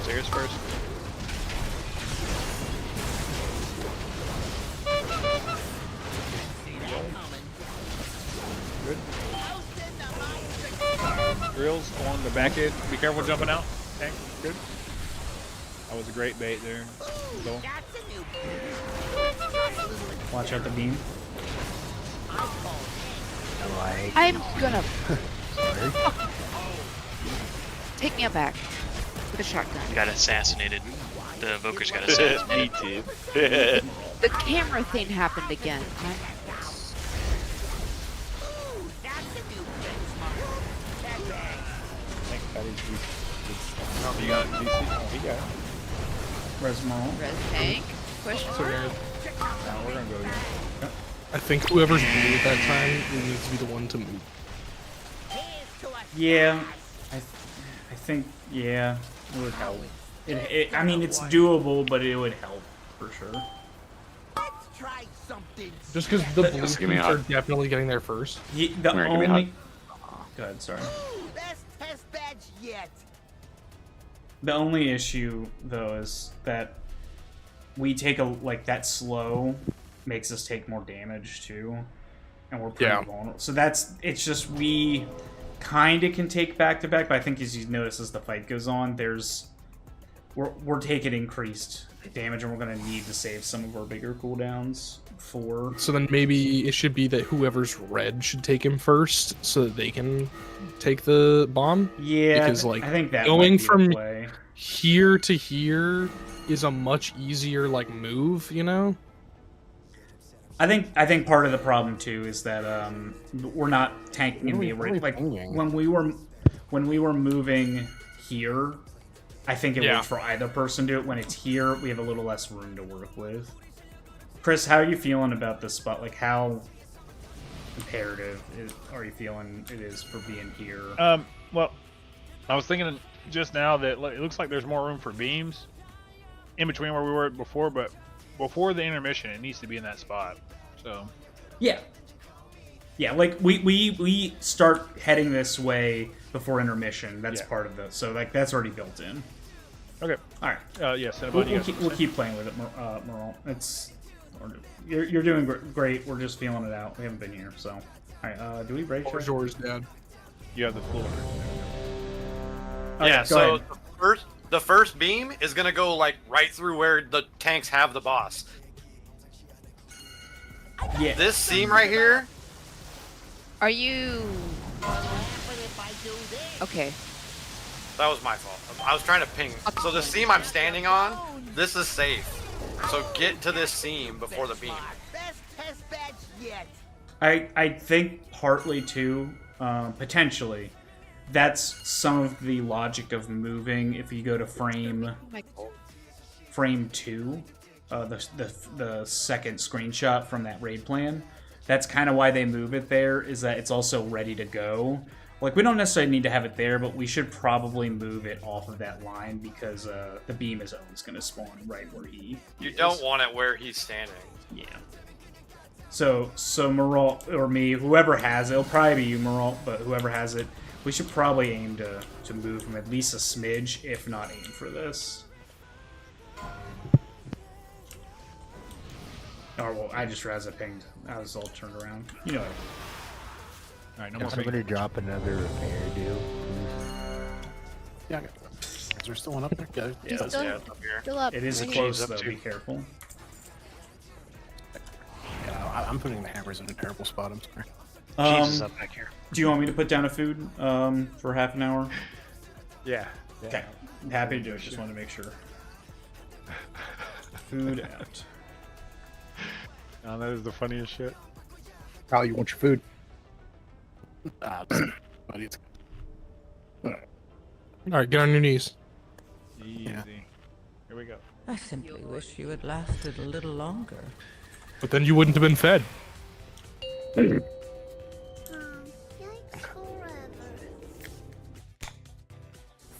Serious first. Good. Drills on the back edge. Be careful jumping out. Okay, good. That was a great bait there. Go. Watch out the beam. I'm gonna. Take me back with a shotgun. Got assassinated. The Evoker's got assassinated. Me too. The camera thing happened again. Oh, you got it. Oh, he got it. Resmo. Res tank. Question mark. Now we're gonna go again. Yep. I think whoever's blue at that time needs to be the one to move. Yeah, I think yeah, it would help. I mean, it's doable, but it would help for sure. Let's try something. Just because the blue Just give me teams a are hug. definitely getting there first. The Here, give me a only. hug. Go ahead, sorry. Best test badge yet. The only issue though is that we take that slow makes us take more damage too, and we're pretty vulnerable. So it's just we kind of can take back to back, but I think as you notice as the fight goes on, we're taking increased damage, and we're gonna need to save some of our bigger cooldowns for. So then maybe it should be that whoever's red should take him first, so that they can take the bomb. Yeah, because I think that going might be the from play. here to here is a much easier move, you know. I think part of the problem too is that we're not tanking in the array. Like when we were moving here, I think it works for either person to do it. When it's here, we have a little less room to work with. Chris, how are you feeling about this spot? Like, how imperative are you feeling it is for being here? Well, I was thinking just now that it looks like there's more room for beams in between where we were before, but before the intermission, it needs to be in that spot. So. Yeah, like we start heading this way before intermission. That's part of the that's already built in. Okay. All right. Yeah. We'll keep playing with it, Merle. You're doing great. We're just feeling it out. We haven't been here, so. All right. Do we break? Or yours, Dad? You have the floor. Yeah. Go So ahead. the first beam is gonna go right through where the tanks have the boss. Yeah. This seam right here. Are you? Okay. That was my fault. I was trying to ping. So the seam I'm standing on, this is safe. So get to this seam before the beam. Best test badge yet. I think partly too, potentially, that's some of the logic of moving. If you go to frame 2, the second screenshot from that raid plan, that's kind of why they move it there, is that it's also ready to go. Like, we don't necessarily need to have it there, but we should probably move it off of that line because the beam is always going to spawn right where he You is. don't want it where he's standing. Yeah. So Merle or me, whoever has it, it'll probably be you, Merle, but whoever has it, we should probably aim to move him at least a smidge, if not aim for this. Oh, well, I just realized I pinged. I was all turned around. You know it. Alright, no more I'm gonna drop another repair deal, please. Yeah, I got it. Is there still one up there? Yeah, He's it's up here. still up. It is Right close, here. though. Be careful. I'm putting the hammers in a terrible spot. I'm sorry. Jesus up back here. Do you want me to put down a food for half an hour? Yeah. Okay. I'm happy to do it. Just want to make sure. Food out. Oh, that is the funniest shit. Kyle, you want your food? Buddy, it's All right, get on your knees. Easy. Here we go. I simply wish you had lasted a little longer. But then you wouldn't have been fed.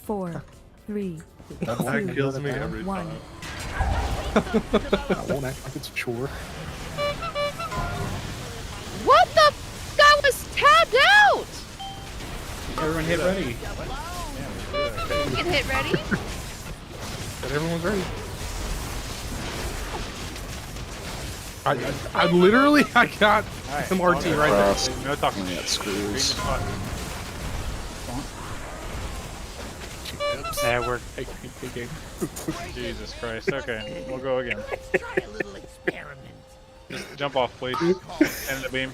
4, 3, That kills me every 1. time. I won't act like it's a chore. What the? That was tabbed out! Everyone hit ready. Get hit ready? But everyone's ready. I literally I got some RT right there. No talking. Only got screws. Yeah, we're. Jesus Christ. Okay, we'll go again. Try a little experiment. Just jump off, please. End the beam.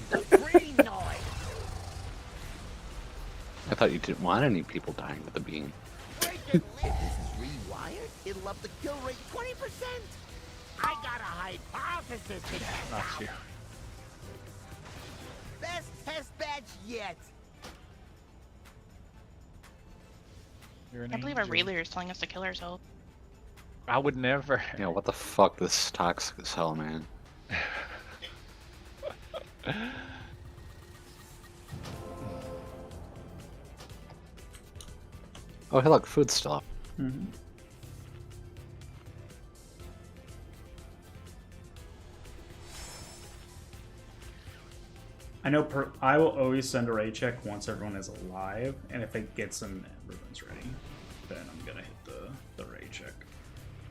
I thought you didn't want any people dying with the beam. If this is rewired, it'll up the kill rate 20%. I got a hypothesis. Not you. Best test batch yet. You're an I believe our angel. relay is telling us to kill ourselves. I would never. Yeah, what the fuck? This is toxic as hell, man. Oh, hey, look, food stuff. Mm-hmm. I know I will always send a raid check once everyone is alive, and if it gets them everyone's ready, then I'm gonna hit the raid check.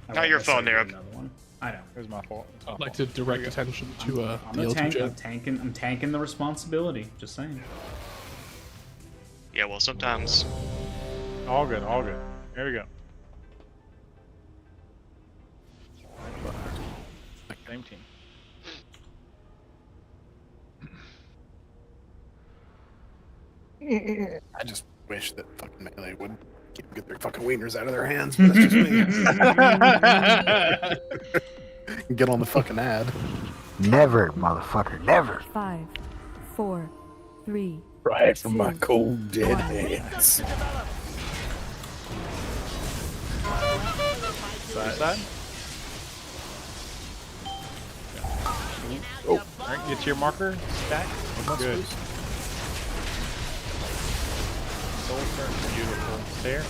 I Not won't your phone necessarily there. do another one. I know. It was my fault. It's my I'd like fault. to direct attention to I'm the a tank. LTJ. I'm tanking the responsibility. Just saying. Yeah, well, sometimes. All good, all good. Here we go. Same team. I just wish that fucking Melee would get their fucking wieners out of their hands. But that's just me. Get on the fucking ad. Never, motherfucker, never. 5, 4, 3. Right from my cold dead hands. Side. Oh. Alright, get your marker. Stack. Good. Sulfur. Beautiful. There.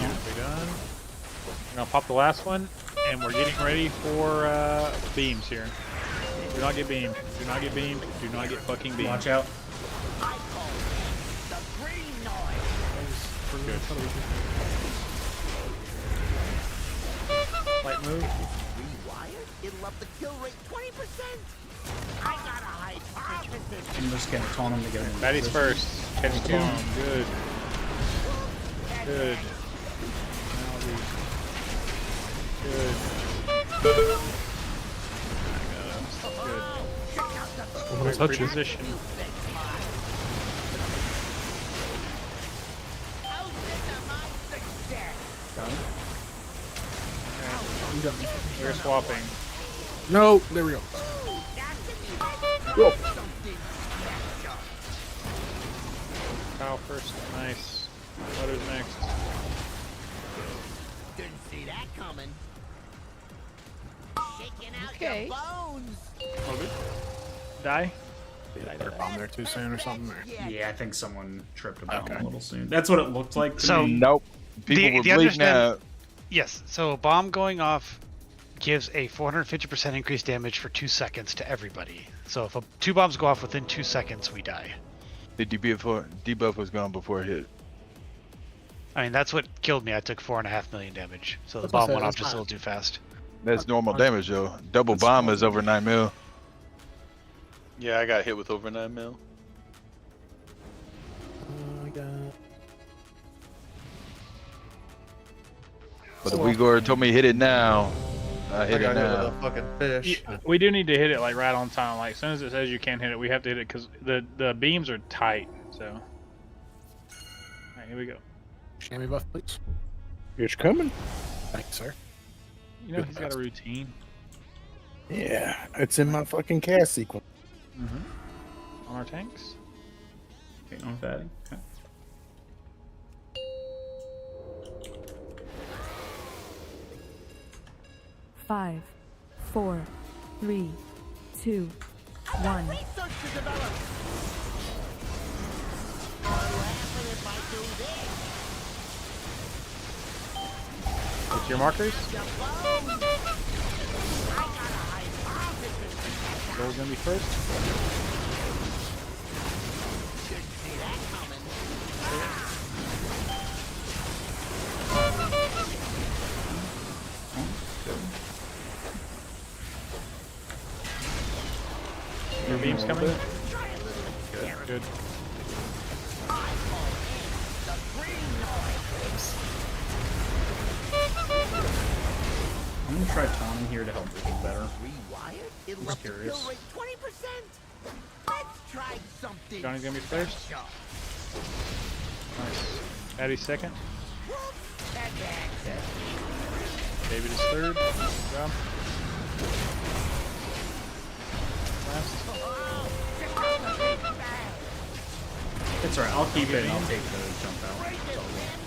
We're done. We're gonna pop the last one, and we're getting ready for beams here. Do not get beamed. Do not get beamed. Do not get fucking beamed. Watch out. Good. Light move. Rewired, it'll up the kill rate 20%. I got a hypothesis. I'm just gonna taunt him to get him. Baddies first. Catch the bomb. Good. Good. Good. I'm gonna touch you. Position. We're swapping. No, there we go. Kyle first. Nice. Mother's next. Didn't see that coming. Shaking out Okay. your bones. Die? Did I bomb there too soon or something? Or? Yeah, I think someone tripped a bomb a little soon. That's what it looked like to So- me. Nope. People were bleeding understand- out. Yes, so a bomb going off gives a 450% increased damage for 2 seconds to everybody. So if 2 bombs go off within 2 seconds, we die. The debuff was gone before it hit. I mean, that's what killed me. I took 4.5 million damage. So the That's what I bomb said, went off that's just a fine. little too fast. That's normal damage though. Double bomb is over 9 mil. Yeah, I got hit with over 9 mil. But the Uyghur told me hit it now. I hit it got hit now. with a fucking fish. We do need to hit it like right on time. Like as soon as it says you can't hit it, we have to hit it because the beams are tight. So, all right, here we go. Chamois buff, please. It's coming. Thank you, sir. You know he's got a routine. Yeah, it's in my fucking cast sequence. On our tanks. Okay, on fatty. Okay. Five, 4, 3, 2, 1. Research to develop. Laughing if I do this. What's your markers? Gold's gonna be first. Your beam's coming? Good. I'm gonna try taunting here to help this better. Rewired? It'll Just up the kill curious. rate 20%. Let's try something. Johnny's gonna be first. special. Nice. Addie's second. That's access. David is third. Good job. Last. It's alright, I'll keep it and I'll take the jump out. It's all good.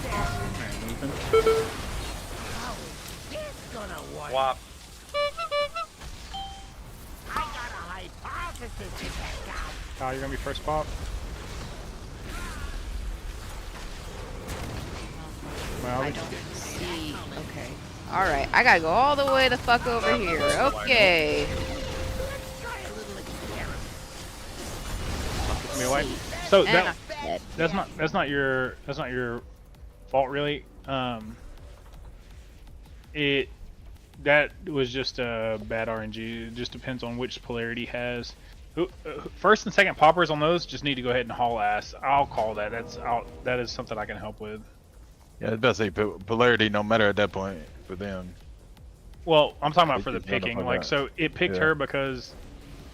Alright, moving. Wop. I got a hypothesis to check out. Kyle, you're gonna be first pop. Well, I don't see. Okay. Alright, I gotta go all the way the fuck over here. Okay. Give me a wipe. So And that, I'm dead. that's not your fault really. That was just a bad RNG. It just depends on which polarity has. First and second poppers on those just need to go ahead and haul ass. I'll call that. That is something I can help with. Yeah, I was about to say polarity no matter at that point for them. Well, I'm talking about They for the just notify picking. Like, that. so it picked Yeah. her because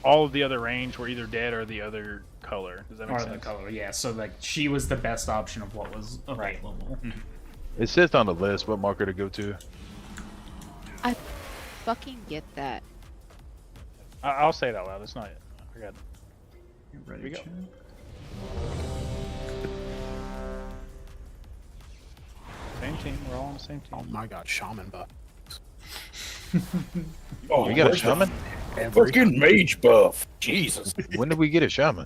all of the other range were either dead or the other color. Does that make Or sense? the color, yeah. So like she was the best option of what was available. It says on the list what marker to go to. I fucking get that. I'll say it out loud. It's not. I forgot. Ready? Here we go. Same team. We're all on the same team. Oh my god, shaman buff. Oh, You got a where's the shaman? Fucking mage buff. Jesus. When did we get a shaman?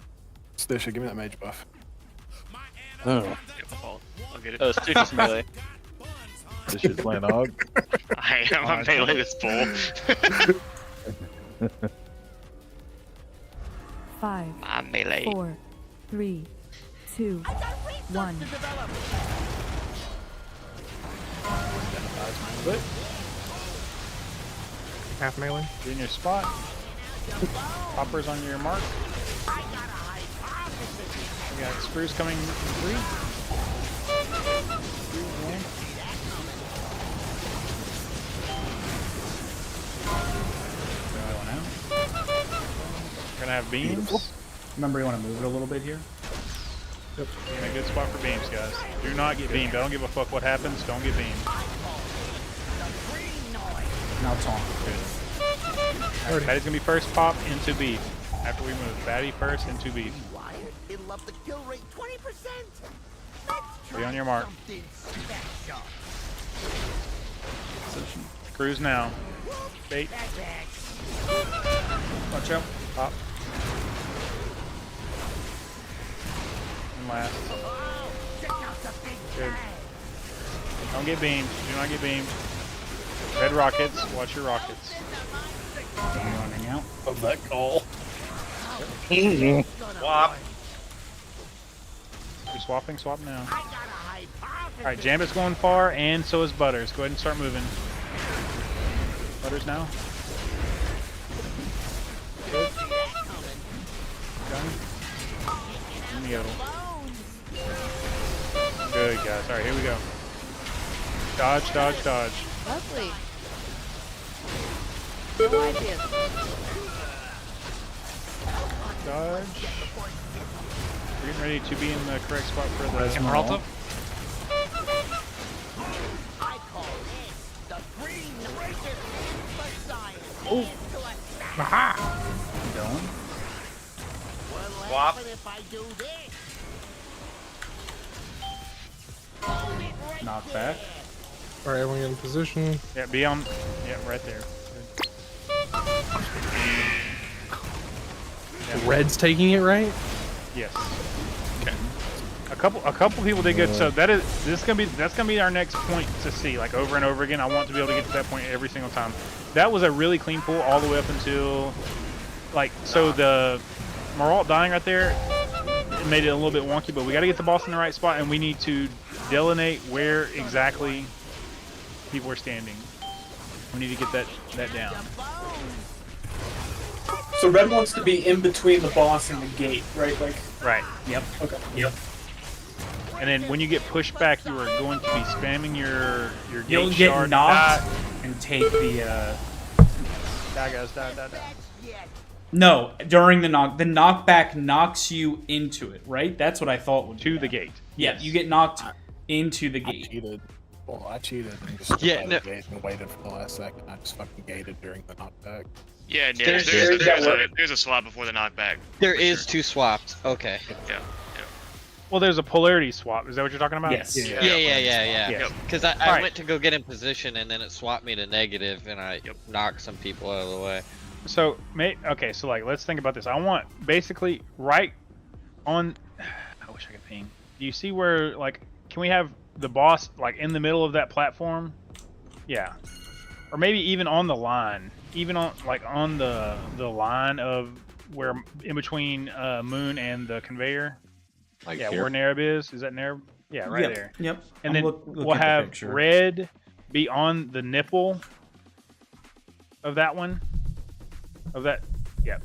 Stisha, give me that mage buff. Oh. I'll get it. Oh, it's just melee. This shit's playing Og. I am on melee this bull. 5, I'm melee. 4, 3, 2, 1. Foot. Half melee. Get in your spot. Poppers on your mark. We got screws coming in 3. We're gonna have beams. Remember, you want to move it a little bit here. Yep. In a good spot for beams, guys. Do not get beamed. I don't give a fuck what happens. Don't get beamed. Now taunt. Good. Batty's gonna be first pop into beef. After we move, Batty first into beef. It'll up the kill rate 20%. Be on your mark. Position. Cruise now. Bait. Watch out. Pop. And last. Good. Don't get beamed. Do not get beamed. Red rockets. Watch your rockets. Running out. Of that call. Wop. You're swapping? Swap now. Alright, Jambit's going far, and so is Butters. Go ahead and start moving. Butters now. Good. Done. And Yodel. Good, guys. Alright, here we go. Dodge, dodge, dodge. Lovely. No idea. Dodge. We're getting ready to be in the correct spot for the Emeraldo. I call this the green racer for science. Oh. Aha! Don't. What'll Swap. happen if I do this? Knock back. All right, everyone get in position. Yeah, be on. Yeah, right there. Yeah. Red's taking it right. Yes. Okay. A couple people did good. So that's gonna be our next point to see, like over and over again. I want to be able to get to that point every single time. That was a really clean pull all the way up until, like, so the Maralt dying right there, it made it a little bit wonky. But we got to get the boss in the right spot, and we need to delineate where exactly people are standing. We need to get that down. So red wants to be in between the boss and the gate, right? Like. Right. Yep. Okay. Yep. And then when you get pushed back, you are going to be spamming your You'll gate get shard. knocked and take the. Die, guys, die. No, during the knockback knocks you into it, right? That's what I thought would to the gate. Yeah, Yes. you get knocked into the I gate. cheated. Well, I cheated and just Yeah, tried no. to gate and waited for the last second. I just fucking gated during the knockback. Yeah, there's a swap before the knockback. There is two swaps. Okay. Yeah. Well, there's a polarity swap. Is that what you're talking about? Yes. Yeah. Yes. Because I Alright. went to go get in position and then it swapped me to negative and I knocked some people out of the way. So, okay, so like, let's think about this. I want basically right on. I wish I could ping. Do you see where, like, can we have the boss like in the middle of that platform? Yeah, or maybe even on the line, even on the line of where in between Moon and the conveyor. Like yeah, here? where Narab is. Is that Narab? Yeah, right Yep, there. yep. And I'm then looking we'll at the have picture. red be on the nipple of that one. Of that, yeah.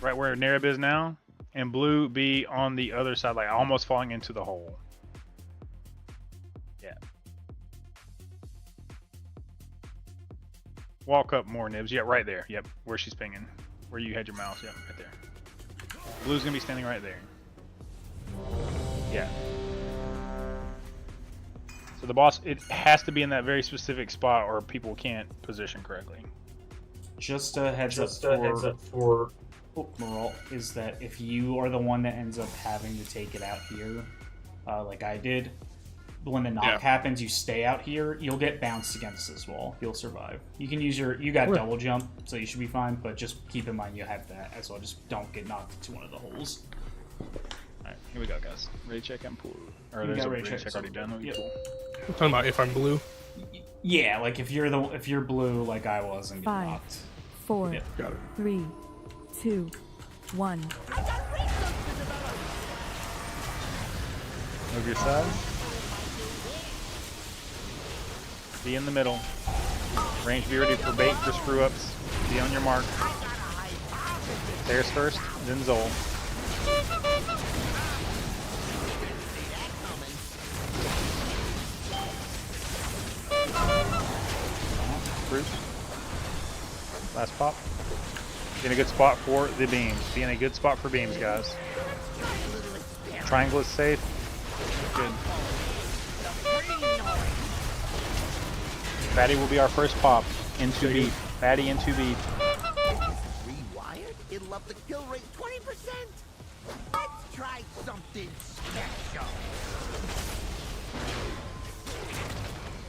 Right where Narab is now. And blue be on the other side, like almost falling into the hole. Yeah. Walk up more, Nibs. Yeah, right there. Yep, where she's pinging. Where you had your mouse. Yep, right there. Blue's gonna be standing right there. Yeah. So the boss, it has to be in that very specific spot or people can't position correctly. Just a heads up for Maralt is that if you are the one that ends up having to take it out here, like I did, when the knock happens, you stay out here. You'll get bounced against this wall. You'll survive. You can use you got double jump, so you should be fine. But just keep in mind you have that as well. Just don't get knocked into one of the holes. Alright, here we go, guys. Ready check and pull. Or You there's got a ready ready check, check already done. Yep. I'm talking about if I'm blue. Yeah, like if you're blue like I was and get 5, knocked. 4, Yep. 3, 2, 1. Move your side. Be in the middle. Range be ready for bait for screw ups. Be on your mark. Stairs first, then Zol. Bruce. Last pop. Be in a good spot for the beams. Be in a good spot for beams, guys. Triangle is safe. Good. Fatty will be our first pop. Into beat. Fatty into beat. Rewired? It'll up the kill rate 20%. Let's try something special.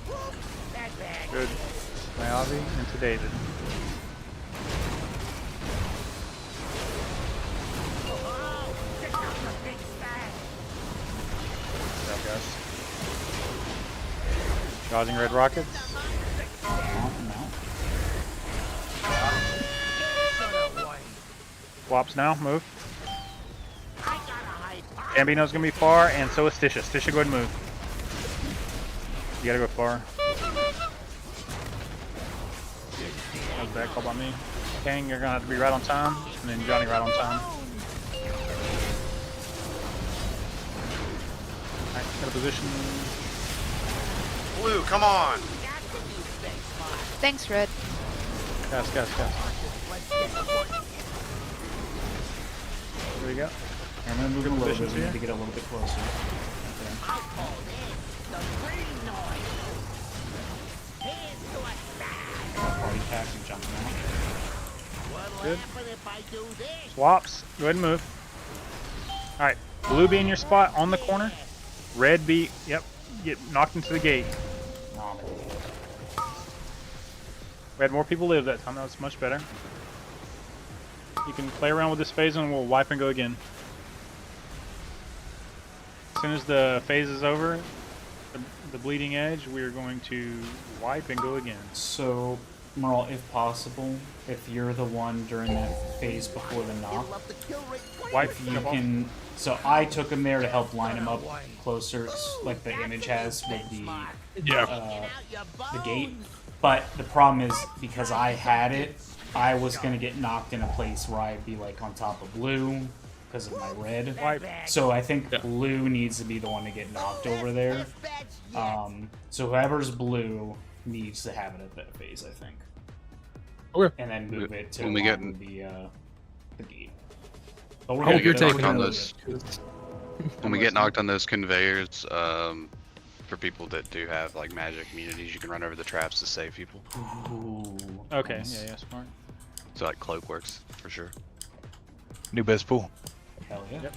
Whoop, that bad. Good. Mayavi into David. Oh, check out the big stack. Good job, guys. Dodging red rockets. Swaps now. Move. Gambino's gonna be far, and so is Stisha. Stisha, go ahead and move. You gotta go far. That was a bad call by me. Kang, you're gonna have to be right on time, and then Johnny right on time. Alright, got a position. Blue, come on. Thanks, Red. Gas. Here we go. I'm gonna move a little bit. Positions We need here. to get a little bit closer. Party pack and jumping out. Good. Swaps. Go ahead and move. Alright. Blue be in your spot on the corner. Red be, yep, get knocked into the gate. We had more people live that time. That was much better. You can play around with this phase and we'll wipe and go again. As soon as the phase is over, the bleeding edge, we are going to wipe and go again. So, Merle, if possible, if you're the one during that phase before the knock, wipe, if you can. So I took him there to help line him up closer, like the image has with the gate. But the problem is because I had it, I was gonna get knocked in a place where I'd be like on top of blue because of my red. So I think blue needs to be the one to get knocked over there. So whoever's blue needs to have it at that phase, I think. Okay. And then move it to when we get the gate. But we're When we gonna get get knocked on those, when we get knocked on those conveyors, for people that do have like magic immunities, you can run over the traps to save people. Ooh, okay, nice. yeah, smart. So like cloak works for sure. New best pool. Hell yeah. Yep.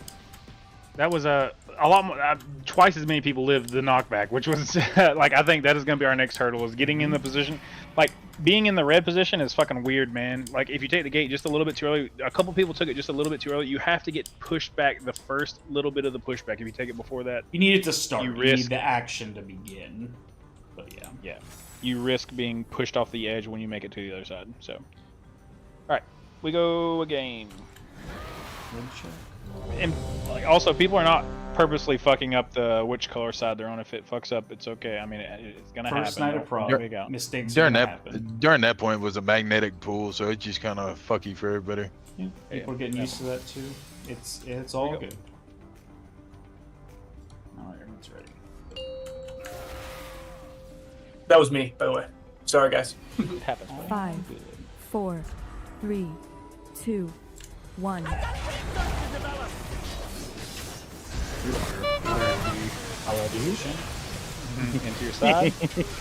That was a lot more, twice as many people lived the knockback, which was like, I think that is going to be our next hurdle, is getting in the position. Like, being in the red position is fucking weird, man. Like, if you take the gate just a little bit too early, a couple people took it just a little bit too early, you have to get pushed back the first little bit of the pushback. If you take it before that, You need it to start. You You risk- need the action to begin. But yeah. yeah, you risk being pushed off the edge when you make it to the other side. So, alright, we go again. And like, also, people are not purposely fucking up the which color side they're on. If it fucks up, it's okay. I mean, it's gonna First happen. night of Prog, Don't freak out. mistakes During are gonna that happen. during that point was a magnetic pool, so it just kind of fucky for everybody. Yeah, people are getting used to that too. It's all good. Alright, everyone's ready. That was me, by the way. Sorry, guys. It happens. 5, 4, 3, 2, 1. Into your side.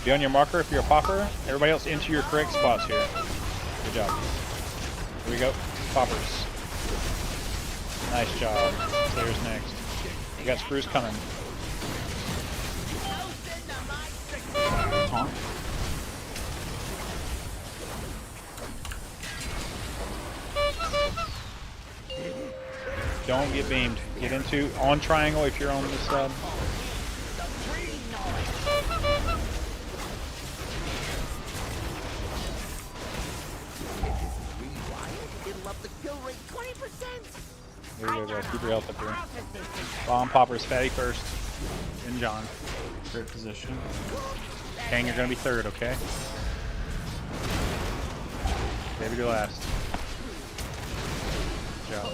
Be on your marker if you're a popper. Everybody else into your correct spots here. Good job. Here we go. Poppers. Nice job. There's next. We got screws coming. Taunt. Don't get beamed. Get into on triangle if you're on this side. There you go, guys. Keep your health up here. Bomb poppers, Fatty first. Then John. Great position. Kang, you're gonna be third, okay? David, you're last. Good job.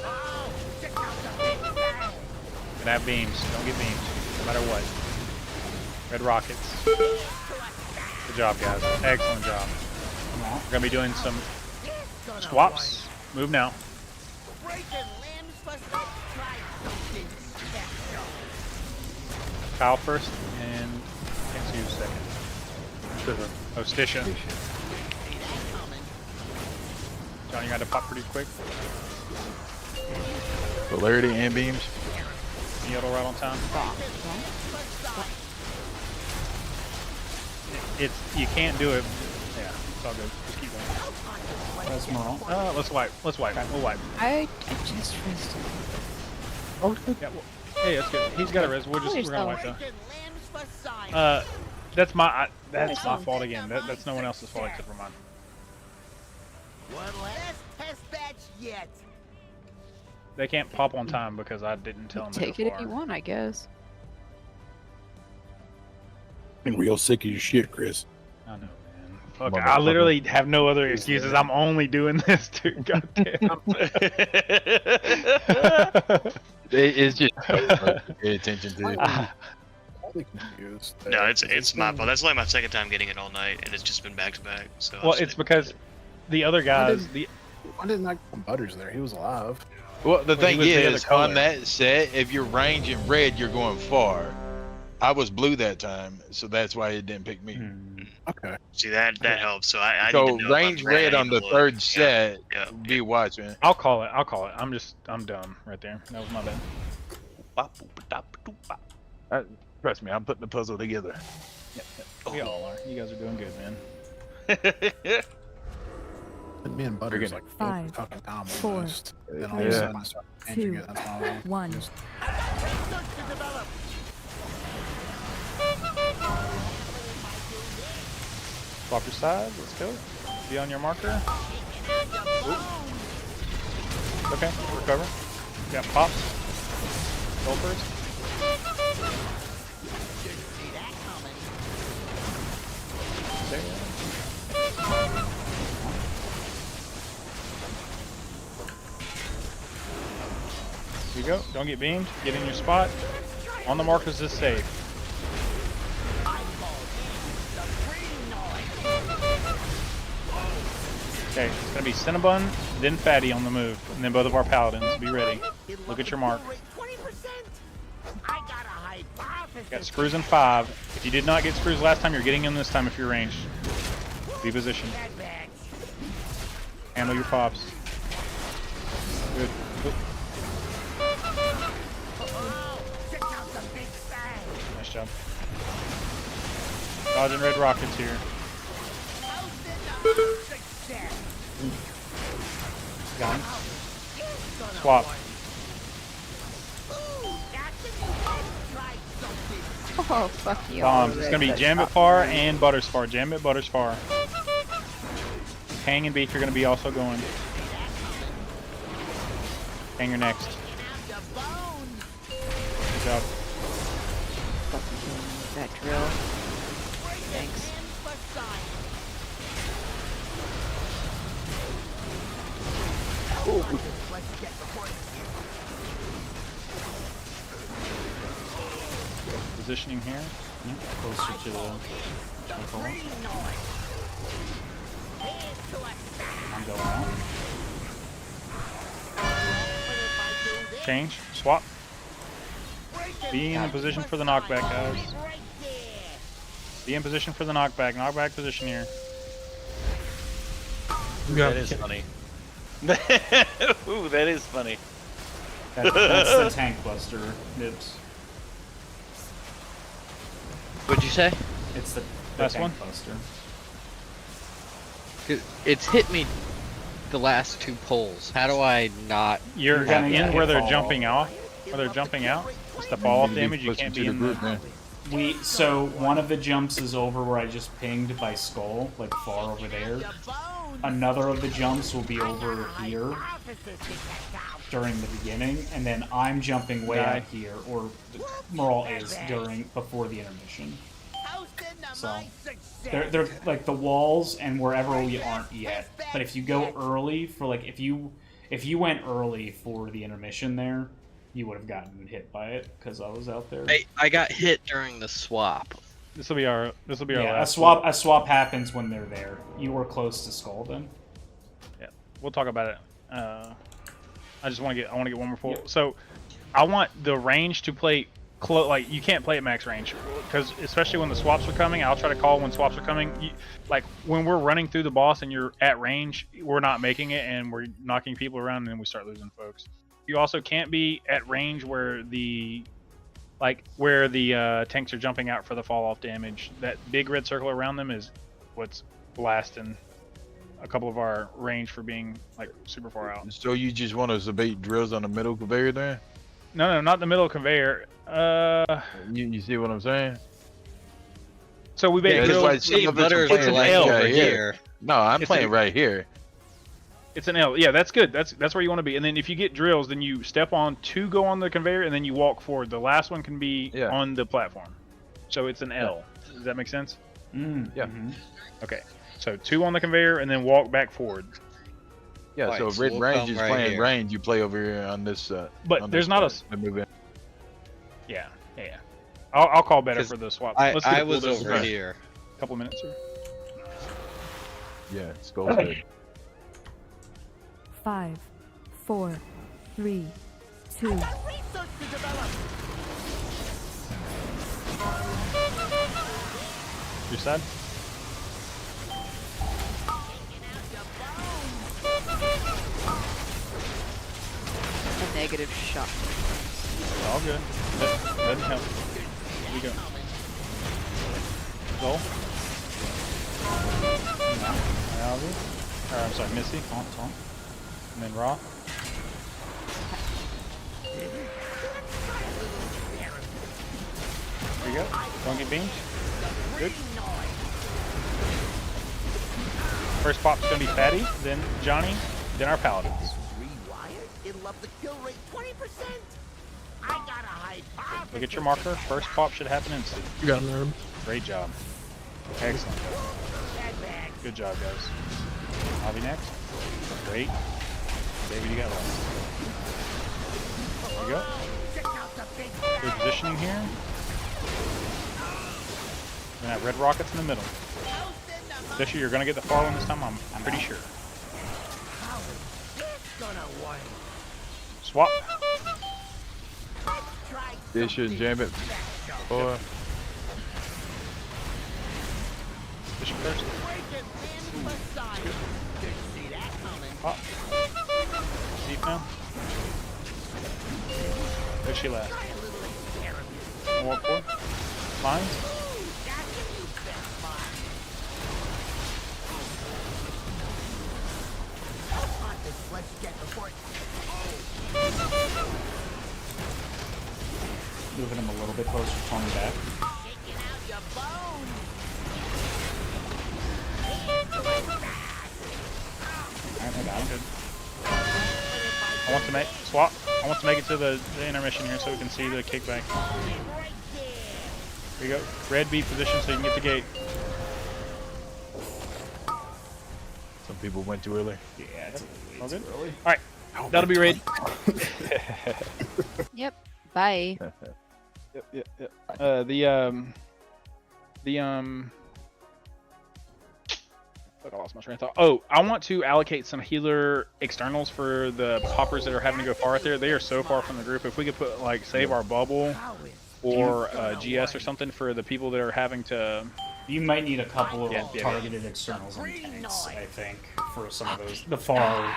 Gonna have beams. Don't get beamed, no matter what. Red rockets. Good job, guys. Excellent job. We're gonna be doing some swaps. Move now. Kyle first, and Ken's you second. Oh, Stisha. John, you got to pop pretty quick. Polarity and beams. Needle right on time. It's you can't do it. Yeah, it's all good. Just keep going. That's Merle. Let's wipe. Let's wipe. We'll wipe. I just rested. Oh, yeah. Well, hey, that's good. He's got a res. We're gonna wipe though. That's my fault again. That's no one else's fault except for mine. One last test batch yet. They can't pop on time because I didn't tell them. Take to it go if far. you want, I guess. Been real sick of your shit, Chris. I know, man. Fuck, I literally have no other excuses. I'm only doing this to goddamn. It's just pay attention to. totally confused. No, it's my fault. That's like my second time getting it all night, and it's just been back to back. So Well, it's because the other guys. Why didn't I put Butters there? He was alive. Well, the Well, he thing was the other is, color. on that set, if you're ranging red, you're going far. I was blue that time, so that's why it didn't pick me. Okay. See that helps. So I So need to know if I'm range red I on need the to third look. set, Yeah. be watching. I'll call it. I'm dumb right there. That was my bad. Trust me, I'm putting the puzzle together. We all are. You guys are doing good, man. Me and Butters like Five, fucking Tom 4, almost. Then all of a three, sudden I started changing 2, it. That's why I was 1. just- Swap your sides. Let's go. Be on your marker. Oop. Okay, recover. Got pops. Go first. Here you go. Don't get beamed. Get in your spot. On the markers is safe. Okay, it's gonna be Cinnabon, then Fatty on the move, and then both of our paladins. Be ready. Look at your mark. Got screws in 5. If you did not get screws last time, you're getting them this time if you're ranged. Be positioned. Handle your pops. Good. Oop. Nice job. Dodging red rockets here. Gone. Swap. Oh, fuck you. Bombs. It's gonna be Jambit Far and Butters Far. Jambit, Butters Far. Hang and Beef, you're gonna be also going. Hanger next. Good job. Fucking that drill. Thanks. Positioning here. Closer to the circle. I'm going out. Change. Swap. Be in a position for the knockback, guys. Be in position for the knockback. Knockback position here. That is funny. Ooh, that is funny. That's the tank buster, Nibs. What'd you say? It's the Last tank one? buster. It's hit me the last 2 pulls. How do I not? You're gonna in get where they're fall jumping off. Where they're jumping out. It's the fall off damage. You can't be in the. So one of the jumps is over where I just pinged by Skull, like far over there. Another of the jumps will be over here during the beginning, and then I'm jumping way out here, or Moral is before the intermission. So they're like the walls and wherever we aren't yet. But if you go early for like if you went early for the intermission there, you would have gotten hit by it because I was out there. I got hit during the swap. This will be our. Yeah, last a swap happens when they're there. You were close to Skull then. Yeah, we'll talk about it. I just want to get. I want to get one more full. So, I want the range to play close. Like you can't play at max range because especially when the swaps are coming, I'll try to call when swaps are coming. Like when we're running through the boss and you're at range, we're not making it and we're knocking people around and then we start losing folks. You also can't be at range where the tanks are jumping out for the fall off damage. That big red circle around them is what's blasting a couple of our range for being like super far out. So you just want us to bait drills on the middle conveyor there? No, not the middle conveyor. You see what I'm saying? So we bait drills. It's an L over here. No, I'm playing right here. It's an L. Yeah, that's good. That's where you want to be. And then if you get drills, then you step on 2, go on the conveyor, and then you walk forward. The last one can be on the platform. So it's an L. Does that make sense? Yeah. Okay. So 2 on the conveyor, and then walk back forward. Yeah. Right, so if so red we'll range come is right playing here. range, you play over here on this. But on there's this not side. Move in. Yeah. I'll call better for the swap. Let's get I a was bulldozer. over here. Couple minutes here. Yeah, Skull's good. 5, 4, 3, 2. Your side. A negative shot. All good. Let him help. Here we go. Goal. Ivy. Or I'm sorry, Missy. Taunt. And then Raw. There you go. Don't get beamed. Good. First pop's gonna be Fatty, then Johnny, then our Paladins. It'll up the kill rate 20%. I got a hypothesis. Look at your marker. First pop should happen instantly. You got him, Herb. Great job. Excellent. Good job, guys. Avi next. Great. David, you got last. There we go. Good positioning here. We're gonna have red rockets in the middle. Especially, you're gonna get the far one this time. I'm pretty sure. Swap. This should jam it. Boy. Bishop first. Pop. Deep now. There's she last. More 4. Lines. Moving him a little bit closer, pulling him back. Alright, I got him. I want to make swap. I want to make it to the intermission here so we can see the kickback. There you go. Red B position so you can get the gate. Some people went too early. Yeah, it's all good. Alright, that'll be raid. Yep. Bye. Yep. Fuck, I lost my train of thought. Oh, I want to allocate some healer externals for the poppers that are having to go far out there. They are so far from the group. If we could put like save our bubble or GS or something for the people that are having to. You might need a couple of targeted externals on tanks, I think, for some of those the far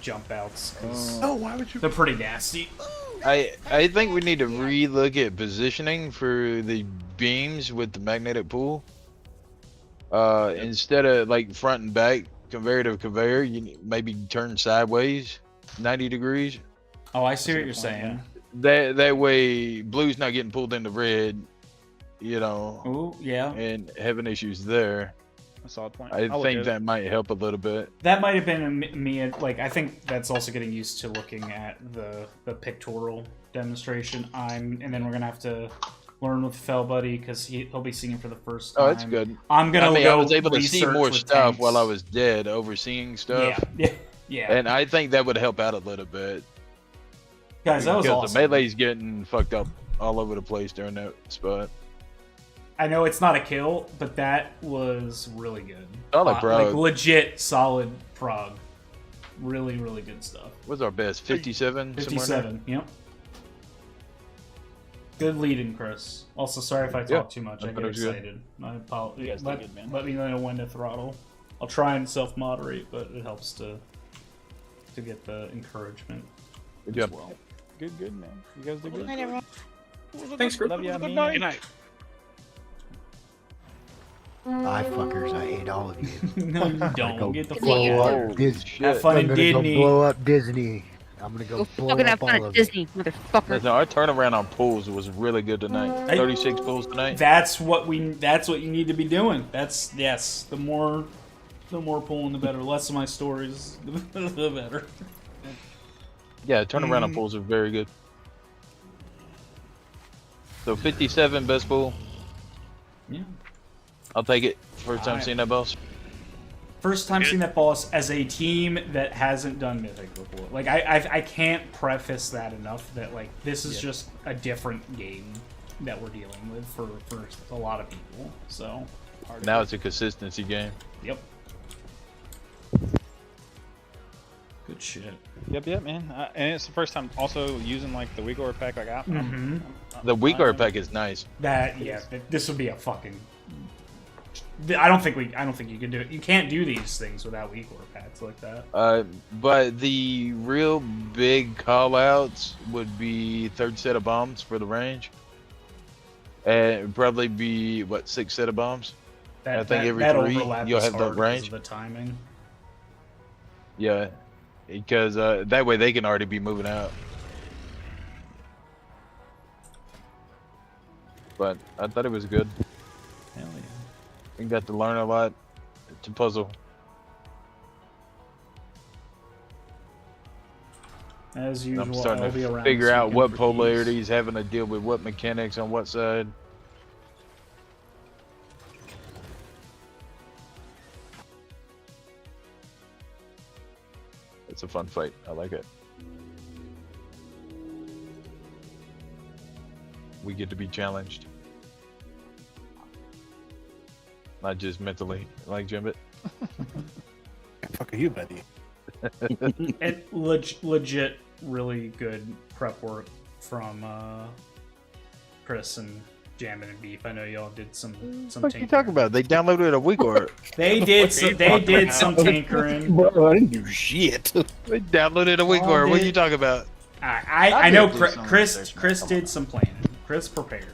jump outs. Why would you? They're pretty nasty. I think we need to re-look at positioning for the beams with the magnetic pool. Instead of like front and back, conveyor to conveyor, you maybe turn sideways, 90 degrees. Oh, I see what you're saying. That way, blue's not getting pulled into red. You know. Ooh, yeah. And having issues there. A solid point. I think that might help a little bit. That might have been me. Like, I think that's also getting used to looking at the pictorial demonstration. And then we're gonna have to learn with Fell Buddy because he'll be seeing it for the first time. Oh, that's good. I was able to see more stuff while I was dead, overseeing stuff. Yeah. And I think that would help out a little bit. Guys, that was because awesome. the melee's getting fucked up all over the place during that spot. I know it's not a kill, but that was really good. Solid Prog. Like legit solid Prog. Really, really good stuff. What's our best? 57? 57, yep. Good lead-in, Chris. Also, sorry if I talk too much. I get excited. My apologies. Let me know when to throttle. I'll try and self-moderate, but it helps to get the encouragement. Good job. Well. Good, man. You guys did good. Good night, everyone. Thanks, Chris. Love you, Good night. Bye, fuckers. I hate all of you. No, you don't. Go Get the blow fuck up Disney. Have fun in Disney. Go blow up Disney. I'm gonna go blow fucking have up fun all at of Disney, motherfucker. No, our turnaround on pulls was really good tonight. 36 pulls tonight. That's what you need to be doing. Yes. The more pulling, the better. The less of my stories, the better. Yeah, turnaround on pulls are very good. So 57 best pull. Yeah. I'll take it. First time seeing that boss. First time seeing that boss as a team that hasn't done Mythic before. Like I can't preface that enough. That like this is just a different game. that we're dealing with for a lot of people. So Now it's a consistency game. Yep. Good shit. Yep, man. And it's the first time also using like the Uyghur pack. Like, The Uyghur pack is nice. This would be a fucking. I don't think you can do it. You can't do these things without Uyghur packs like that. But the real big call outs would be third set of bombs for the range. And it'd probably be 6 set of bombs. I think every 3 you'll have the range. Of the timing. Yeah, because that way they can already be moving out. But I thought it was good. Hell yeah. We got to learn a lot to puzzle. As usual, I'm starting I'll be to around figure so you out can what repeat. polarities, having to deal with what mechanics on what side. It's a fun fight. I like it. We get to be challenged. Not just mentally, like Jimbit. Fuck are you, buddy? And legit really good prep work from Chris and Jammin' and Beef. I know y'all did some What you talking about? They downloaded a Uyghur. They did some tinkering. Bro, I didn't do shit. They downloaded a Uyghur. What are you talking about? I know Chris did some planning. Chris prepared.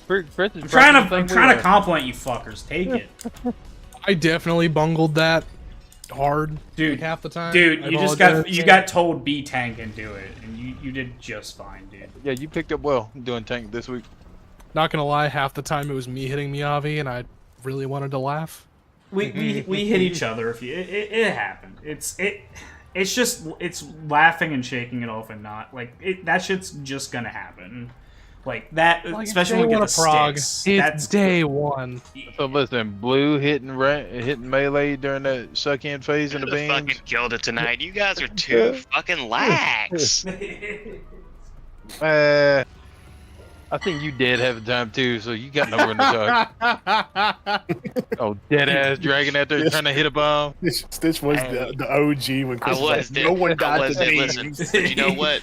I'm trying to compliment you fuckers. Take it. I definitely bungled that hard, dude. like half the time. Dude, I you apologize. got told B tank and do it, and you did just fine, dude. Yeah, you picked up well doing tank this week. Not gonna lie, half the time it was me hitting Miyavi, and I really wanted to laugh. We hit each other. It happened. It's just laughing and shaking it off and not like that shit's just gonna happen. Like that, Like, especially day when we one get the of Prog. sticks. It's That's day one. So listen, Blue hitting melee during that suck in phase in the Who beams. fucking killed it tonight? You guys are too fucking lax. I think you did have a time too, so you got nowhere to talk. Oh, dead ass dragon out there trying to hit a bomb. Stitch was the OG when Chris I was, like, no one died Listen, today. but you know what?